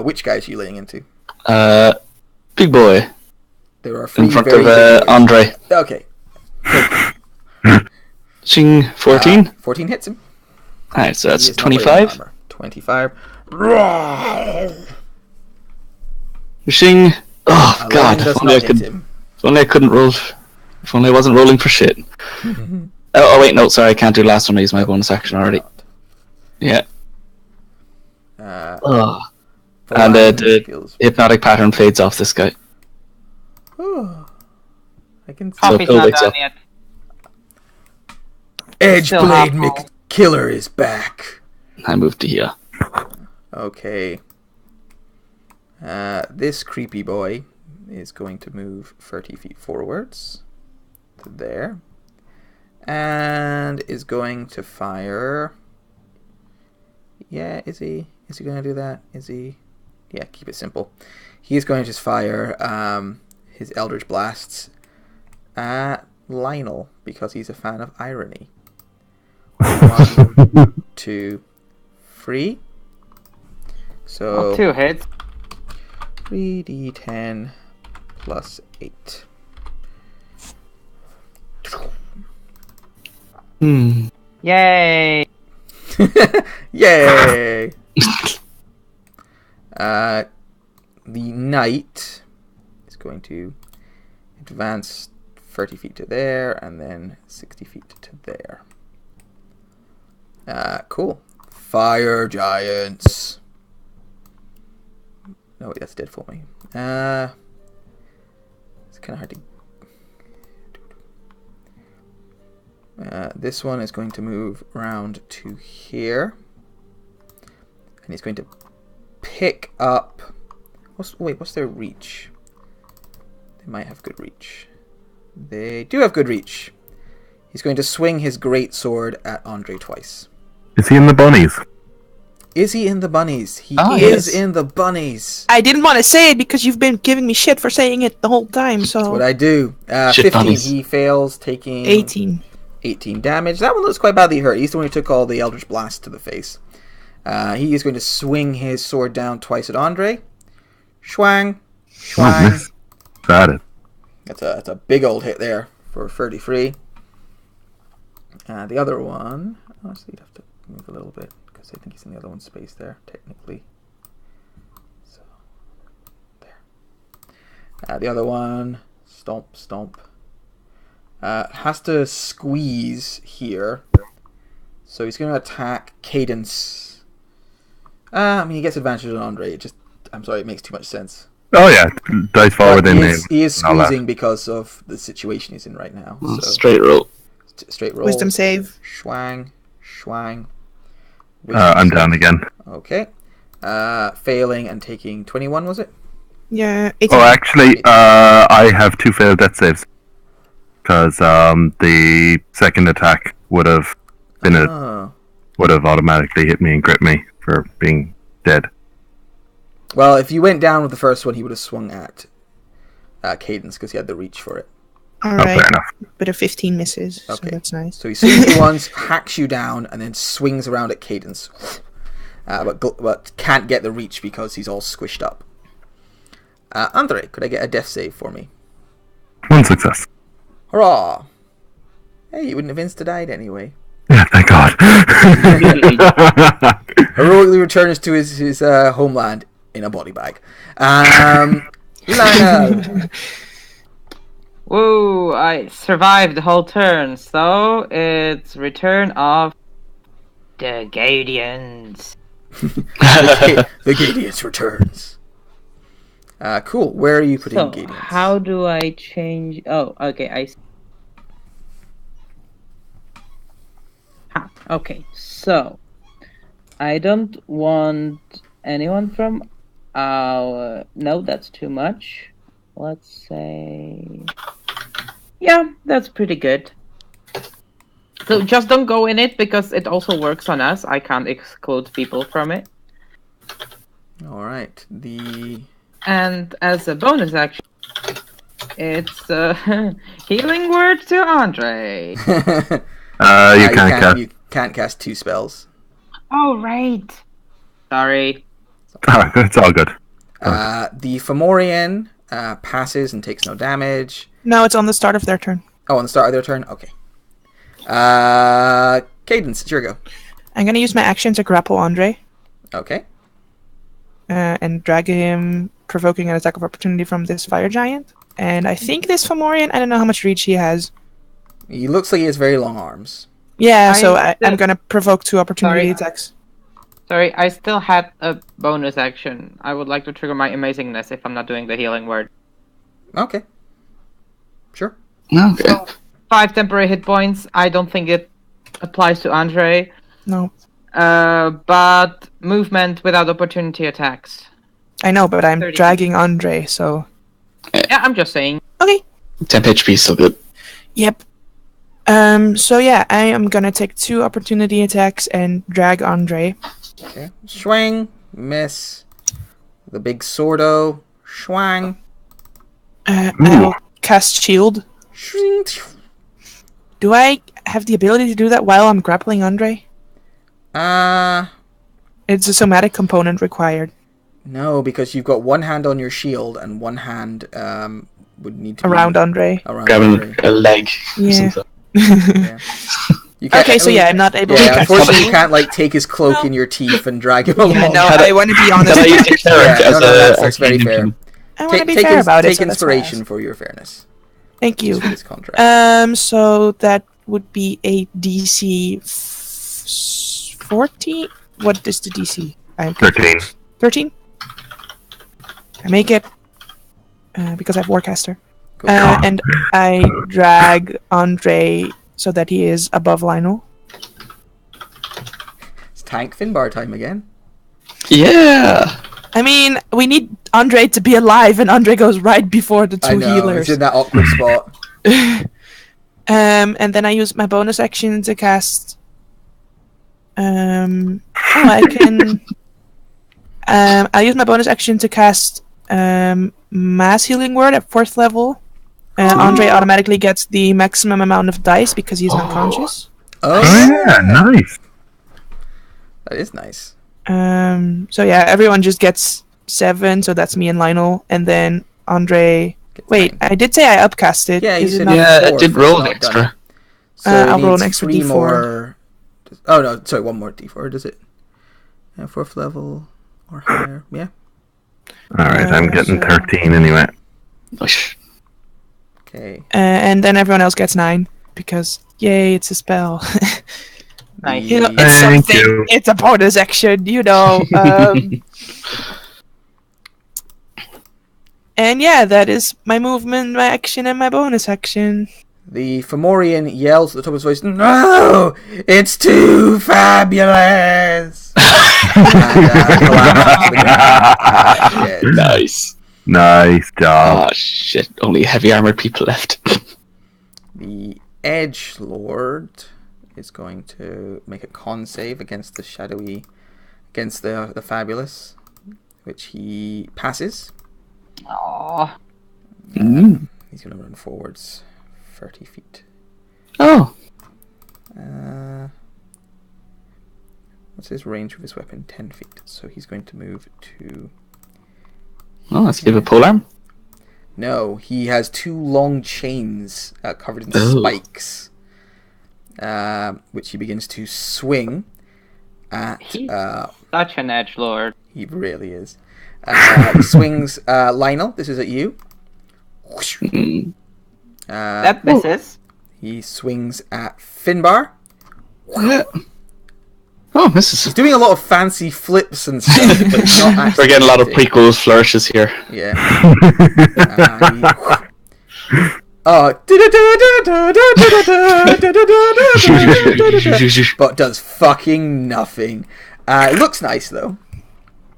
Which guys are you laying into? Big boy. There are 3 In front very of big boys. Andre. Okay. Ching 14. 14 hits him. Alright, so that's He is not wearing 25. armor. 25. Shing. Oh 11 god, does if only not hit him. if only I couldn't roll. If only I wasn't rolling for shit. Oh wait, no, sorry, I can't do last one. I used my bonus action already. Yeah. And the hypnotic pattern fades off this guy. I can see. Coffee's Phil not wakes done up. yet. Edgeblade Still half McKiller is back. I moved to here. Okay. This creepy boy is going to move 30 feet forwards to there. And is going to fire. Yeah, is he going to do that? Is he? Yeah, keep it simple. He is going to just fire his Eldritch Blasts at Lionel because he's a fan of irony. 1, 2, 3. So 2 hits. 3d10 plus 8. Yay! Yay! The knight is going to advance 30 feet to there and then 60 feet to there. Cool. Fire giants. No, wait, that's dead for me. It's kind of hard to... this one is going to move around to here. And he's going to pick up... What's their reach? They might have good reach. They do have good reach. He's going to swing his great sword at Andre twice. Is he in the bunnies? Is he in the bunnies? He Yes. is in the bunnies. I didn't want to say it because you've been giving me shit for saying it the whole time, so... That's what I do. Shit 15, bunnies. he fails, taking... 18. 18 damage. That one looks quite badly hurt. He's the one who took all the Eldritch Blast to the face. He is going to swing his sword down twice at Andre. Schwang. Schwang. Got it. That's a big old hit there for 33. The other one... Honestly, you'd have to move a little bit, because I think he's in the other one's space there, technically. So, there. The other one... Stomp, stomp. Has to squeeze here. So he's going to attack Cadence. I mean, he gets advantage on Andre. I'm sorry, it makes too much sense. Oh yeah, dice fall But within he is all that. squeezing because of the situation he's in right now. So Straight roll. straight roll. Wisdom save. Schwang. Schwang. I'm down again. Okay. Failing and taking 21, was it? Yeah, 18. Oh, actually, I have 2 failed death saves. Because the second attack would have been would have automatically hit me and crit me for being dead. Well, if you went down with the first one, he would have swung at Cadence because he had the reach for it. Oh, Alright, fair enough. but a 15 misses, so Okay. that's nice. So he swings you once, hacks you down, and then swings around at Cadence. But can't get the reach because he's all squished up. Andre, could I get a death save for me? 1 success. Hurrah! Hey, you wouldn't have insta-died anyway. Yeah, thank God. Heroically returns to his homeland in a body bag. Lionel! Whoa, I survived the whole turn, so it's return of the Guardians. The Gadius returns. Cool. Where are you putting So, Gadians? how do I change... Oh, okay, I see. Okay, so... I don't want anyone from our... No, that's too much. Let's say... Yeah, that's pretty good. So just don't go in it, because it also works on us. I can't exclude people from it. Alright. And as a bonus action, it's a healing word to Andre. You You can't cast 2 spells. Oh, right. Sorry. It's all good. The Fomorian passes and takes no damage. No, it's on the start of their turn. Oh, on the start of their turn? Okay. Cadence, it's your go. I'm gonna use my action to grapple Andre Okay. and drag him, provoking an attack of opportunity from this fire giant. And I think this Fomorian, I don't know how much reach he has. He looks like he has very long arms. Yeah, so I- I'm gonna provoke 2 opportunity Sorry. attacks. Sorry, I still had a bonus action. I would like to trigger my amazingness if I'm not doing the healing word. Okay. Sure. Okay. 5 temporary hit points. I don't think it applies to Andre. No, But movement without opportunity attacks. I know, but I'm 30. dragging Andre, so... Yeah, I'm just saying. Okay. 10 HP is so good. Yep. So yeah, I am gonna take 2 opportunity attacks and drag Andre. Okay. Swing. Miss. The big swordo. Schwang. I will cast shield. Do I have the ability to do that while I'm grappling Andre? It's a somatic component required. No, because you've got one hand on your shield and one hand would need to Around be Andre. around Grabbing Andre. a leg or Yeah. something. Yeah. You can't- Okay, so I mean, yeah, I'm not able to Yeah, cast unfortunately, you shield. can't like take his cloak in your teeth and drag him along. Yeah, no, Had I want to be honest. Can I use your cleric Yeah, as no, a that's very arcane fair. engine? I want to be fair about it. Take so that's why I inspiration asked. for your fairness. Thank you. Just for this contract. So that would be a DC 14. What is the DC? 13. 13. I make it because I have Warcaster. Cool. And I drag Andre so that he is above Lionel. It's tank Finbar time again. Yeah. I mean, we need Andre to be alive, and Andre goes right before the I two know, healers. he's in that awkward spot. And then I use my bonus action to cast. I can. I use my bonus action to cast Mass Healing Word at 4th level. Andre automatically gets the maximum amount of dice because he's unconscious. Oh, Yeah, nice. that is nice. So yeah, everyone just gets 7, so that's me and Lionel, and then Andre. Wait, I did say I upcasted. Yeah, you Is it said not? Yeah, four, it did but it's roll not extra. done. So I'll it roll an needs extra 3 D4. more. Oh no, sorry, 1 more D4. Does it? 4th level or higher? Yeah. Alright, I'm getting so- 13 anyway. Nice. Okay. And then everyone else gets 9 because yay, it's a spell. Nice. You know, it's Thank something. you. It's a bonus action, you know. And yeah, that is my movement, my action, and my bonus action. The Fomorian yells at the top of his voice, "No! It's too fabulous!" And collapses to the ground. Dead. Nice. Nice job. Oh shit! Only heavy armored people left. The Edge Lord is going to make a con save against the shadowy, against the fabulous, which he passes. Aww. He's going to run forwards 30 feet. Oh, What's his range with his weapon? 10 feet. So he's going to move to... oh, let's give a polearm. No, he has 2 long chains covered in Oh. spikes, which he begins to swing at... He's such an edgelord. he really is. He swings Lionel. This is at you. Mm. That misses. He swings at Finbar. Oh, this is. He's doing a lot of fancy flips and stuff, but he's not actually We're getting a lot of hitting. prequel flourishes here. Yeah. But does fucking nothing. It looks nice though.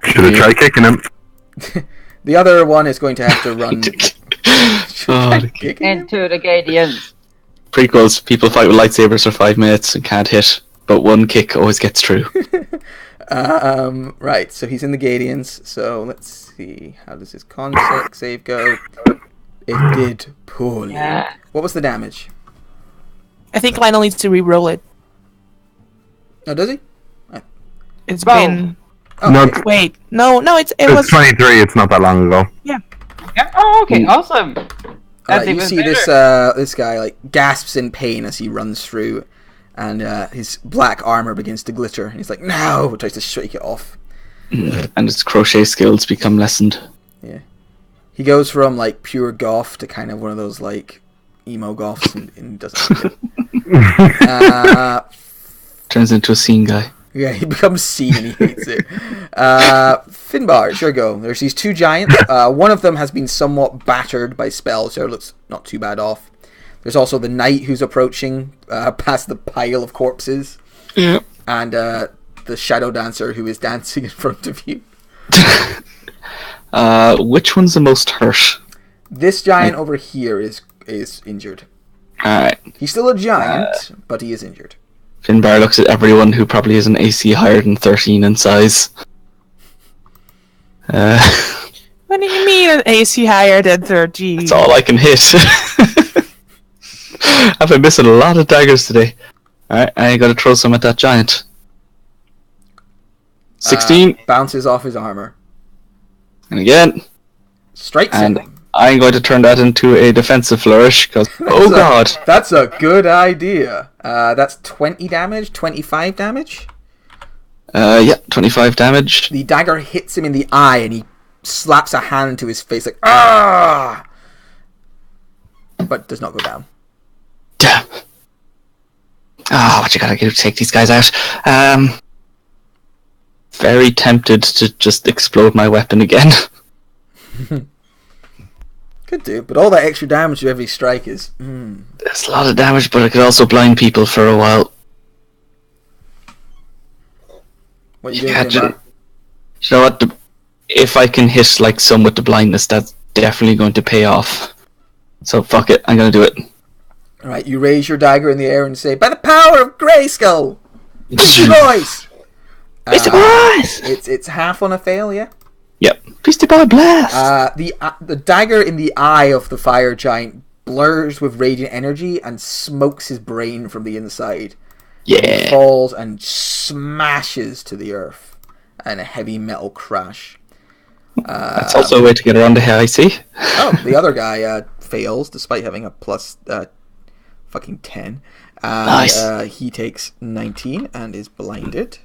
Should have tried kicking him. The other one is going to have to run. Oh, Kicking him? Into the Gadians. prequels, people fight with lightsabers for 5 minutes and can't hit, but one kick always gets through. Right, so he's in the Gadians. So let's see. How does his con save go? It did poorly. Yeah. What was the damage? I think Lionel needs to re-roll it. Oh, does he? It's Well, been. Oh, No, okay. Wait, no, it it's was. 23. It's not that long ago. Yeah. Oh, okay. Awesome. That's You even see better. this guy like gasps in pain as he runs through, and his black armor begins to glitter, and he's like, "No!" Tries to shake it off. And his crochet skills become lessened. Yeah, he goes from like pure goth to kind of one of those like emo goths, and doesn't. Like it. Turns into a scene guy. Yeah, he becomes seen and he hates it. Finbar, it's your go. There's these 2 giants. One of them has been somewhat battered by spells, so it looks not too bad off. There's also the knight who's approaching past the pile of corpses. Yeah. And the shadow dancer who is dancing in front of you. Which one's the most hurt? This giant over here is injured. Alright. He's still a giant, but he is injured. Finbar looks at everyone who probably has an AC higher than 13 in size. What do you mean an AC higher than 13? That's all I can hit. I've been missing a lot of daggers today. Alright, I gotta throw some at that giant. 16. Bounces off his armor. And again. Strikes And him. I'm going to turn that into a defensive flourish, because, oh god. That's a good idea. That's 20 damage, 25 damage. Yeah, 25 damage. The dagger hits him in the eye and he slaps a hand to his face like, ah! But does not go down. Damn. Ah, what you gotta do to take these guys out? very tempted to just explode my weapon again. Could do, but all that extra damage with every strike is... There's a lot of damage, but I could also blind people for a while. What are you doing, Mark? You know what? If I can hit like some with the blindness, that's definitely going to pay off. So fuck it, I'm gonna do it. Alright, you raise your dagger in the air and say, "By the power of Grayskull! Beastie Boys!" Beastie Boys! It's half on a fail, yeah? Yep. Beastie Boy blast! The dagger in the eye of the fire giant blurs with radiant energy and smokes his brain from the inside. Yeah. He falls and smashes to the earth and a heavy metal crash. That's also a way to get around the high sea. Oh, the other guy fails despite having a plus fucking 10. Nice. He takes 19 and is blinded.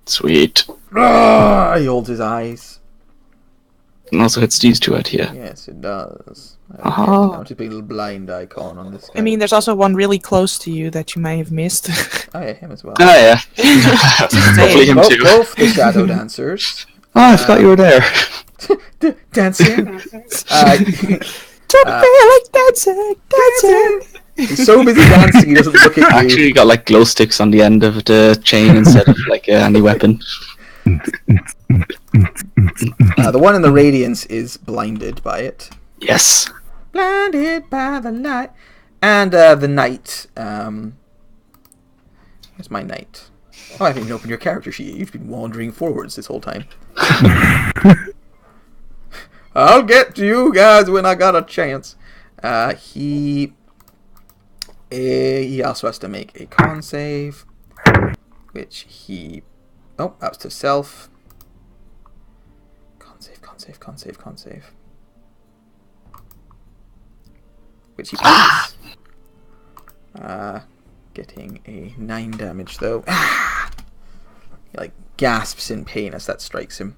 Sweet. He holds his eyes. And also hits these two out here. Yes, it does. Oh. I'll just be a little blind icon on this guy. I mean, there's also one really close to you that you may have missed. Oh yeah, him as well. Oh yeah. Hopefully him too. Both the shadow dancers. Oh, I forgot you were there. Dancing. Don't feel like dancing. He's so busy dancing he doesn't look at you. Actually, you got like glow sticks on the end of the chain instead of like any weapon. The one in the radiance is blinded by it. Yes. Blinded by the light. And the knight. Here's my knight. Oh, I haven't even opened your character sheet. You've been wandering forwards this whole time. I'll get to you guys when I got a chance. He also has to make a con save, which he... Oh, that was to self. Con save. Which he passes. Getting a 9 damage, though. He, like, gasps in pain as that strikes him.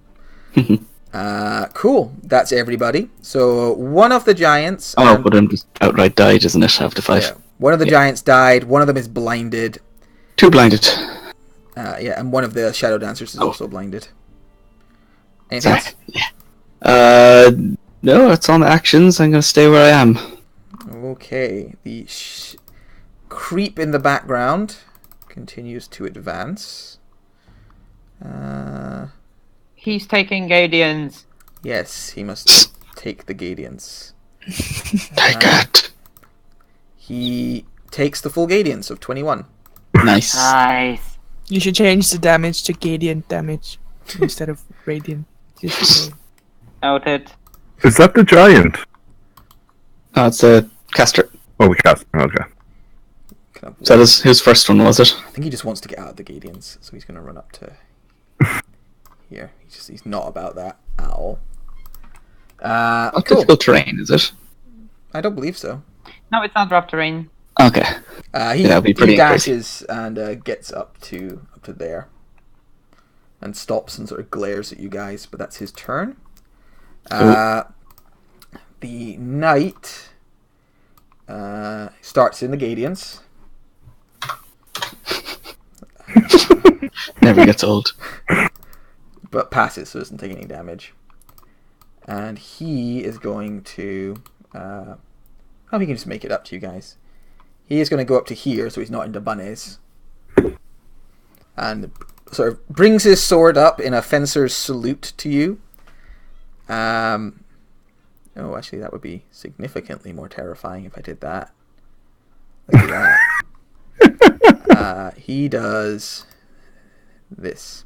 Cool. That's everybody. So, one of the giants... but I'm just outright died, isn't it, after 5? Yeah. One of the giants died. One of them is blinded. 2 blinded. And one of the shadow dancers is also blinded. Anything else? Yeah. No, it's on actions. I'm going to stay where I am. Okay. The creep in the background continues to advance. He's taking Gadians. Yes, he must take the Gadians. Take it. He takes the full Gadians of 21. Nice. Nice. You should change the damage to Gadiant damage instead of Radiant. Noted. Is that the giant? Oh, it's a caster. Oh, we cast. Okay. So that is his first one, was it? I think he just wants to get out of the Gadians, so he's going to run up to here. He's not about that at all. Not Cool. difficult terrain, is it? I don't believe so. No, it's not rough terrain. Okay. He that'd be pretty dashes and gets up to there, and stops and sort of glares at you guys. But that's his turn. The knight starts in the Gadians. Never gets old. But passes, so doesn't take any damage. And he is going to... he can just make it up to you guys. He is going to go up to here, so he's not into bunnies. And sort of brings his sword up in a fencer's salute to you. Oh, actually, that would be significantly more terrifying if I did that. Look at that. He does this.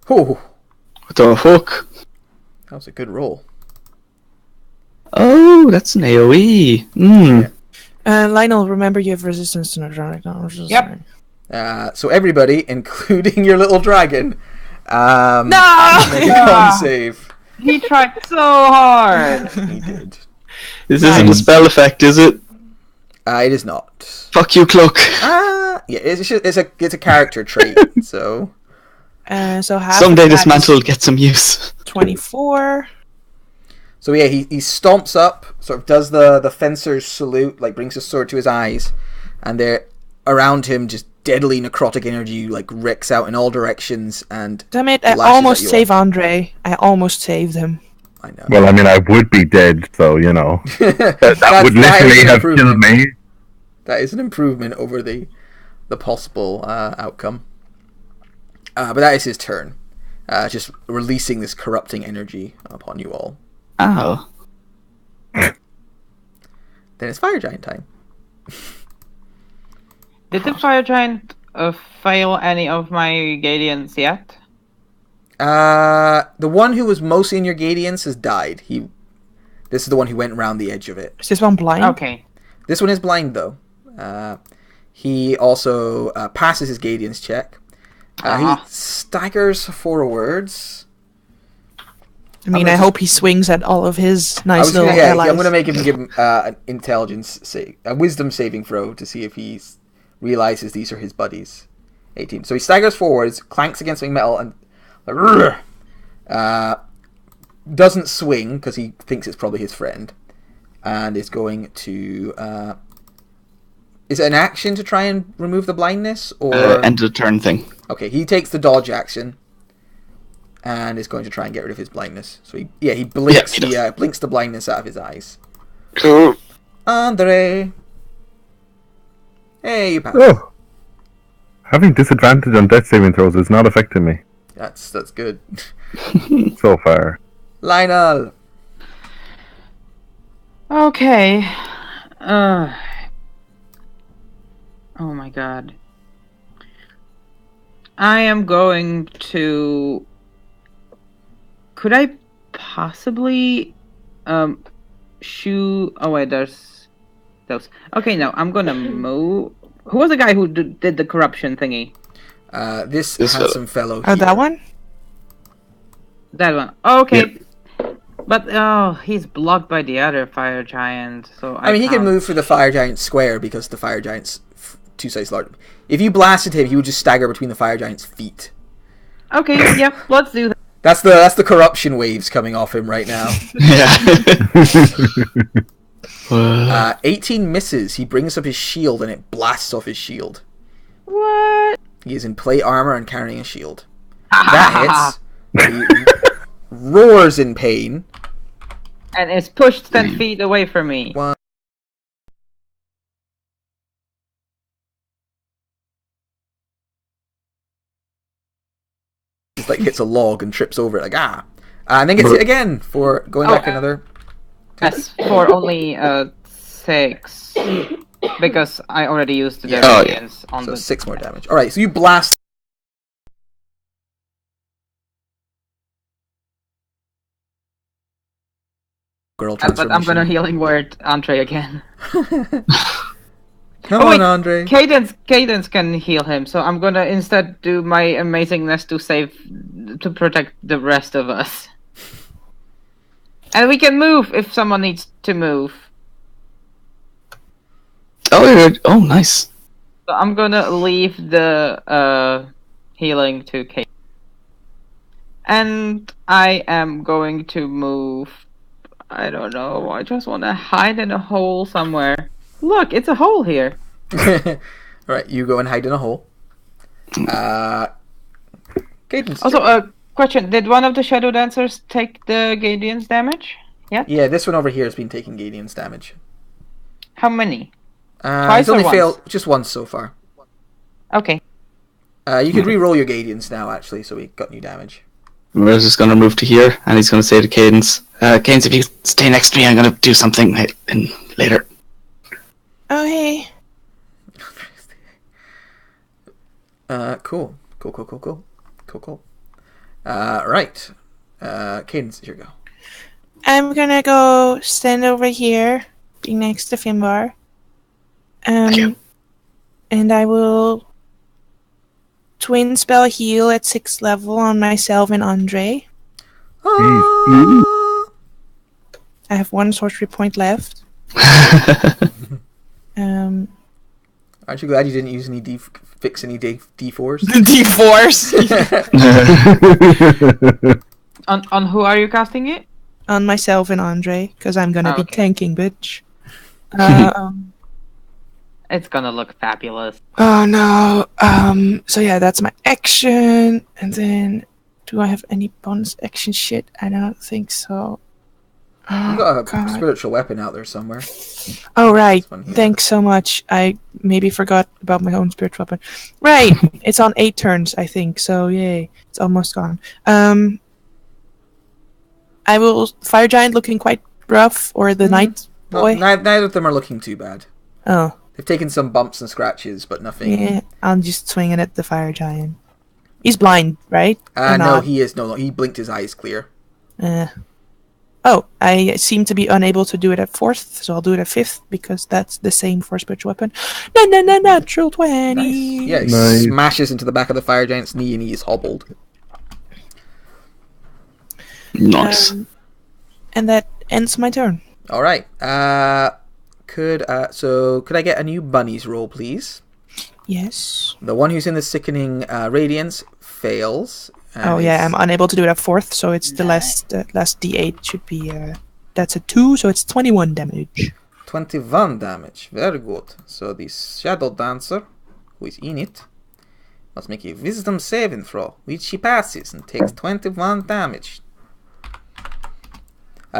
Oh, What the fuck? that was a good roll. Oh, that's an AoE. Lionel, remember you have resistance to necrotic damage. Yep. So everybody, including your little dragon, No! make a con save. He tried so hard. He did. This isn't a spell effect, is it? It is not. Fuck you, Cloak. Yeah, it's a character trait. So So half Someday of this that mantle will is get some use. 24. So yeah, he stomps up, sort of does the fencer's salute, like brings his sword to his eyes, and there around him, just deadly necrotic energy like wrecks out in all directions, and Damn it, I lashes at almost you all. saved Andre. I almost saved him. I know. Well, I mean, I would be dead, so you know that would that is literally an have improvement. killed me. That is an improvement over the possible outcome. But that is his turn. Just releasing this corrupting energy upon you all. Oh. Then it's Fire Giant time. Did the fire giant fail any of my Gadians yet? The one who was mostly in your Gadians has died. This is the one who went around the edge of it. Is this one blind? Okay. This one is blind, though. He also passes his Gadian's check. He staggers forwards. I mean, I hope he swings at all of his nice little I'm allies. going to make him give him an a wisdom saving throw to see if he realizes these are his buddies. 18. So he staggers forwards, clanks against something metal, and doesn't swing because he thinks it's probably his friend, and is going to. Is it an action to try and remove the blindness, or End of the turn thing. Okay, he takes the dodge action, and is going to try and get rid of his blindness. So he blinks blinks the blindness out of his eyes. Cool. Andre, hey, you pass. Oh, having disadvantage on death saving throws is not affecting me That's good. so far. Lionel. Okay. Oh my god. I am going to... Could I possibly shoot... Oh wait, there's those. Okay, no, I'm gonna move... Who was the guy who did the corruption thingy? This This handsome fellow. Oh, that one? That one. Okay. But he's blocked by the other fire giant, so I mean, he can can't- move through the fire giant square because the fire giant's two sizes larger. If you blasted him, he would just stagger between the fire giant's feet. Okay, yeah, let's do that. That's the corruption waves coming off him right now. Yeah. 18 misses. He brings up his shield and it blasts off his shield. What? He is in plate armor and carrying a shield. That hits. He roars in pain. And it's pushed 10 feet away from me. One. Just like hits a log and trips over it like and then gets hit again for going back another. That's for only 6. Because I already used the Yeah. Oh, radiance on So the 6 more damage. Alright, so you blast. Girl but I'm gonna transformation. healing word Endre again. Come on, Andre. Cadence can heal him, so I'm gonna instead do my amazingness to protect the rest of us. And we can move if someone needs to move. Oh, nice. So I'm gonna leave the healing to Kate. And I am going to move. I don't know. I just want to hide in a hole somewhere. Look, it's a hole here. Alright, you go and hide in a hole. Cadence. Also, a question: did one of the Shadow Dancers take the Gadian's damage? Yeah, this one over here has been taking Gadian's damage. How many? He's Twice or only once? failed just once so far. Okay. You could re-roll your Gadians now, actually, so we got new damage. We're just gonna move to here, and he's gonna say to Cadence, Cadence, if you stay next to me, I'm gonna do something later. Oh, hey. Cool. Right. Cadence, here you go. I'm gonna go stand over here, be next to Finbar. Thank you. And I will twin spell heal at 6th level on myself and Andre. I have 1 sorcery point left. Aren't you glad you didn't use any fix any D4s? D-Force! On who are you casting it? On myself and Andre, because I'm gonna be Okay. tanking, bitch. It's gonna look fabulous. Oh no. So yeah, that's my action. And then, do I have any bonus action shit? I don't think so. You Oh, got a God. spiritual weapon out there somewhere. Oh right. This one here. Thanks so much. I maybe forgot about my own spiritual weapon. Right. It's on 8 turns, I think. So yay. It's almost gone. I will Fire Giant looking quite rough, or the Night Boy. Neither of them are looking too bad. Oh. They've taken some bumps and scratches, but nothing. Yeah, I'm just swinging at the Fire Giant. He's blind, right? Or No, not? he is no. He blinked his eyes clear. Oh, I seem to be unable to do it at 4th, so I'll do it at 5th, because that's the same for spiritual weapon. No, natural 20! Nice. Yeah, he Nice. smashes into the back of the Fire Giant's knee and he is hobbled. Nice. And that ends my turn. All right. Could I get a new bunnies roll, please? Yes. The one who's in the sickening radiance fails. and Oh yeah, it's- I'm unable to do it at 4th, so it's the last D8 should be, that's a 2, so it's 21 damage. 21 damage. Very good. So the Shadow Dancer, who is in it, must make a Wisdom saving throw, which he passes and takes 21 damage.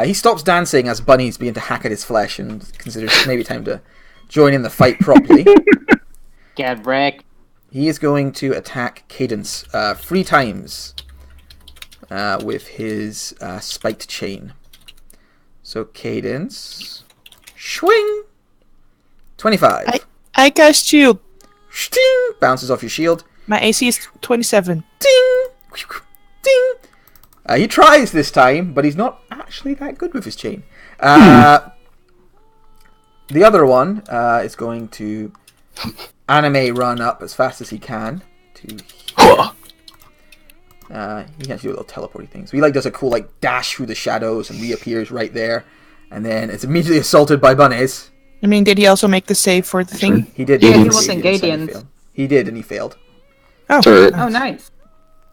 He stops dancing as bunnies begin to hack at his flesh and considers maybe time to join in the fight properly. Get wrecked. He is going to attack Cadence 3 times with his spiked chain. So Cadence, swing, 25. I cast shield. Sting! Bounces off your shield. My AC is 27. Ding! Ding! He tries this time, but he's not actually that good with his chain. The other one is going to anime run up as fast as he can to here. He can do a little teleporting thing. So he does a cool dash through the shadows and reappears right there, and then it's immediately assaulted by bunnies. I mean, did he also make the save for the thing? He did. Yeah, he was in Gadians. He did, and he failed. Oh, Sure. Oh, nice.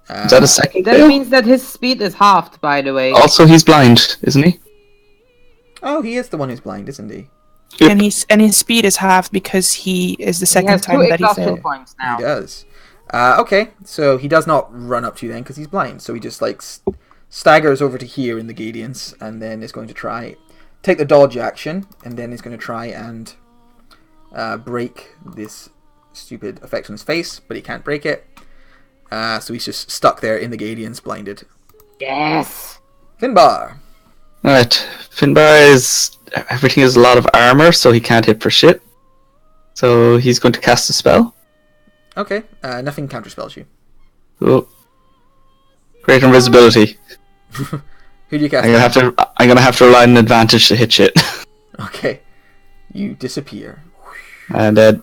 Is that a second That fail? means that his speed is halved, by the way. Also, he's blind, isn't he? Oh, he is the one who's blind, isn't he? Yep. and his speed is halved because he is the He second has 2 time that he exhaustion failed. points now. He does. Okay, so he does not run up to you then because he's blind. So he just staggers over to here in the Gadians and then is going to try take the dodge action and then is going to try and break this stupid effect on his face, but he can't break it. So he's just stuck there in the Gadians, blinded. Yes! Finbar. Alright. Finbar is... Everything has a lot of armor, so he can't hit for shit. So he's going to cast a spell. Okay, nothing counterspells you. Oh. Great invisibility. Who do you cast? I'm gonna have to rely on an advantage to hit shit. Okay, you disappear. And then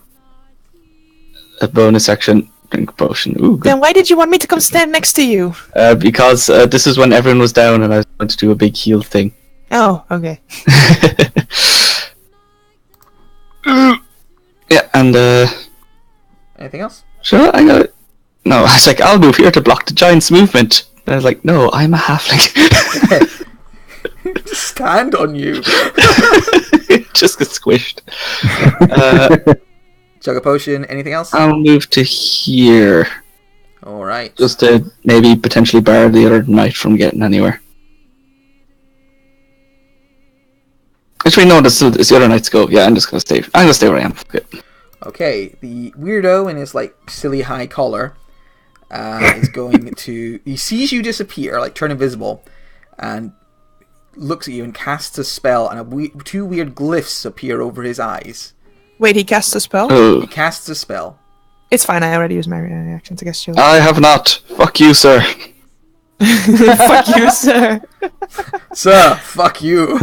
a bonus action, drink potion. Ooh, good. Then why did you want me to come stand next to you? Because this is when everyone was down and I was going to do a big heal thing. Oh, okay. Yeah, and Anything else? sure, I got it. No, I was like, I'll move here to block the giant's movement. And I was like, no, I'm a halfling. Stand on you. Just get squished. Chug a potion. Anything else? I'll move to here. All right. Just to maybe potentially bar the other knight from getting anywhere. Actually, no, it's the other knight's go. Yeah, I'm gonna stay where I am. Okay. Okay, the weirdo in his silly high collar is going to. He sees you disappear, turn invisible, and looks at you and casts a spell, and 2 weird glyphs appear over his eyes. Wait, he cast a spell? Oh, He casts a spell. It's fine, I already used my reaction to cast shield. I have not. Fuck you, sir. Fuck you, sir. Sir, fuck you.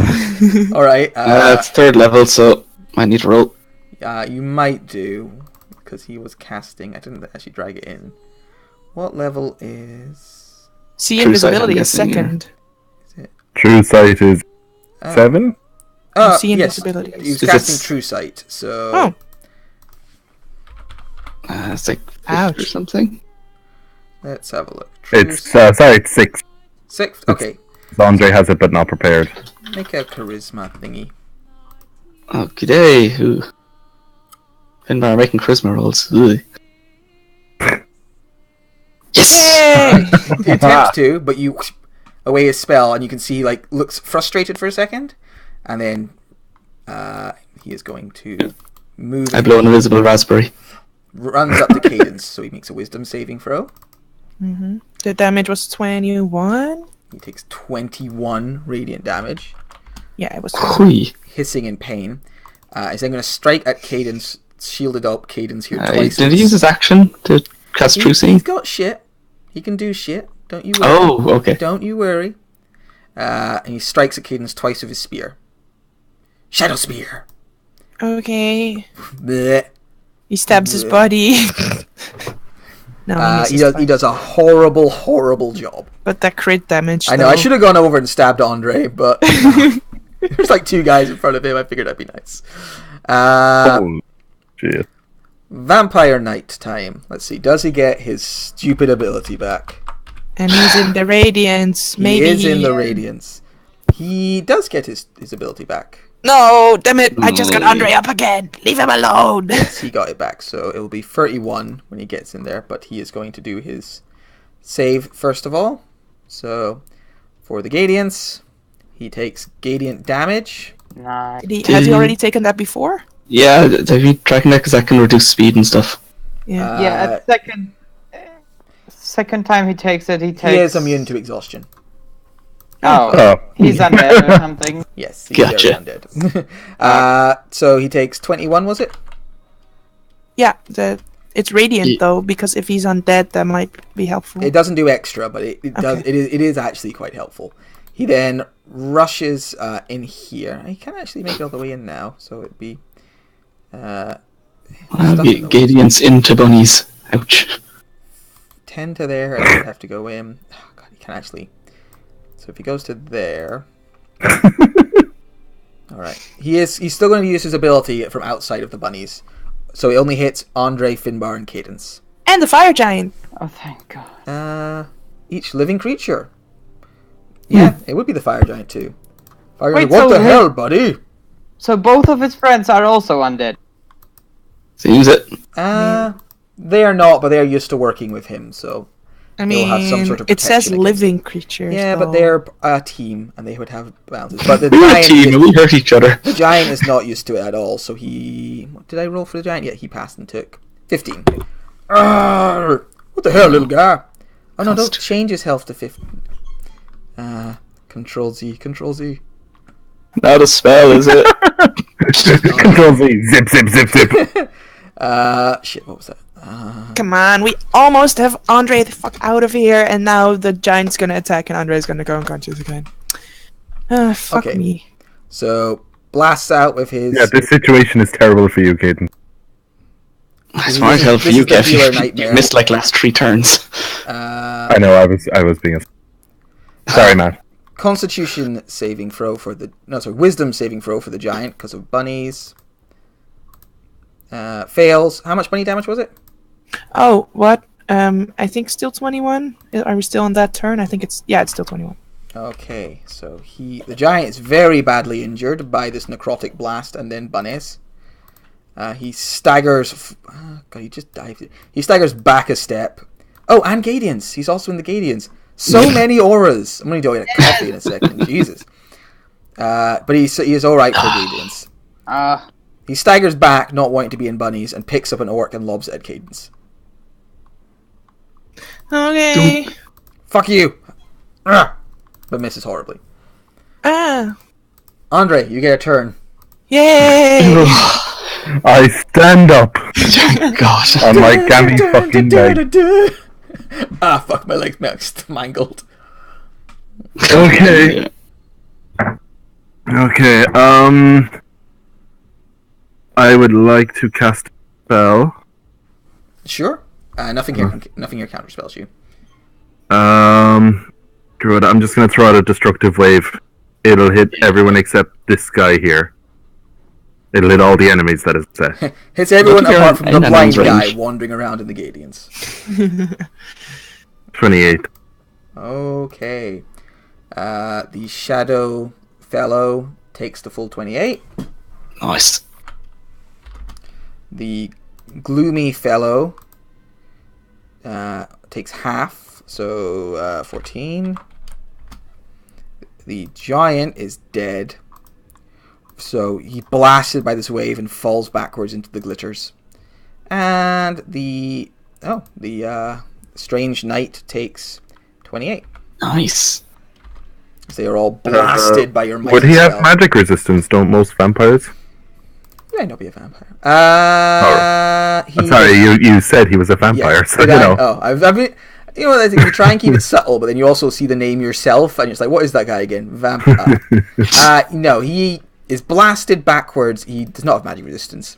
All right. It's 3rd level, so I need to roll. You might do because he was casting. I didn't actually drag it in. What level is? See, True sight, invisibility I'm is guessing, yeah. second. True sight is 7. Oh, see yes. invisibility. He was Is casting it- True Sight. So. Oh. It's like 50 or Ouch. something. Let's have a look. True It's sorry, it's 6. 6. Okay. Andre has it, but not prepared. Make a charisma thingy. Okay, Finbar making charisma rolls. Ugh. Yes! Yay! He attempts to, but you away his spell, and you can see he looks frustrated for a second, and then he is going to move. I blow an invisible raspberry. Runs up to Cadence, so he makes a Wisdom saving throw. Mm-hmm. The damage was 21. He takes 21 radiant damage, Yeah, it was. Hui. hissing in pain. He's then going to strike at Cadence, shielded up Cadence here twice. Did he use his action to cast True He's Seeing? got shit. He can do shit. Don't you worry. Oh, okay. Don't you worry. And he strikes at Cadence twice with his spear. Shadow Spear. Okay. Blech. He stabs his body. No, He does a horrible, horrible job. But that crit damage. I know, I should have gone over and stabbed Andre, but there's like two guys in front of him. I figured that'd be nice. Oh, shit. Vampire Knight time. Let's see. Does he get his stupid ability back? And he's in the Radiance. Maybe He is in the Radiance. He does get his ability back. No, damn it! I just got Andre up again. Leave him alone. Yes, he got it back. So it will be 31 when he gets in there. But he is going to do his save first of all. So for the Gadiance, he takes Gadiant damage. Nice. Has he already taken that before? Yeah, have you tracking that? Because that can reduce speed and stuff. Yeah. Yeah, at second time he takes it, he takes... He is immune to exhaustion. Oh, he's undead or something. Yes, he's Gotcha. very undead. So he takes 21, was it? Yeah. It's Radiant though, because if he's undead, that might be helpful. It doesn't do extra, but it does. Okay. It is actually quite helpful. He then rushes in here. He can actually make it all the way in now, so it'd be. Gadians into bunnies. Ouch. 10 to there, and he'd have to go in. Oh, God, he can actually. So if he goes to there. Alright. He's still going to use his ability from outside of the bunnies. So he only hits Andre, Finbar, and Cadence. And the Fire Giant. Oh, thank God. Each living creature. Yeah, it would be the Fire Giant too. Fire Wait, Giant, what so the hell, buddy? So both of his friends are also undead. So use it. They are not, but they are used to working with him, so I they'll mean, have some sort of it says protection against living creatures. Yeah, though. but they're a team, and they would have bounces. But the We're a giant, team and we hurt each other. the giant is not used to it at all. So he, what did I roll for the giant? Yeah, he passed and took 15. Arrgh! What the hell, little guy? Oh no, don't change his health to 15. Control Z, Control Z. Not a spell, is it? Control Z. Zip, zip, zip, zip. Shit, what was that? Come on, we almost have Andre the fuck out of here, and now the giant's gonna attack, and Andre's gonna go unconscious again. Fuck Okay. me. So blasts out with his. Yeah, this situation is terrible for you, Caden. It's my help for This you, is the Kev. healer You nightmare. missed like last 3 turns. I know, I was being sorry, man. Constitution saving throw for the Wisdom saving throw for the giant because of bunnies. Fails. How much bunny damage was it? Oh, what? I think still 21. Are we still on that turn? I think it's still 21. Okay, so the giant is very badly injured by this necrotic blast and then bunnies. He staggers. God, he just dived. He staggers back a step. Oh, and Gadians. He's also in the Gadians. So many auras. I'm going to do a coffee in a second. Jesus. But he is all right for Gadians. He staggers back, not wanting to be in bunnies, and picks up an orc and lobs it at Cadence. Okay. Fuck you! But misses horribly. Andre, you get a turn. Yay! I stand up God. on my gammy fucking leg. Fuck, my leg's mangled. Okay. Okay, I would like to cast a spell. Sure. Nothing here counterspells you. Druid, I'm just gonna throw out a destructive wave. It'll hit everyone except this guy here. It'll hit all the enemies, that is set. Hits everyone Look at apart your from the blind enemy's guy range. wandering around in the Gadians. 28. Okay. The shadow fellow takes the full 28. Nice. The gloomy fellow takes half, so 14. The giant is dead, so he blasted by this wave and falls backwards into the glitters. And the strange knight takes 28. Nice. They are all blasted by your mighty Would he have spell. magic resistance? Don't most vampires? He might not be a vampire. Sorry, you said he was a vampire, so you know. I mean, I think you try and keep it subtle, but then you also see the name yourself, and it's like, what is that guy again? Vampire. No, he is blasted backwards. He does not have magic resistance,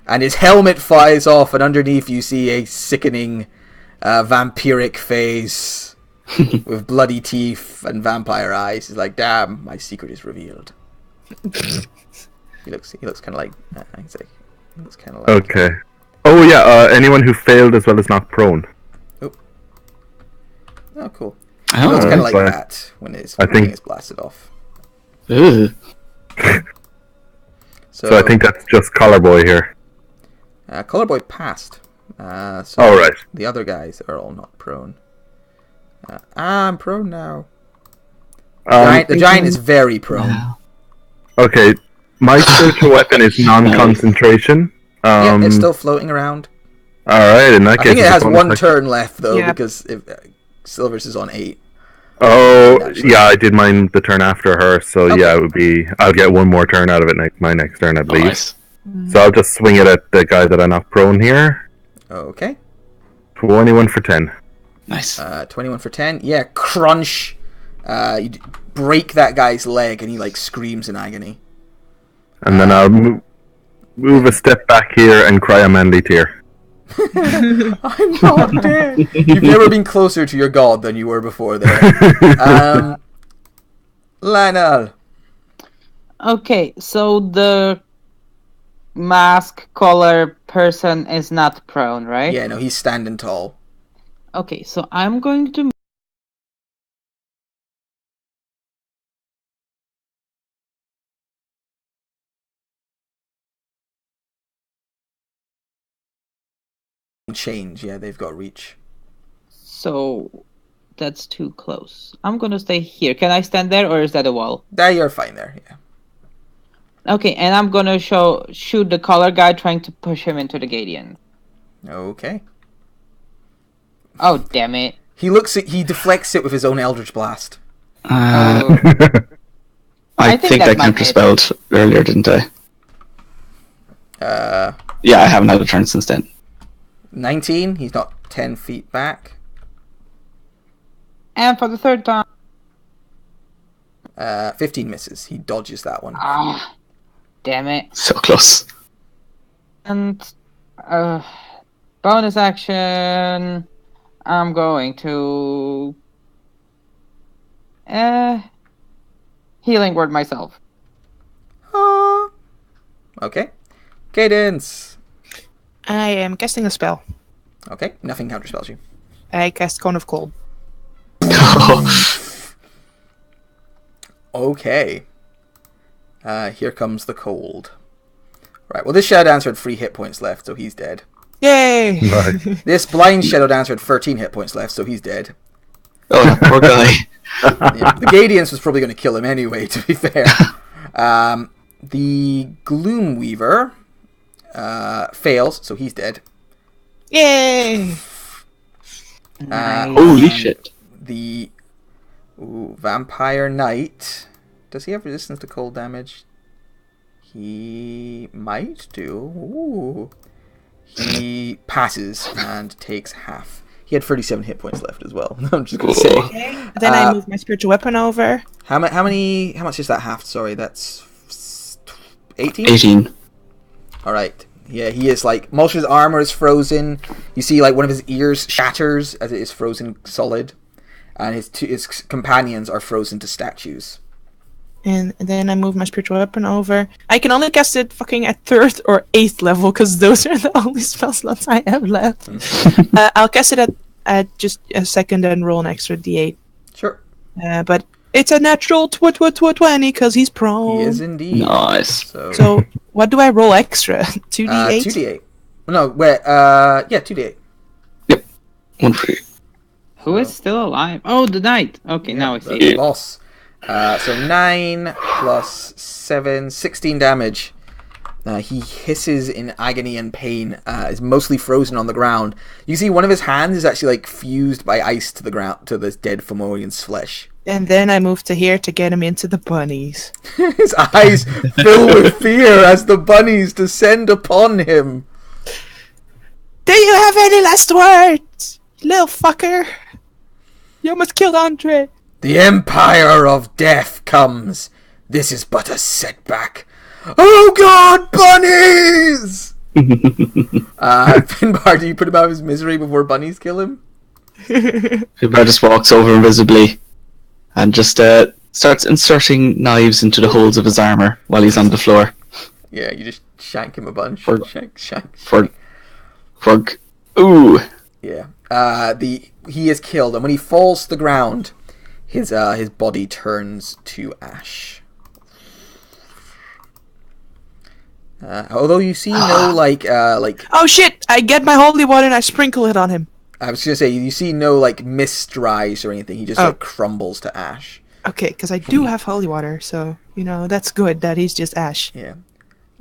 and his helmet flies off, and underneath you see a sickening, vampiric face with bloody teeth and vampire eyes. He's like, damn, my secret is revealed. He looks kind of like. He looks kind of like. Okay. Oh yeah. Anyone who failed as well as knocked prone. Oh, cool. Oh, He looks kind of like fine. that when it's blasted off. Ugh. So I think that's just Collar Boy here. Color Boy passed. So All right. The other guys are all not prone. I'm prone now. The giant is very prone. Wow. Okay. My spiritual weapon is non-concentration. Yeah, it's still floating around. All right. In that I case, think it it's has a one bonus turn left though, Yeah. because Silver's is on 8. Oh, Actually. yeah, I did mine the turn after her, so Okay. yeah, it would be. I'll get one more turn out of it my next turn, I believe. Nice. So I'll just swing it at the guy that I knocked prone here. Okay. 21 for 10. Nice. 21 for 10. Yeah, crunch. You break that guy's leg, and he like screams in agony. And then I'll move a step back here and cry a manly tear. I'm not dead. You've never been closer to your god than you were before there. Lionel. Okay, so the mask collar person is not prone, right? Yeah, no, he's standing tall. Okay, so I'm going to Change, yeah, they've got reach. so that's too close. I'm gonna stay here. Can I stand there, or is that a wall? There, you're fine there, yeah. Okay, and I'm gonna shoot the collar guy trying to push him into the Gadian. Okay. Oh damn it! He deflects it with his own Eldritch Blast. Oh, I I think think that I might counterspelled earlier, didn't I? Yeah, I haven't had a turn since then. 19, he's not 10 feet back. and for the third time. 15 misses. He dodges that one. Ah, damn it! So close. And bonus action. I'm going to healing word myself. Ah. Okay. Cadence. I am casting a spell. Okay, nothing counterspells you. I cast Cone of Cold. Okay. Here comes the cold. Right, well this Shadow Dancer had 3 hit points left, so he's dead. Yay! Right. This blind Shadow Dancer had 13 hit points left, so he's dead. Oh, that poor guy. Yeah, the Gadians was probably going to kill him anyway, to be fair. The Gloom Weaver fails, so he's dead. Yay! Holy shit. The Vampire Knight. Does he have resistance to cold damage? He might do. Ooh. He passes and takes half. He had 37 hit points left as well. I'm just going to say. Okay. Then I move my spiritual weapon over. How much is that half? Sorry, that's 18? 18. Alright. Yeah, he is like, most of his armor is frozen. You see like one of his ears shatters as it is frozen solid. And his companions are frozen to statues. And then I move my spiritual weapon over. I can only cast it fucking at 3rd or 8th level, because those are the only spell slots I have left. I'll cast it at just a 2nd and roll an extra d8. Sure. But it's a natural 20, because he's prone. He is indeed. Nice. So So, what do I roll extra? 2d8? 2d8. No, wait. Yeah, 2d8. Yep. 1 for you. Who is still alive? Oh, the knight. Okay, now I see. The boss. So 9 plus 7, 16 damage. He hisses in agony and pain. Is mostly frozen on the ground. You see, one of his hands is actually like fused by ice to the ground, to this dead Fomorian's flesh. And then I moved to here to get him into the bunnies. His eyes fill with fear as the bunnies descend upon him. Do you have any last words, little fucker? You almost killed Andre. The Empire of Death comes. This is but a setback. Oh God, bunnies! Finbar, do you put him out of his misery before bunnies kill him? Finbar just walks over invisibly and just starts inserting knives into the holes of his armor while he's on the floor. Yeah, you just shank him a bunch. Shank. Frog. Ooh. Yeah. He is killed, and when he falls to the ground, his body turns to ash. Although you see no like. Oh shit! I get my holy water and I sprinkle it on him. I was gonna say you see no like mist rise or anything. He just like crumbles to ash. Okay, because I do have holy water, so that's good. That he's just ash. Yeah.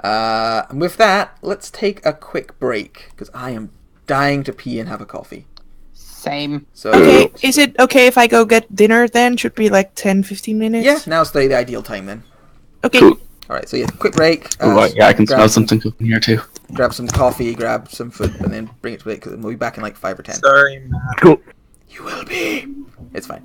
And with that, let's take a quick break because I am dying to pee and have a coffee. Same. So Okay, is it okay if I go get dinner then? Should be like 10-15 minutes? yeah, now's the ideal time then. Okay. Cool. Alright, so yeah, quick break. Right, yeah, I can smell something cooking here too. Grab some coffee, grab some food, and then bring it to it because we'll be back in like 5 or 10. Sorry, man. Cool. You will be. It's fine.